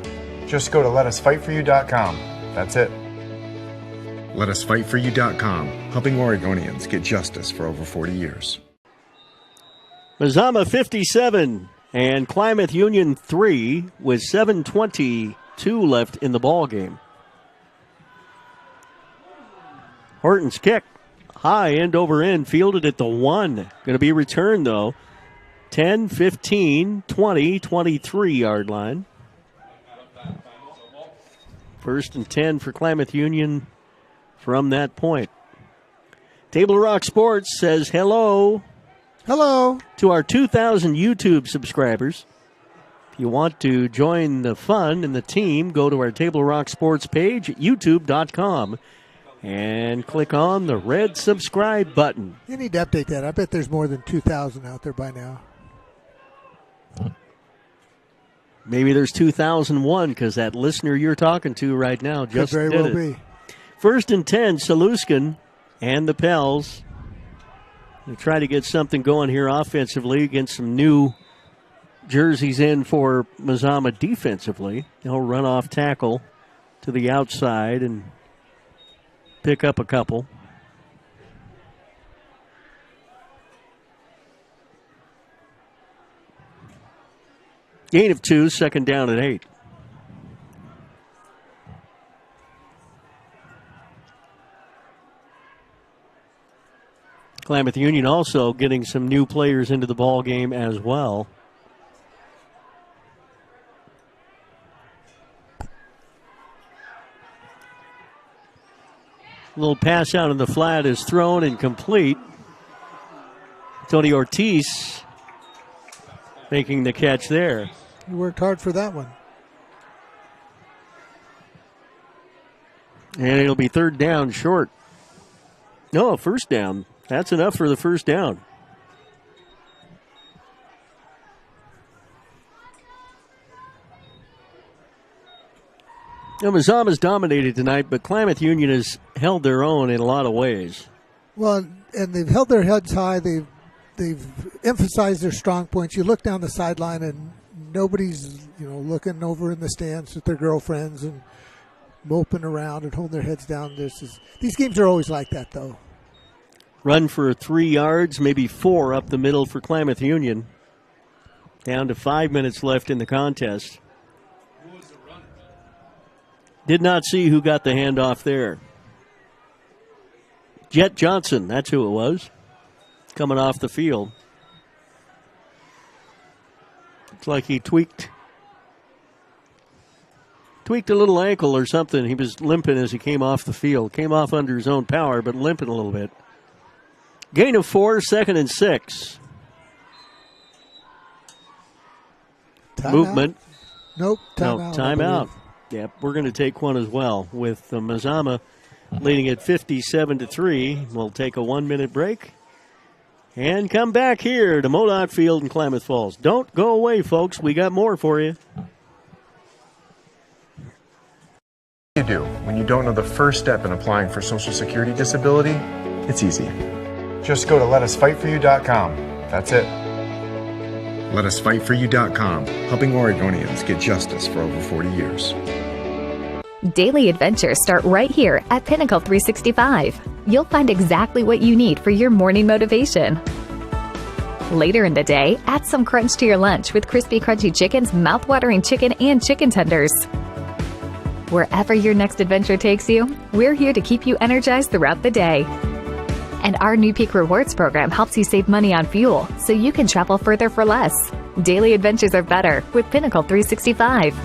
Just go to letusfightforyou.com. That's it. Letusfightforyou.com, helping Oregonians get justice for over 40 years. Mazama 57 and Klamath Union 3 with 7:22 left in the ball game. Horton's kick. High, end over end, fielded at the 1. Going to be returned, though. 10, 15, 20, 23-yard line. 1st and 10 for Klamath Union from that point. Table Rock Sports says hello. Hello. To our 2,000 YouTube subscribers. If you want to join the fun and the team, go to our Table Rock Sports page at youtube.com. And click on the red subscribe button. You need to update that. I bet there's more than 2,000 out there by now. Maybe there's 2,001 because that listener you're talking to right now just Could very well be. 1st and 10, Saluskin and the Pels. They try to get something going here offensively against some new jerseys in for Mazama defensively. They'll run off tackle to the outside and pick up a couple. Gain of 2, 2nd down and 8. Klamath Union also getting some new players into the ball game as well. A little pass out in the flat is thrown and complete. Tony Ortiz making the catch there. He worked hard for that one. And it'll be third down short. No, first down. That's enough for the first down. Now, Mazama's dominated tonight, but Klamath Union has held their own in a lot of ways. Well, and they've held their heads high. They've emphasized their strong points. You look down the sideline, and nobody's looking over in the stands with their girlfriends and moping around and holding their heads down. These games are always like that, though. Run for 3 yards, maybe 4 up the middle for Klamath Union. Down to 5 minutes left in the contest. Did not see who got the handoff there. Jet Johnson, that's who it was, coming off the field. Looks like he tweaked a little ankle or something. He was limping as he came off the field. Came off under his own power, but limping a little bit. Gain of 4, 2nd and 6. Movement. Nope, timeout. Timeout. Yep, we're going to take one as well with Mazama leading at 57-3. We'll take a 1-minute break and come back here to Modoc Field in Klamath Falls. Don't go away, folks. We got more for you. You do when you don't know the first step in applying for Social Security disability? It's easy. Just go to letusfightforyou.com. That's it. Letusfightforyou.com, helping Oregonians get justice for over 40 years. Daily adventures start right here at Pinnacle 365. You'll find exactly what you need for your morning motivation. Later in the day, add some crunch to your lunch with crispy, crunchy chickens, mouth-watering chicken, and chicken tenders. Wherever your next adventure takes you, we're here to keep you energized throughout the day. And our new Peak Rewards program helps you save money on fuel so you can travel further for less. Daily adventures are better with Pinnacle 365.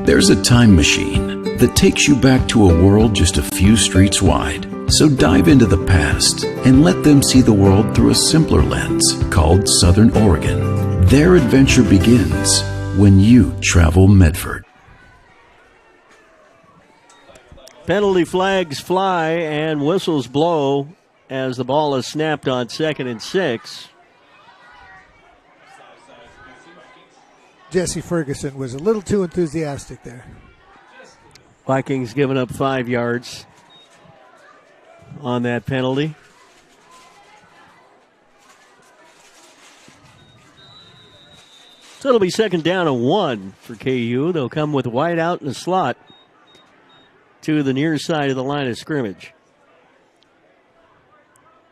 There's a time machine that takes you back to a world just a few streets wide. So dive into the past and let them see the world through a simpler lens called Southern Oregon. Their adventure begins when you travel Medford. Penalty flags fly and whistles blow as the ball is snapped on 2nd and 6. Jesse Ferguson was a little too enthusiastic there. Vikings giving up 5 yards on that penalty. So it'll be 2nd down and 1 for KU. They'll come with White out in the slot to the near side of the line of scrimmage.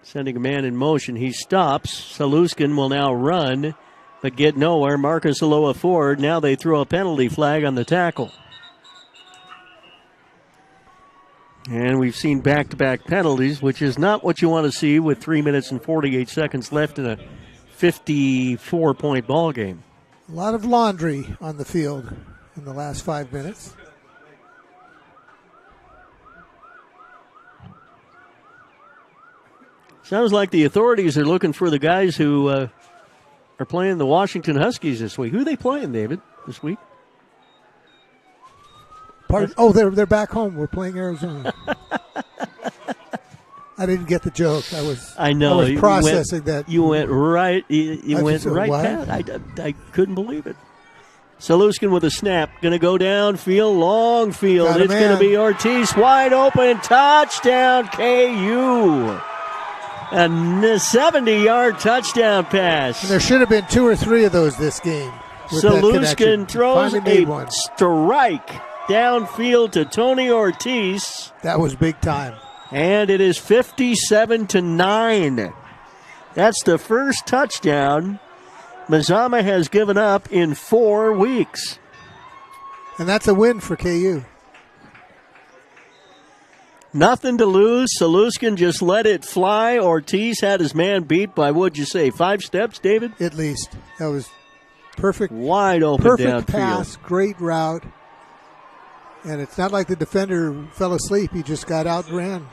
Sending a man in motion. He stops. Saluskin will now run, but get nowhere. Marcus Aloha Ford. Now they throw a penalty flag on the tackle. And we've seen back-to-back penalties, which is not what you want to see with 3 minutes and 48 seconds left in a 54-point ball game. A lot of laundry on the field in the last 5 minutes. Sounds like the authorities are looking for the guys who are playing the Washington Huskies this week. Who are they playing, David, this week? They're back home. We're playing Arizona. I didn't get the joke. I was processing that. You went right. You went right past. I couldn't believe it. Saluskin with a snap. Going to go downfield, long field. It's going to be Ortiz wide open. Touchdown, KU. A 70-yard touchdown pass. And there should have been 2 or 3 of those this game. Saluskin throws a strike downfield to Tony Ortiz. That was big time. And it is 57-9. That's the first touchdown Mazama has given up in 4 weeks. And that's a win for KU. Nothing to lose. Saluskin just let it fly. Ortiz had his man beat by, what'd you say, 5 steps, David? At least. That was perfect. Wide open perfect downfield. Pass, great route. And it's not like the defender fell asleep. He just got out and ran.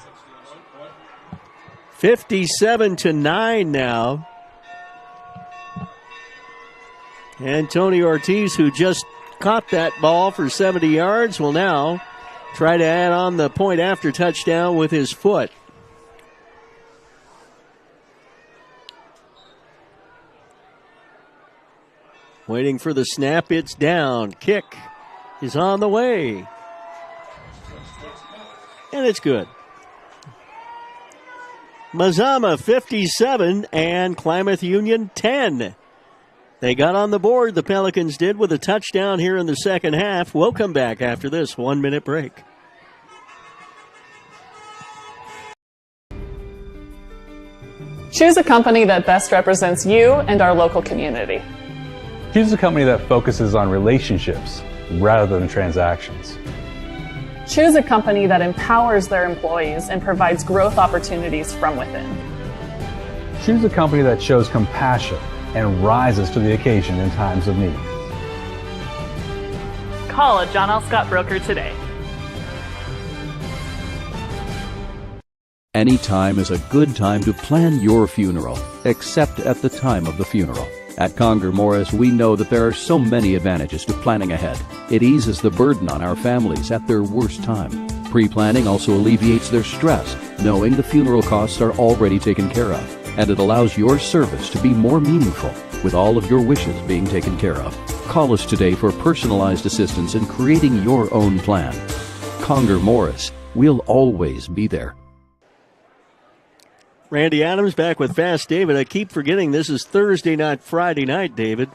57-9 now. And Tony Ortiz, who just caught that ball for 70 yards, will now Try to add on the point after touchdown with his foot. Waiting for the snap. It's down. Kick is on the way. And it's good. Mazama 57 and Klamath Union 10. They got on the board, the Pelicans did, with a touchdown here in the second half. We'll come back after this 1-minute break. Choose a company that best represents you and our local community. Choose a company that focuses on relationships rather than transactions. Choose a company that empowers their employees and provides growth opportunities from within. Choose a company that shows compassion and rises to the occasion in times of need. Call a John L. Scott broker today. Any time is a good time to plan your funeral, except at the time of the funeral. At Conger Morris, we know that there are so many advantages to planning ahead. It eases the burden on our families at their worst time. Pre-planning also alleviates their stress, knowing the funeral costs are already taken care of. And it allows your service to be more meaningful, with all of your wishes being taken care of. Call us today for personalized assistance in creating your own plan. Conger Morris, we'll always be there. Randy Adams back with Fast David. I keep forgetting this is Thursday, not Friday night, David.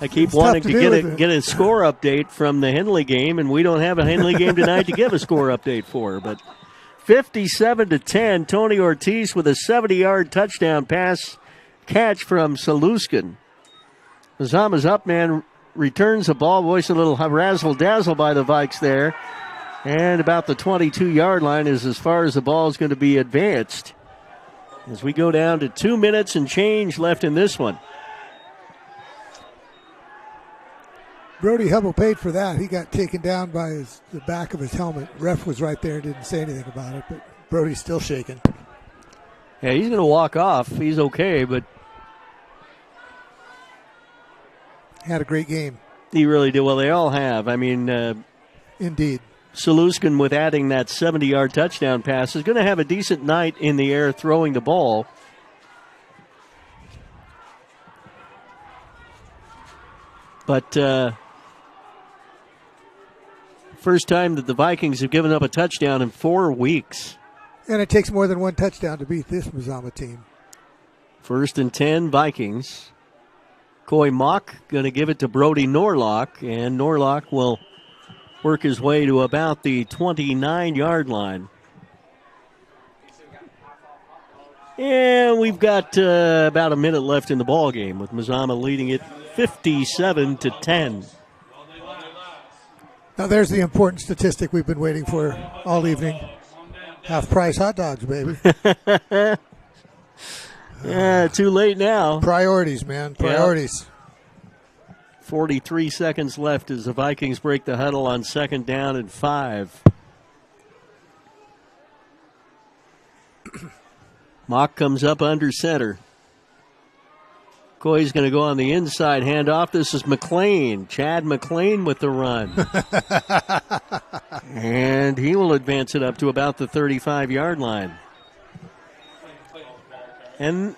I keep wanting to get a score update from the Henley game, and we don't have a Henley game tonight to give a score update for. But 57-10, Tony Ortiz with a 70-yard touchdown pass catch from Saluskin. Mazama's up man returns the ball. Voice a little razzle-dazzle by the Vikes there. And about the 22-yard line is as far as the ball is going to be advanced. As we go down to 2 minutes and change left in this one. Brody Hubble paid for that. He got taken down by the back of his helmet. Ref was right there and didn't say anything about it, but Brody's still shaking. Yeah, he's going to walk off. He's okay, but had a great game. He really did. Well, they all have. I mean, indeed. Saluskin, with adding that 70-yard touchdown pass, is going to have a decent night in the air throwing the ball. But first time that the Vikings have given up a touchdown in 4 weeks. And it takes more than one touchdown to beat this Mazama team. 1st and 10, Vikings. Coy Mock going to give it to Brody Norlock, and Norlock will work his way to about the 29-yard line. And we've got about a minute left in the ball game, with Mazama leading it 57-10. Now there's the important statistic we've been waiting for all evening. Half-price hot dogs, baby. Yeah, too late now. Priorities, man. Priorities. Yep. 43 seconds left as the Vikings break the huddle on 2nd down and 5. Mock comes up under center. Coy's going to go on the inside handoff. This is McLean. Chad McLean with the run. And he will advance it up to about the 35-yard line. And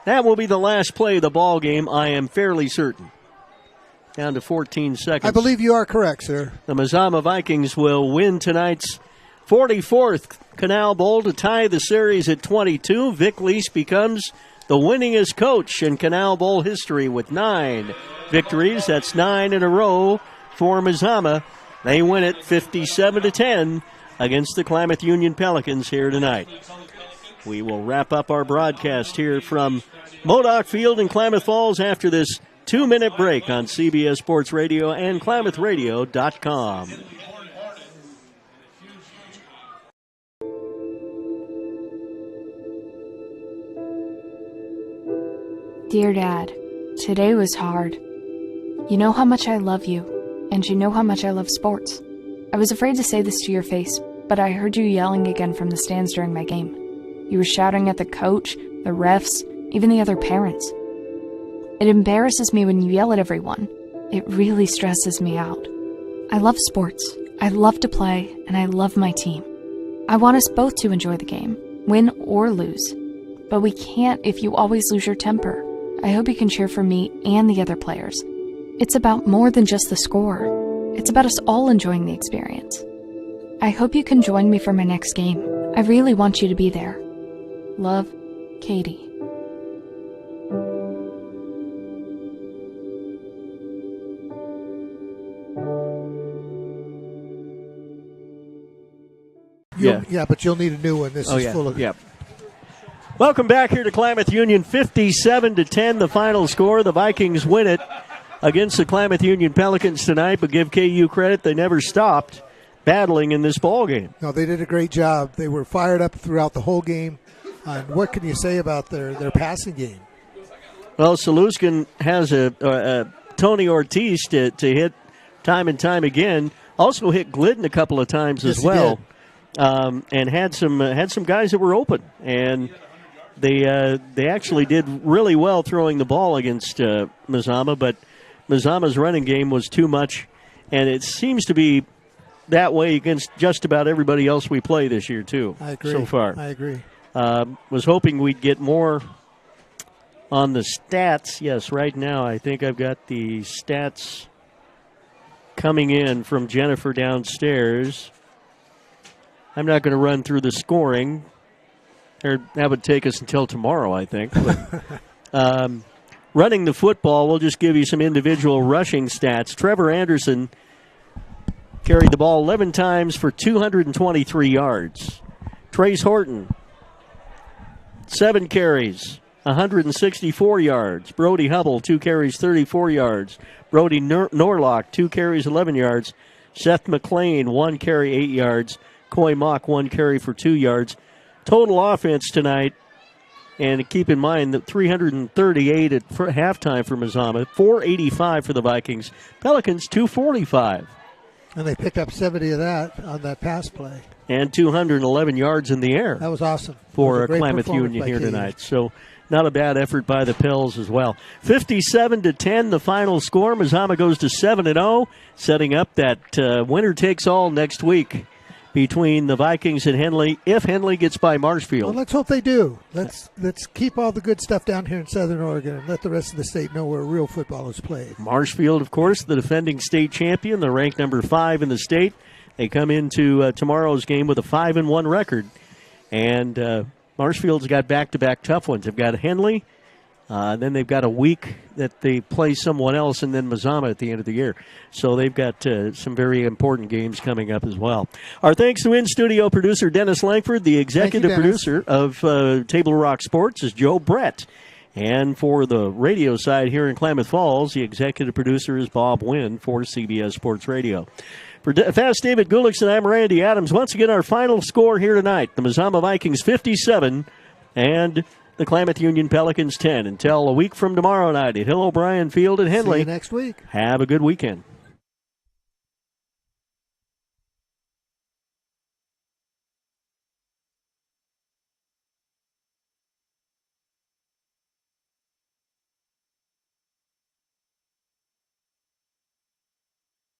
that will be the last play of the ball game, I am fairly certain. Down to 14 seconds. I believe you are correct, sir. The Mazama Vikings will win tonight's 44th Canal Bowl to tie the series at 22. Vic Lease becomes the winningest coach in Canal Bowl history with 9 victories. That's 9 in a row for Mazama. They win it 57-10 against the Klamath Union Pelicans here tonight. We will wrap up our broadcast here from Modoc Field in Klamath Falls after this 2-minute break on CBS Sports Radio and KlamathRadio.com. Dear Dad, today was hard. You know how much I love you, and you know how much I love sports. I was afraid to say this to your face, but I heard you yelling again from the stands during my game. You were shouting at the coach, the refs, even the other parents. It embarrasses me when you yell at everyone. It really stresses me out. I love sports. I love to play, and I love my team. I want us both to enjoy the game, win or lose. But we can't if you always lose your temper. I hope you can cheer for me and the other players. It's about more than just the score. It's about us all enjoying the experience. I hope you can join me for my next game. I really want you to be there. Love, Katie. Yeah, but you'll need a new one. This is full of... Yeah. Welcome back here to Klamath Union. 57-10, the final score. The Vikings win it against the Klamath Union Pelicans tonight, but give KU credit, they never stopped battling in this ball game. No, they did a great job. They were fired up throughout the whole game. And what can you say about their passing game? Well, Saluskin has a Tony Ortiz to hit time and time again. Also hit Glidden a couple of times as well. And had some guys that were open, and they actually did really well throwing the ball against Mazama, but Mazama's running game was too much, and it seems to be that way against just about everybody else we play this year too. I agree. So far, I agree. Was hoping we'd get more on the stats. Yes, right now I think I've got the stats coming in from Jennifer downstairs. I'm not going to run through the scoring. That would take us until tomorrow, I think. But, running the football, we'll just give you some individual rushing stats. Trevor Anderson carried the ball 11 times for 223 yards. Trace Horton, 7 carries, 164 yards. Brody Hubble, 2 carries, 34 yards. Brody Norlock, 2 carries, 11 yards. Seth McLean, 1 carry, 8 yards. Coy Mock, 1 carry for 2 yards. Total offense tonight, and keep in mind that 338 at halftime for Mazama, 485 for the Vikings. Pelicans, 245. And they picked up 70 of that on that pass play. And 211 yards in the air. That was awesome. For Klamath Union here tonight. So not a bad effort by the Pels as well. 57-10, the final score. Mazama goes to 7-0, setting up that winner takes all next week between the Vikings and Henley, if Henley gets by Marshfield. Well, let's hope they do. Let's keep all the good stuff down here in Southern Oregon and let the rest of the state know where real football is played. Marshfield, of course, the defending state champion. They're ranked number 5 in the state. They come into tomorrow's game with a 5-1 record. And Marshfield's got back-to-back tough ones. They've got Henley, then they've got a week that they play someone else, and then Mazama at the end of the year. So they've got some very important games coming up as well. Our thanks to in-studio producer Dennis Langford. The executive producer of Table Rock Sports is Joe Brett. And for the radio side here in Klamath Falls, the executive producer is Bob Wynn for CBS Sports Radio. For Fast David Gullickson, I'm Randy Adams. Once again, our final score here tonight, the Mazama Vikings 57 and the Klamath Union Pelicans 10. Until a week from tomorrow night at Hill O'Brien Field in Henley. See you next week. Have a good weekend.